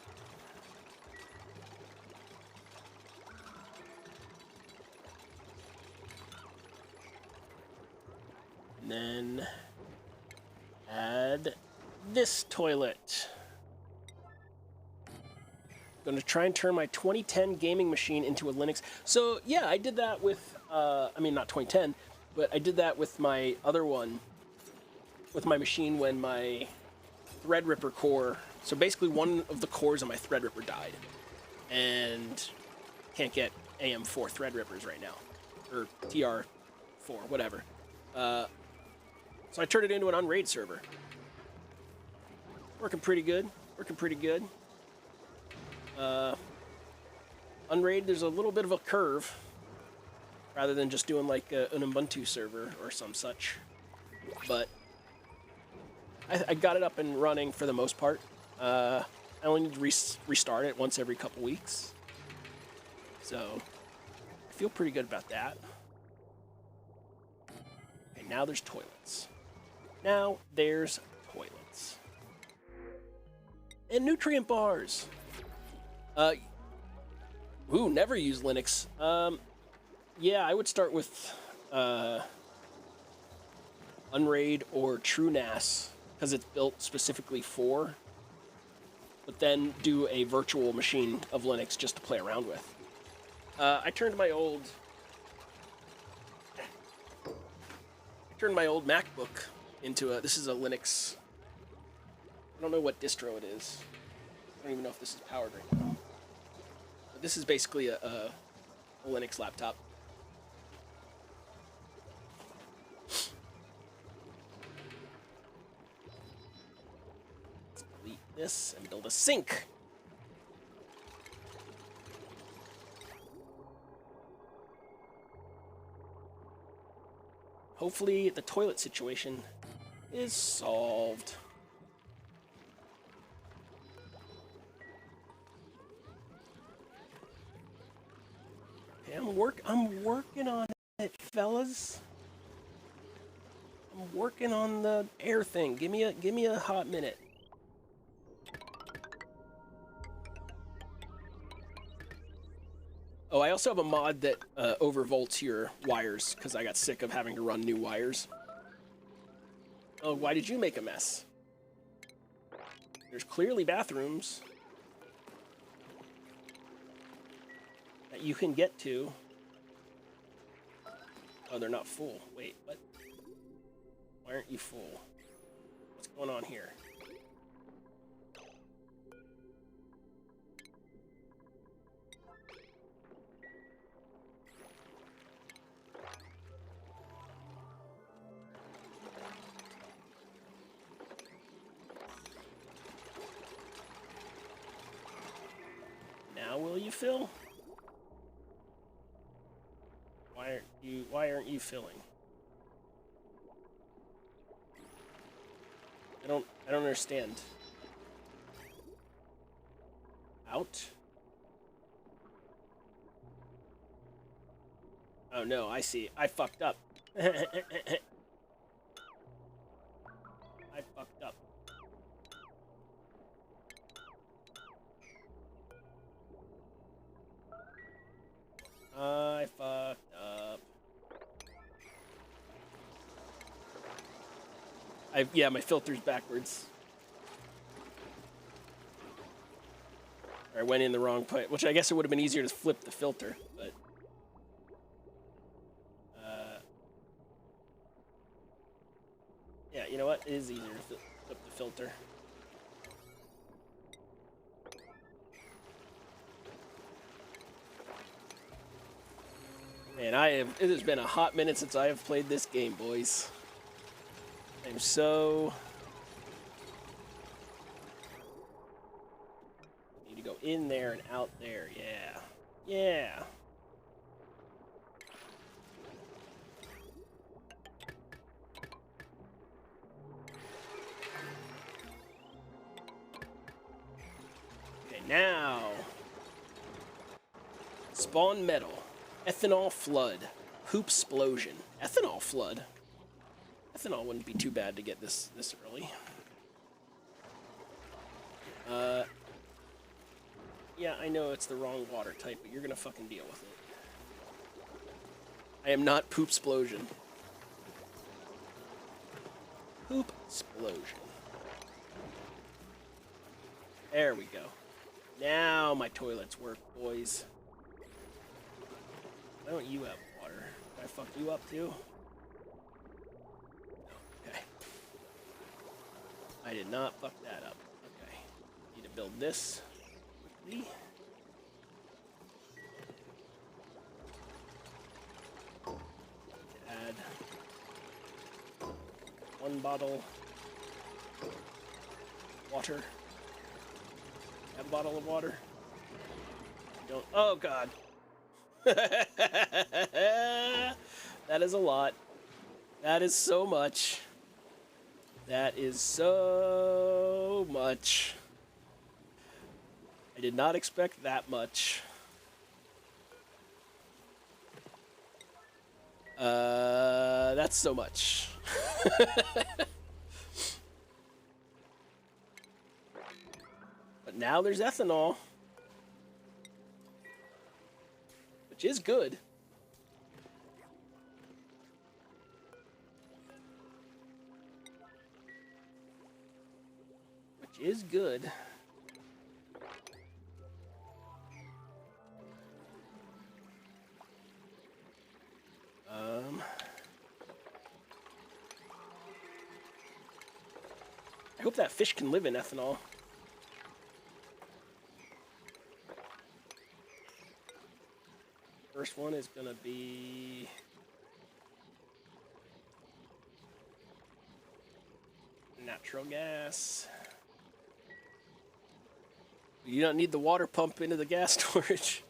And then add this toilet. Going to try and turn my 2010 gaming machine into a Linux. So yeah, I did that with, I mean not 2010, but I did that with my other one, with my machine when my Threadripper core, so basically one of the cores of my Threadripper died, and can't get AM4 Threadrippers right now, or TR4, whatever. So I turned it into an Unraid server. Working pretty good, Unraid, there's a little bit of a curve, rather than just doing like an Ubuntu server or some such. But I got it up and running for the most part. I only need to restart it once every couple weeks. So I feel pretty good about that. Okay, now there's toilets. Now there's toilets. And nutrient bars. Ooh, never use Linux. Yeah, I would start with Unraid or TrueNAS, because it's built specifically for, but then do a virtual machine of Linux just to play around with. I turned my old MacBook into this is a Linux don't know what distro it is. I don't even know if this is powered right now. But this is basically a Linux laptop. Let's delete this and build a sink. Hopefully the toilet situation is solved. Okay, I'm working on it, fellas. I'm working on the air thing. Give me a hot minute. Oh, I also have a mod that overvolts your wires because I got sick of having to run new wires. Oh, why did you make a mess? There's clearly bathrooms that you can get to. Oh, they're not full. Wait, what? Why aren't you full? What's going on here? Now will you fill? Why aren't you filling? I don't understand. Out? Oh no, I see. I fucked up. I fucked up. I fucked up. Yeah, my filter's backwards. I went in the wrong place, which I guess it would have been easier to flip the filter, but yeah, you know what? It is easier to flip the filter. Man, it has been a hot minute since I have played this game, boys. I'm so... Need to go in there and out there, yeah. Yeah. Okay, now... Spawn metal. Ethanol flood. Poop explosion. Ethanol flood? Ethanol wouldn't be too bad to get this early. Yeah, I know it's the wrong water type, but you're gonna fucking deal with it. I am not poop explosion. Poop explosion. There we go. Now my toilets work, boys. Why don't you have water? Did I fuck you up too? Okay. I did not fuck that up. Okay. Need to build this quickly. Add one bottle water. Have a bottle of water. Don't. Oh God. That is a lot. That is so much. That is so much. I did not expect that much. That's so much. But now there's ethanol. Which is good. Which is good. I hope that fish can live in ethanol. First one is gonna be natural gas. You don't need the water pump into the gas storage.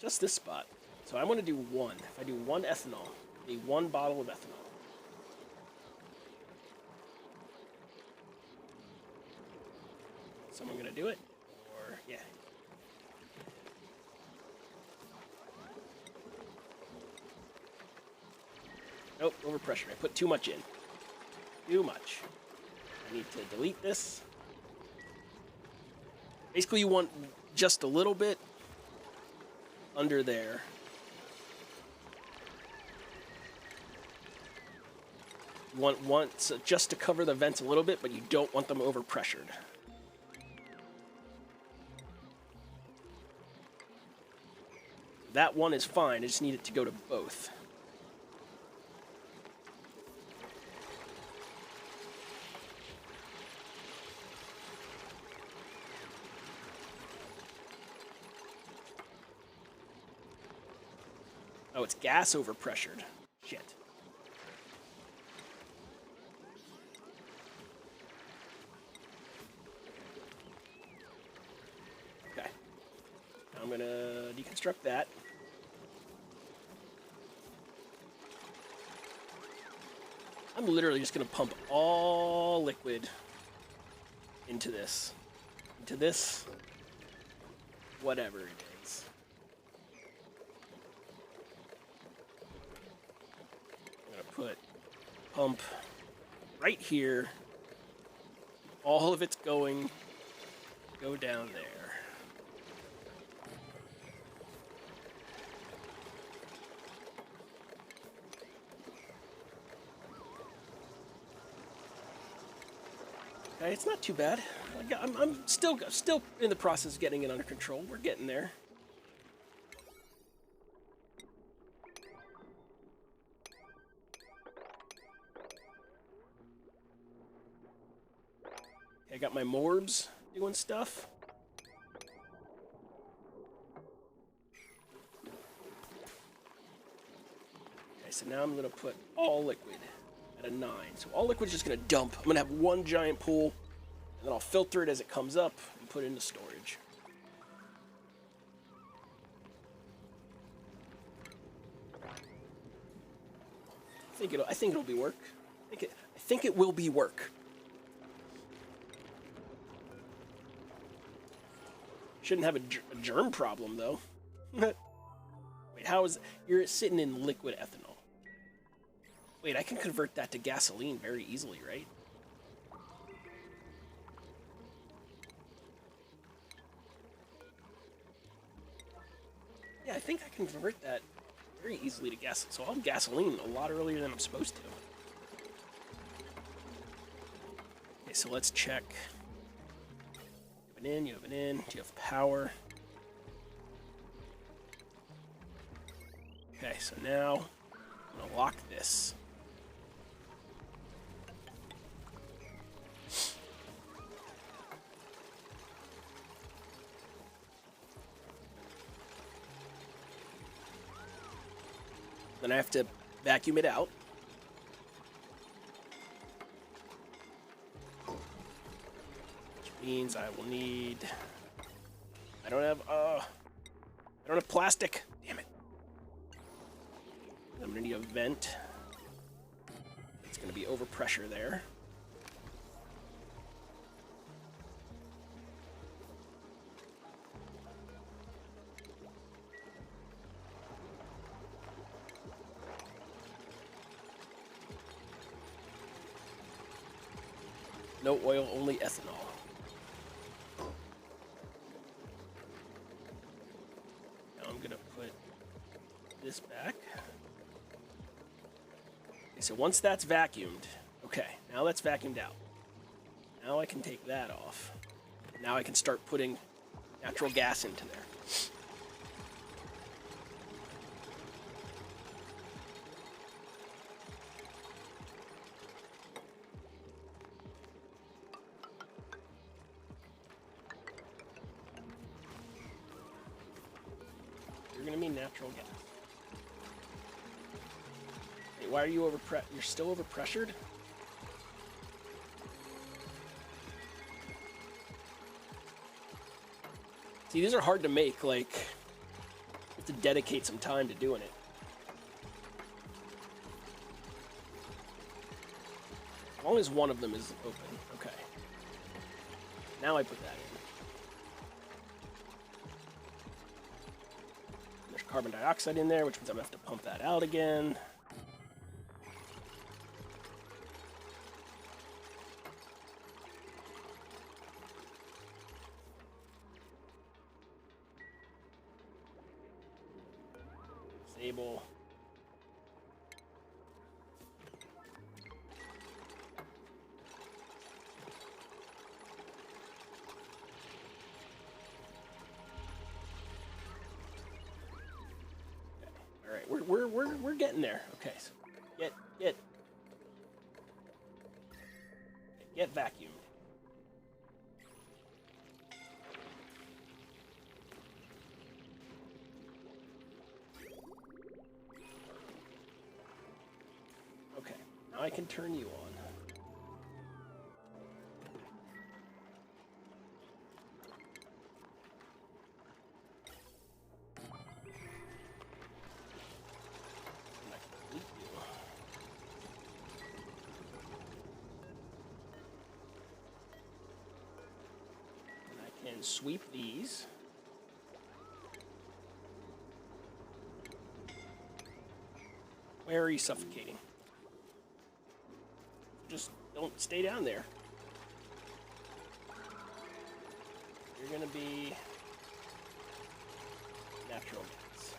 Just this spot. So I want to do one. If I do one ethanol, I need one bottle of ethanol. Someone gonna do it? Or, yeah. Nope, overpressure. I put too much in. Too much. I need to delete this. Basically, you want just a little bit under there. You want once just to cover the vents a little bit, but you don't want them overpressured. That one is fine. I just need it to go to both. Oh, it's gas overpressured. Shit. Okay. I'm gonna deconstruct that. I'm literally just gonna pump all liquid into this. Whatever it is. Put pump right here. All of it's go down there. Okay, it's not too bad. I'm still in the process of getting it under control. We're getting there. I got my morbs doing stuff. Okay, so now I'm gonna put all liquid at a 9. So all liquid is just gonna dump. I'm gonna have one giant pool, and then I'll filter it as it comes up and put it into storage. I think it'll be work. I think it will be work. Shouldn't have a germ problem, though. Wait, how is... You're sitting in liquid ethanol. Wait, I can convert that to gasoline very easily, right? Yeah, I think I can convert that very easily to gas. So I'll have gasoline a lot earlier than I'm supposed to. Okay, so let's check... You have an in, do you have power? Okay, so now I'm gonna lock this. Then I have to vacuum it out. Means I will need... I don't have plastic. Damn it. I'm gonna need a vent. It's gonna be overpressure there. No oil, only ethanol. This back. Okay, so once that's vacuumed, okay, now that's vacuumed out. Now I can take that off. Now I can start putting natural gas into there. you're gonna need natural gas. Wait, why are you you're still overpressured? See, these are hard to make, like, you have to dedicate some time to doing it. As long as one of them is open. Okay. Now I put that in. There's carbon dioxide in there, which means I'm going to have to pump that out again. Disable. We're getting there. Okay, so get vacuumed. Okay, now I can turn you on. And sweep these. Where are you suffocating? Just don't stay down there. You're gonna be natural gas.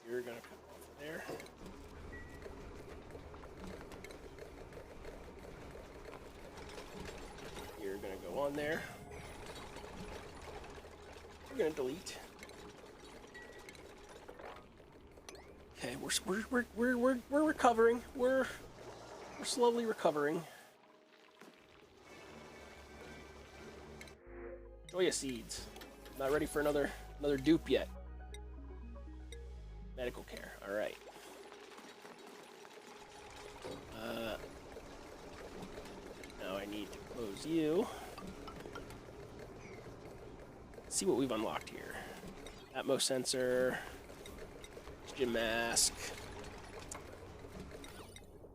You're gonna come off of there. You're gonna go on there. We're gonna delete. Okay, we're recovering. We're slowly recovering. Joya seeds. Not ready for another dupe yet. Medical care. All right. Now I need to close you. Let's see what we've unlocked here. Atmos sensor. Oxygen mask.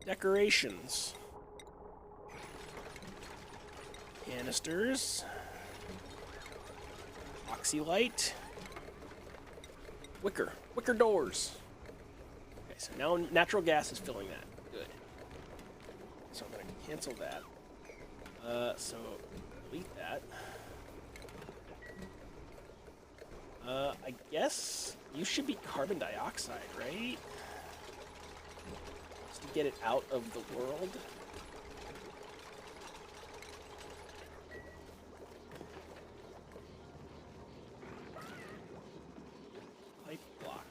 Decorations. Canisters. Oxylight. Wicker doors. Okay, so now natural gas is filling that. Good. So I'm going to cancel that. So delete that. I guess you should be carbon dioxide, right? Just to get it out of the world. Pipe block.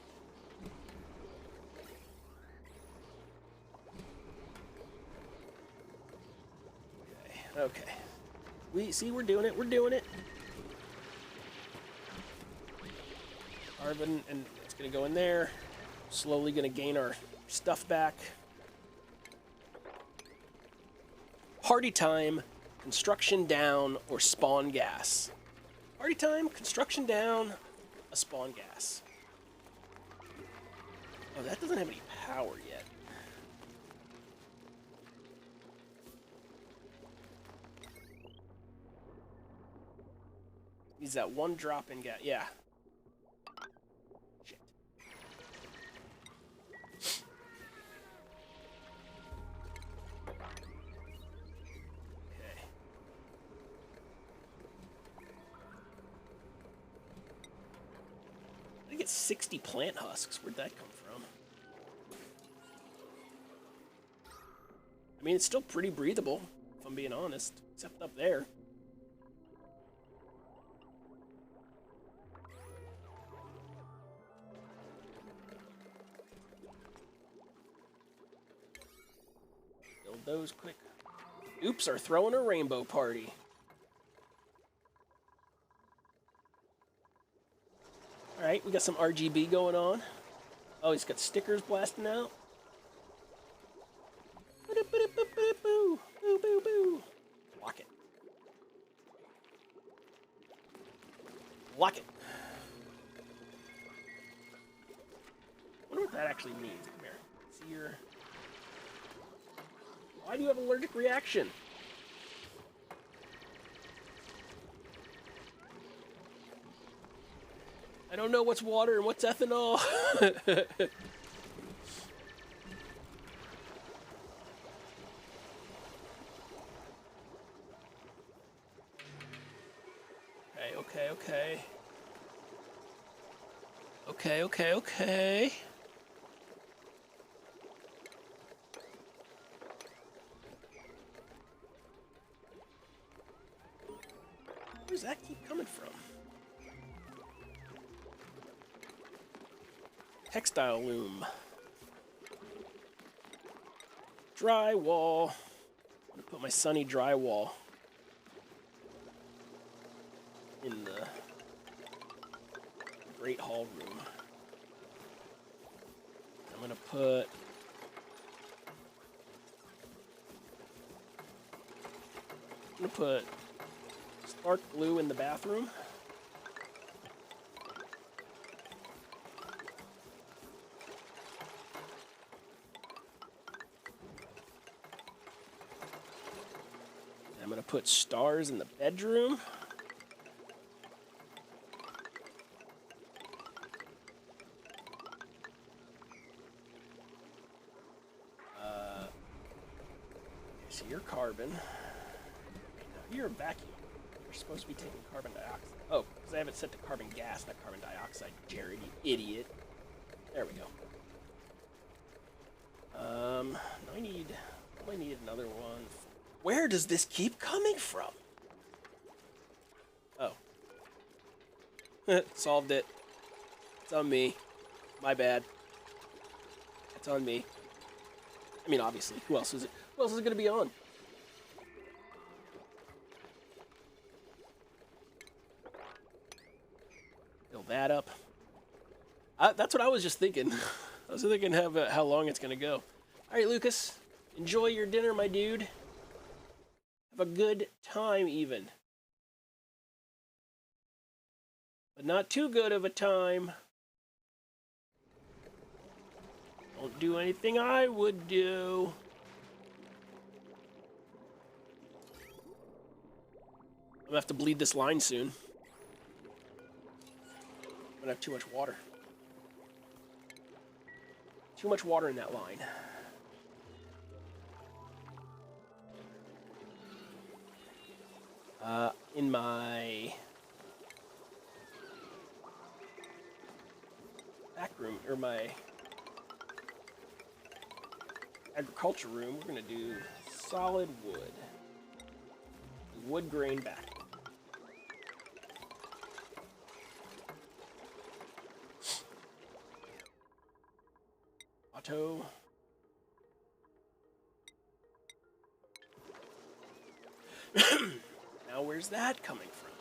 Okay. We're doing it. We're doing it. Carbon, and it's gonna go in there. Slowly gonna gain our stuff back. Party time, construction down, or spawn gas. Party time, construction down, a spawn gas. Oh, that doesn't have any power yet. Needs that one drop in gas. Yeah. Shit. Okay. I get 60 plant husks. Where'd that come from? I mean, it's still pretty breathable, if I'm being honest, except up there. Those quick. Oops, are throwing a rainbow party. All right, we got some RGB going on. Oh, he's got stickers blasting out. Boo, boo, boo, boo. Lock it. Lock it. I wonder what that actually means. Come here. See your... Why do you have an allergic reaction? I don't know what's water and what's ethanol. Okay. Okay. Where does that keep coming from? Textile loom. Drywall. I'm gonna put my sunny drywall in the Great Hall room. I'm gonna put spark glue in the bathroom. I'm gonna put stars in the bedroom. So you're carbon. You're a vacuum. You're supposed to be taking carbon dioxide. Oh, because I have it set to carbon gas, not carbon dioxide. Jared, you idiot. There we go. Now I need another one. Where does this keep coming from? Oh. Solved it. It's on me. My bad. It's on me. I mean, obviously. Who else is it? Who else is it going to be on? Fill that up. That's what I was just thinking. I was thinking how long it's going to go. All right, Lucas. Enjoy your dinner, my dude. Have a good time, even. But not too good of a time. Don't do anything I would do. I'm gonna have to bleed this line soon. I'm gonna have too much water. Too much water in that line. In my back room, or my agriculture room, we're gonna do solid wood. Wood grain back. Auto. Now where's that coming from?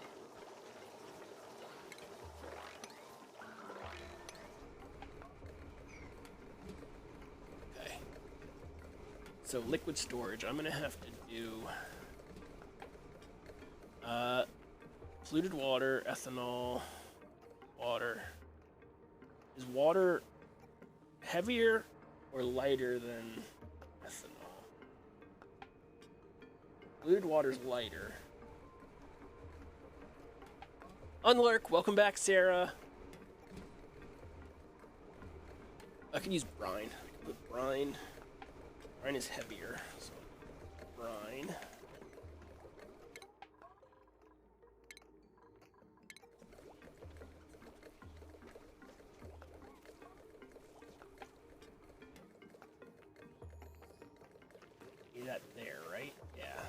Okay. So liquid storage, I'm gonna have to do polluted water, ethanol, water. Is water heavier or lighter than ethanol? Polluted water's lighter. Unlurk, welcome back, Sarah. I could use brine. Put brine. Brine is heavier, so brine. Get that there, right? Yeah.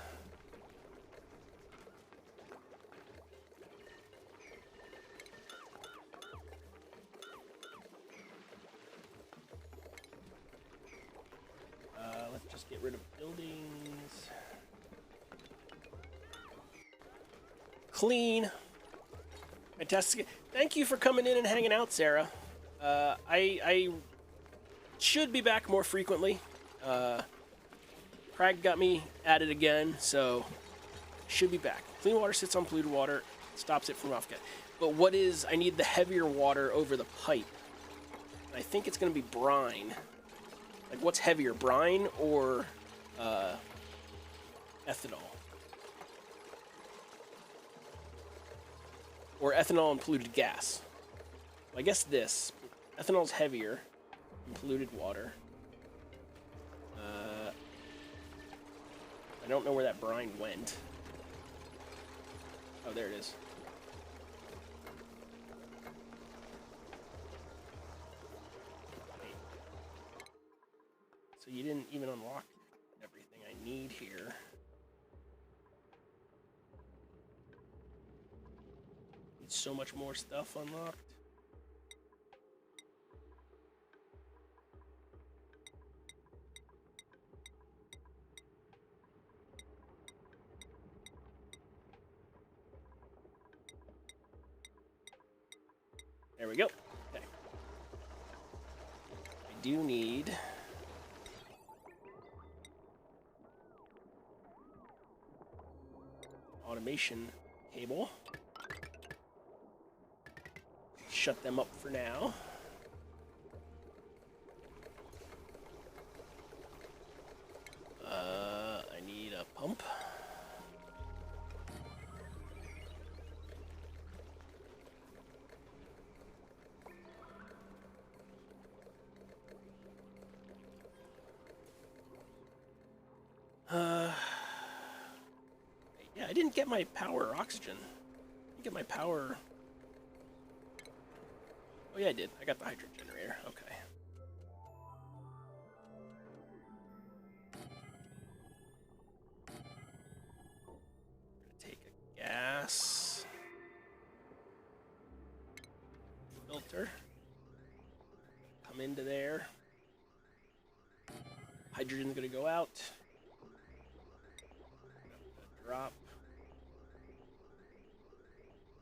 Let's just get rid of buildings. Clean. Fantastic. thank you for coming in and hanging out, Sarah. I should be back more frequently. Craig got me at it again, so should be back. Clean water sits on polluted water, stops it from off-gas. But what is, I need the heavier water over the pipe. I think it's going to be brine. Like, what's heavier, brine or ethanol? Or ethanol and polluted gas. Well, I guess this. Ethanol's heavier than polluted water. I don't know where that brine went. Oh, there it is. Wait. So you didn't even unlock everything I need here. Need so much more stuff unlocked. There we go. Okay. I do need automation cable. Shut them up for now. I need a pump. Yeah, I didn't get my power oxygen. I didn't get my power. Oh yeah, I did. I got the hydrogen generator. Okay. I'm gonna take a gas filter. Come into there. Hydrogen's gonna go out. Drop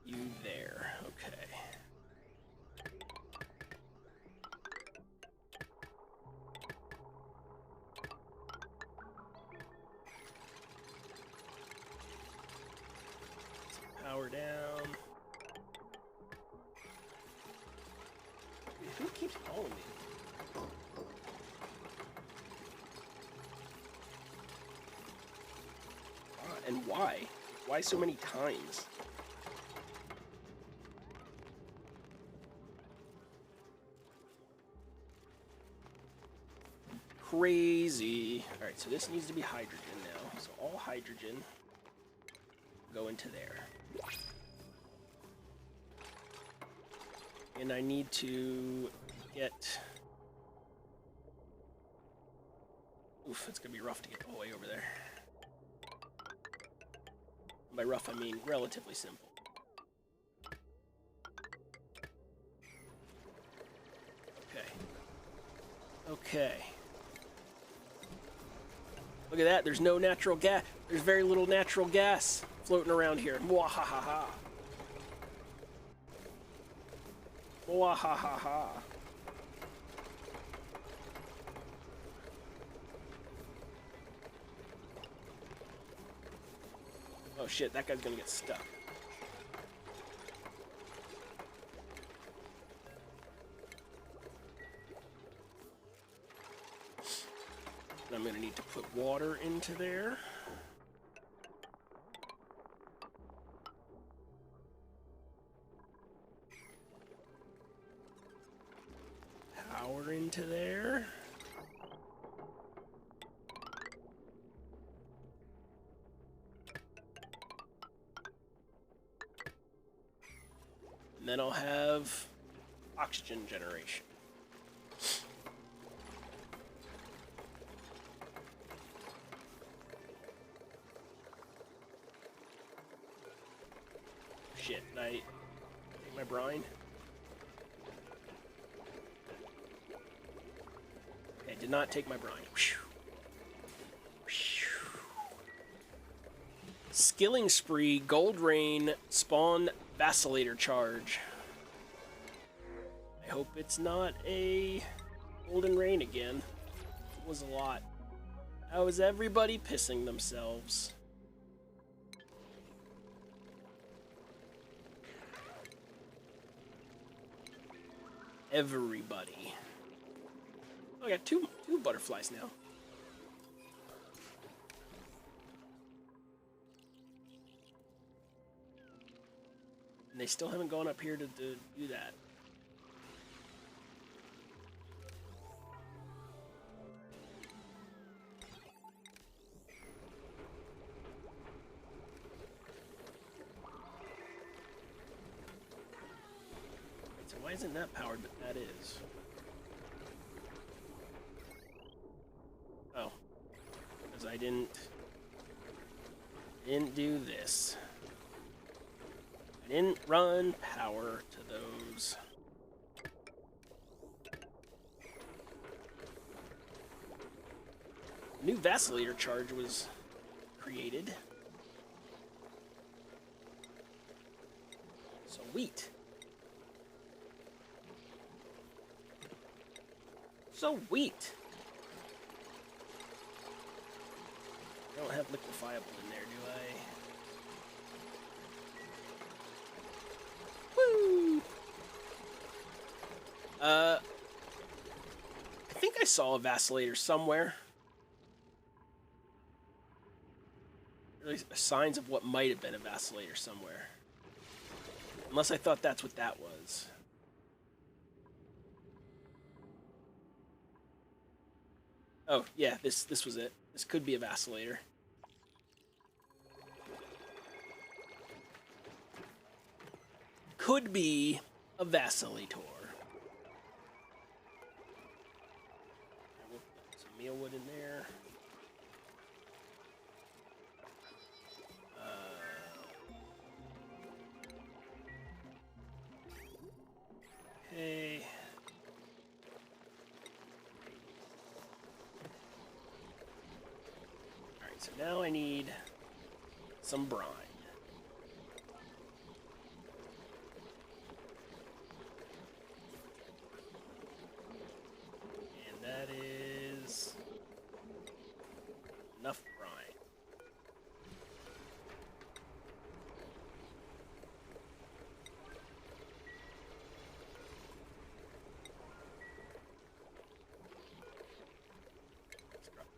you there. Okay. Power down. Who keeps calling me? And why? Why so many times? Crazy. Alright, so this needs to be hydrogen now. So all hydrogen go into there. And I need to get... Oof, it's gonna be rough to get all the way over there. By rough, I mean relatively simple. Okay. Okay. Look at that, there's no natural gas. There's very little natural gas floating around here. Mwahaha. Mwahaha. Oh shit, that guy's gonna get stuck. And I'm gonna need to put water into there. Power into there. And then I'll have oxygen generation. Shit, I take my brine. Okay, did not take my brine. Skilling spree, gold rain, spawn vacillator charge. hope it's not a golden rain again. It was a lot. How is everybody pissing themselves? Everybody. Oh, I got two butterflies now. And they still haven't gone up here to do that. So why isn't that powered, but that is? Oh. Because I didn't do this. I didn't run power to those. New vacillator charge was created. Sweet. Sweet. I don't have liquefiable in there, do I? Woo! I think I saw a vacillator somewhere. There's signs of what might have been a vacillator somewhere. Unless I thought that's what that was. Oh, yeah, this was it. This could be a vacillator. Could be a vacillator. We'll put some mealwood in there. Okay. Alright, so now I need some brine. And that is enough brine.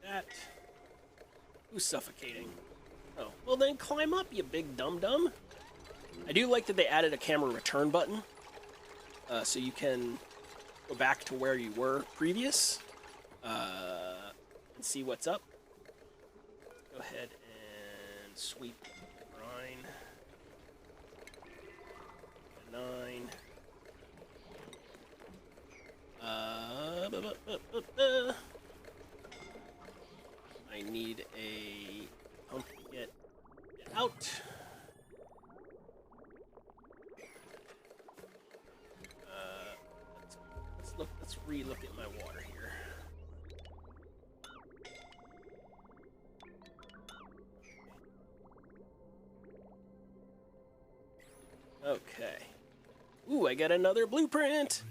That. Who's suffocating? Oh, well then climb up, you big dum-dum. I do like that they added a camera return button, so you can go back to where you were previous, and see what's up. Go ahead and sweep the brine. 9. I need a pump to get it out. Let's re-look at my water here. Okay. Ooh, I got another blueprint.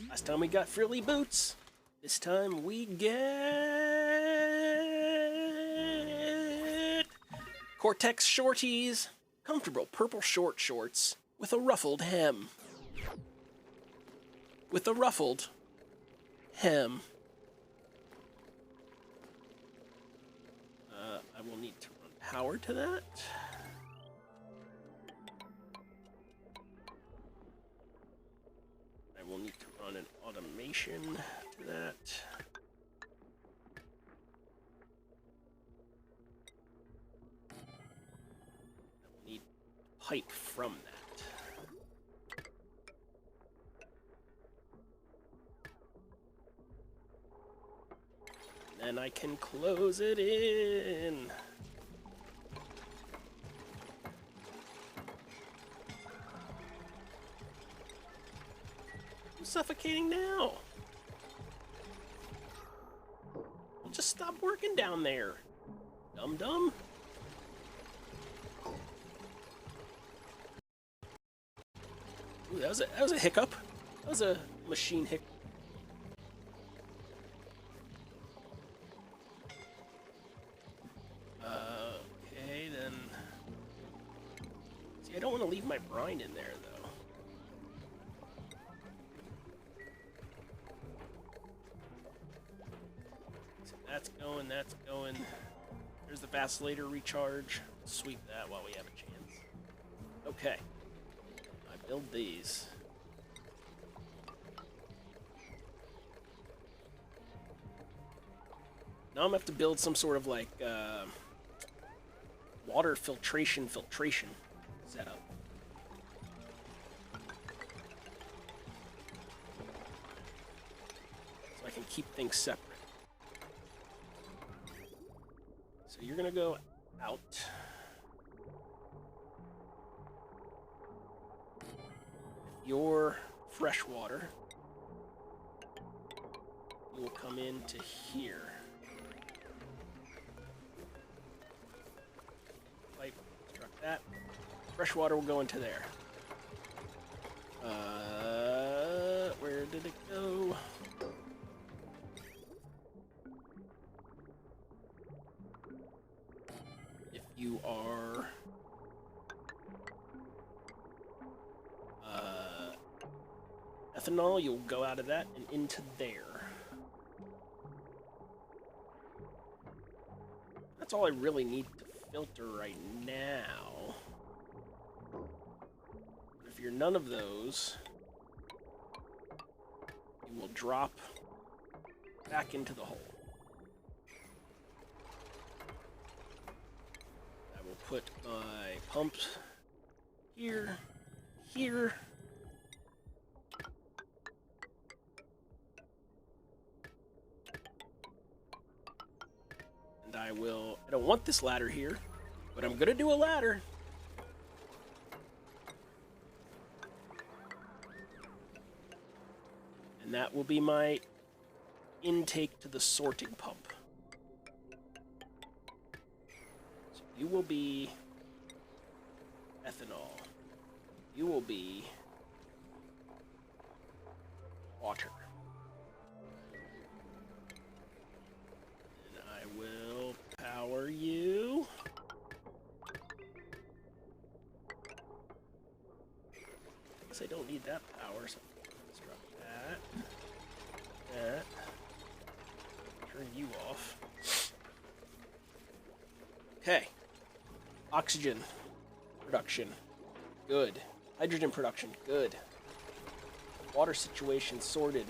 Last time we got frilly boots. This time we get Cortex shorties. Comfortable purple short shorts with a ruffled hem. With a ruffled hem. I will need to run power to that. I will need to run an automation to that. I will need pipe from that. And I can close it in. I'm suffocating now. Well, just stop working down there, dum-dum. Ooh, that was a hiccup. That was a machine hick. Okay, then. See, I don't want to leave my brine in there, though. So that's going, that's going. There's the vacillator recharge. Sweep that while we have a chance. Okay. I build these. Now I'm gonna have to build some sort of like water filtration setup. So I can keep things separate. So you're gonna go out. Your fresh water. You will come into here. Pipe, construct that. Fresh water will go into there. Where did it go? If you are ethanol, you'll go out of that and into there. That's all I really need to filter right now. If you're none of those, you will drop back into the hole. I will put my pumps here, here. And I don't want this ladder here, but I'm gonna do a ladder. And that will be my intake to the sorting pump. So you will be ethanol. You will be water. And I will power you. I guess I don't need that power, so let's drop that. Turn you off. Okay. Oxygen production. Good. Hydrogen production. Good. Water situation sorted.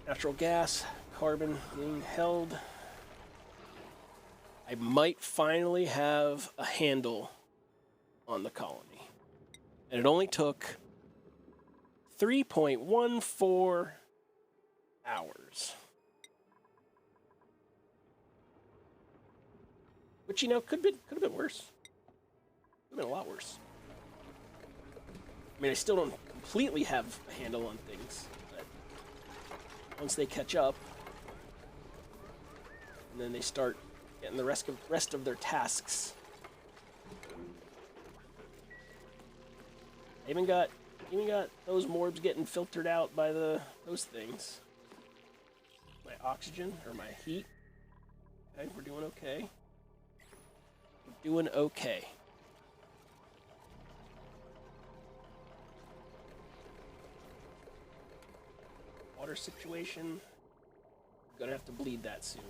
Natural gas, carbon being held. I might finally have a handle on the colony. And it only took 3.14 hours. Which, you know, could have been worse. Could have been a lot worse. I mean, I still don't completely have a handle on things, but once they catch up, and then they start getting the rest of their tasks. I even got those morbs getting filtered out by those things. My oxygen or my heat. Okay, we're doing okay. We're doing okay. Water situation. Gonna have to bleed that soon.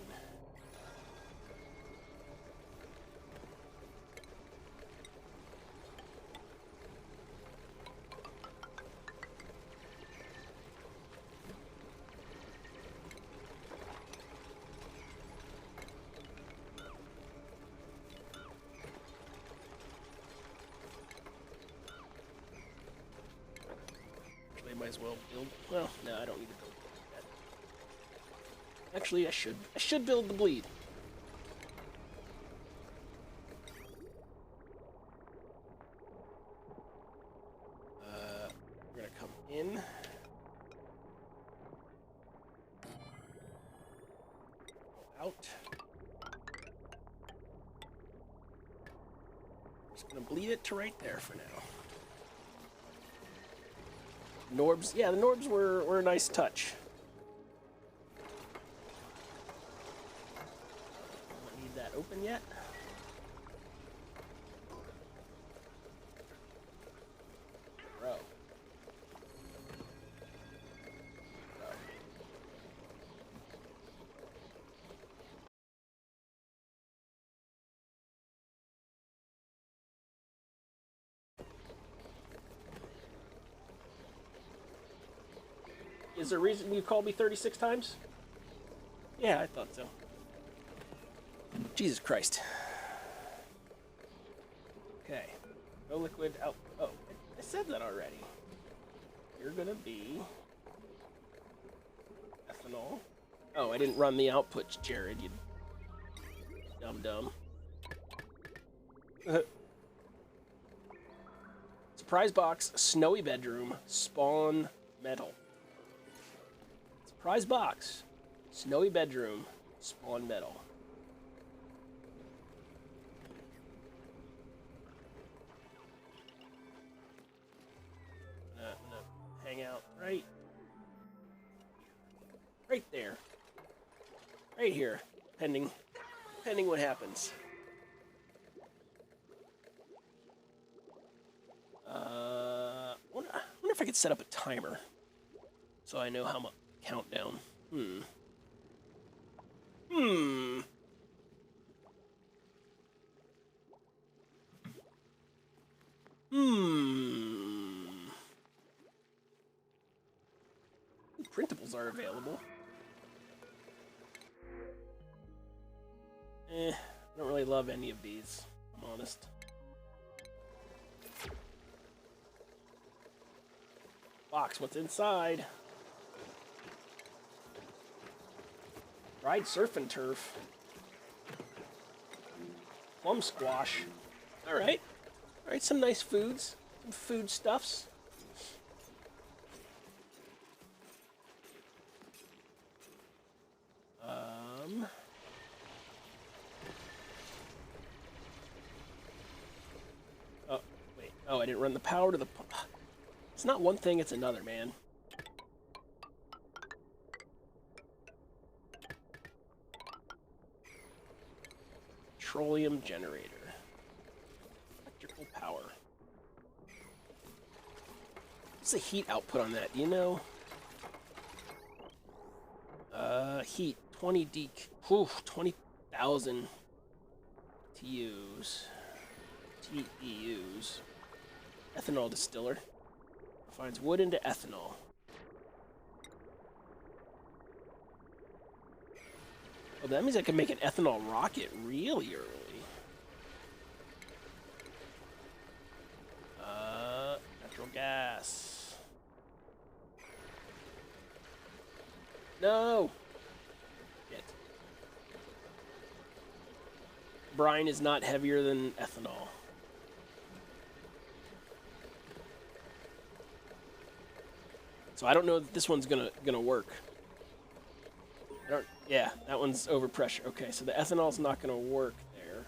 Might as well build. Well, no, I don't need to build that. Actually, I should. I should build the bleed. We're gonna come in. Go out. Just gonna bleed it to right there for now. Norbs, yeah, the Norbs were a nice touch. Don't need that open yet. Bro. Is there a reason you called me 36 times? Yeah, I thought so. Jesus Christ. Okay. No liquid out. Oh, I said that already. You're gonna be ethanol. Oh, I didn't run the outputs, Jared. You dumb. Surprise box, snowy bedroom, spawn metal. Surprise box, snowy bedroom, spawn metal. I'm gonna hang out right there, right here, pending what happens. I wonder if I could set up a timer so I know how much countdown. Printables are available. I don't really love any of these, I'm honest. Box, what's inside? Dried surf and turf. Plum squash. Alright. Alright, some nice foods. Some foodstuffs. Oh, wait. Oh, I didn't run the power to the... It's not one thing, it's another, man. Petroleum generator. Electrical power. What's the heat output on that? Do you know? Heat 20 dec. Whew, 20,000 TUs. TEUs. Ethanol distiller. Refines wood into ethanol. Oh, that means I can make an ethanol rocket really early. Natural gas. No! Shit. Brine is not heavier than ethanol. So I don't know that this one's gonna work. Yeah, that one's overpressure. Okay, so the ethanol's not gonna work there.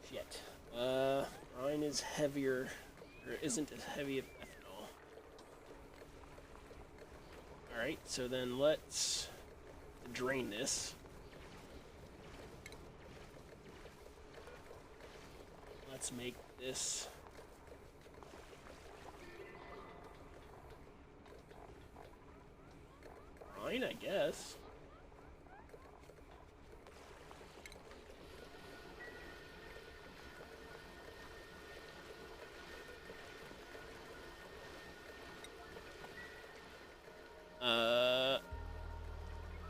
Shit. Brine is heavier, or isn't as heavy as ethanol. Alright, so then let's drain this. Let's make this... brine, I guess.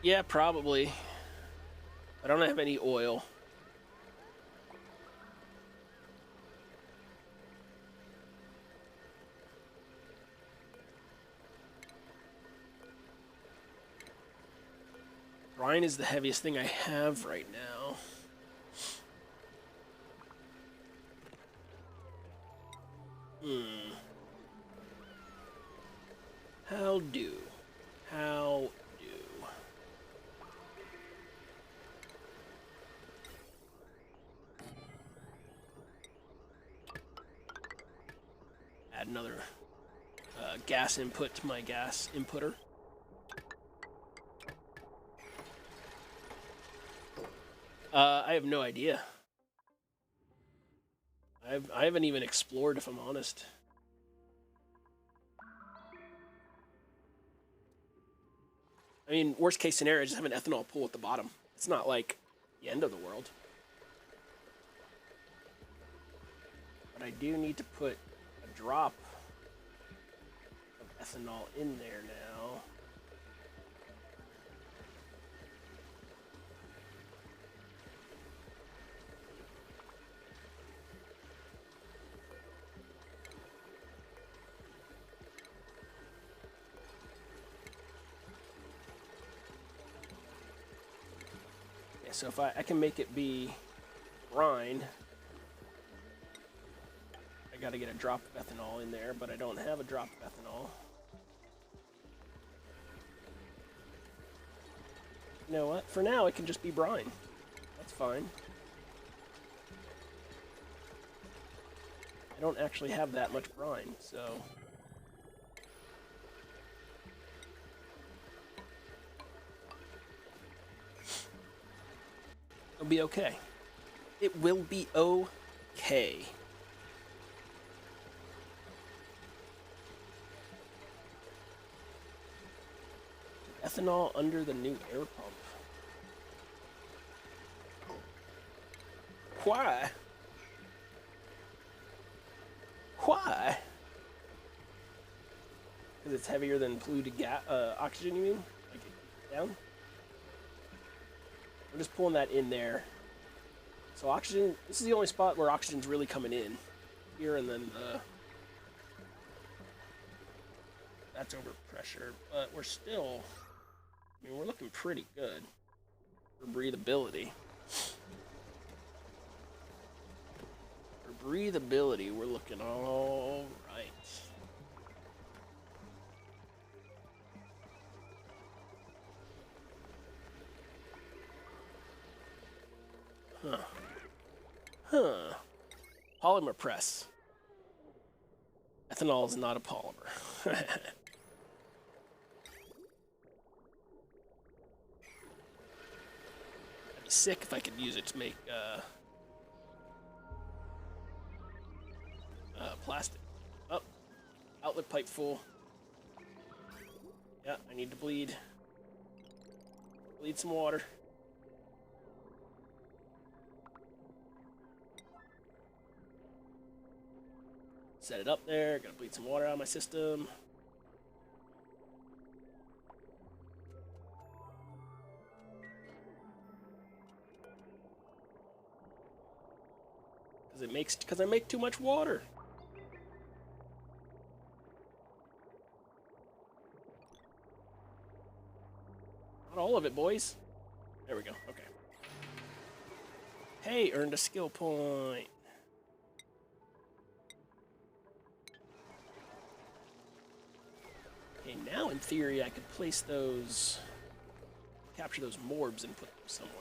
Yeah, probably. I don't have any oil. Brine is the heaviest thing I have right now. How do? Add another gas input to my gas inputter. I have no idea. I haven't even explored, if I'm honest. I mean, worst case scenario, just have an ethanol pool at the bottom. It's not like the end of the world. But I do need to put a drop of ethanol in there now. So if I can make it be brine, I gotta get a drop of ethanol in there, but I don't have a drop of ethanol. You know what? For now, it can just be brine. That's fine. I don't actually have that much brine, so... it'll be okay. It will be okay. Ethanol under the new air pump. Why? Why? Because it's heavier than polluted oxygen, you mean? Like it down? I'm just pulling that in there. So oxygen, this is the only spot where oxygen's really coming in. Here and then that's over pressure, but we're still, I mean, we're looking pretty good for breathability. For breathability, we're looking all right. Huh. Polymer press. Ethanol is not a polymer. I'd be sick if I could use it to make plastic. Oh, outlet pipe full. Yeah, I need to bleed. Bleed some water. Set it up there. Gotta bleed some water out of my system. Because I make too much water. Not all of it, boys. There we go. Okay. Hey, earned a skill point. Okay, now in theory I could place those, capture those morbs and put them somewhere.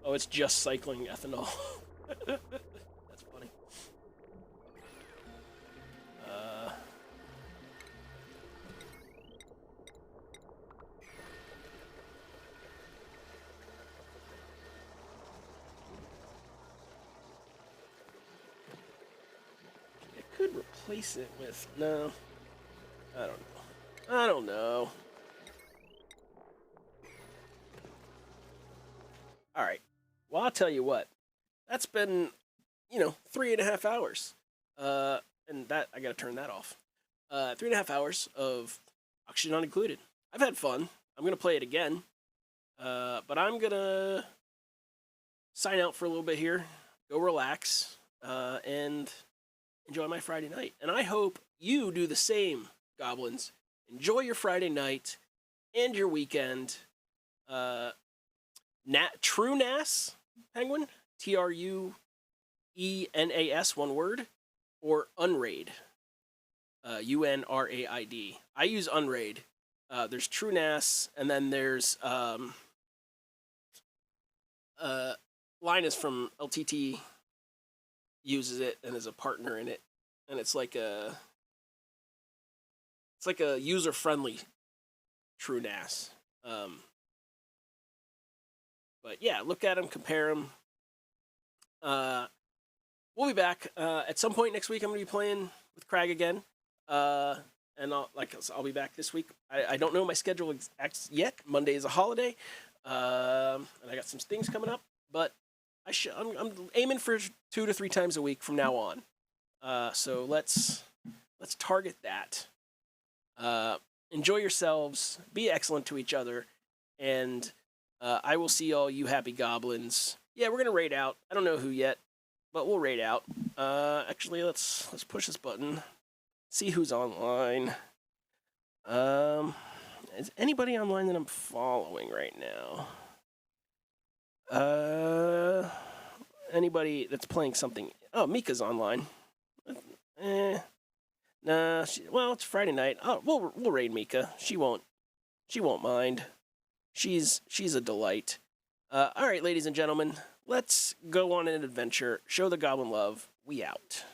Oh, it's just cycling ethanol. That's funny. I could replace it with... No. I don't know. I don't know. Alright. Well, I'll tell you what. That's been, 3.5 hours. And that, I gotta turn that off. 3.5 hours of oxygen not included. I've had fun. I'm gonna play it again. But I'm gonna sign out for a little bit here, go relax, and enjoy my Friday night. And I hope you do the same, goblins. Enjoy your Friday night and your weekend. True NAS, Penguin, TRUENAS, one word, or Unraid. UNRAID. I use Unraid. There's TrueNAS, and then there's Linus from LTT uses it and is a partner in it, and it's like a user friendly TrueNAS. But yeah, look at them, compare them. We'll be back at some point next week. I'm going to be playing with Crag again, and I'll be back this week. I don't know my schedule yet. Monday is a holiday, and I got some things coming up. But I'm aiming for 2 to 3 times a week from now on. So let's target that. Enjoy yourselves. Be excellent to each other, and I will see all you happy goblins. Yeah, we're gonna raid out. I don't know who yet, but we'll raid out. Actually, let's push this button. See who's online. Is anybody online that I'm following right now? Anybody that's playing something? Oh, Mika's online. Nah. Well, it's Friday night. Oh, we'll raid Mika. She won't mind. She's a delight. All right, ladies and gentlemen, let's go on an adventure. Show the goblin love. We out.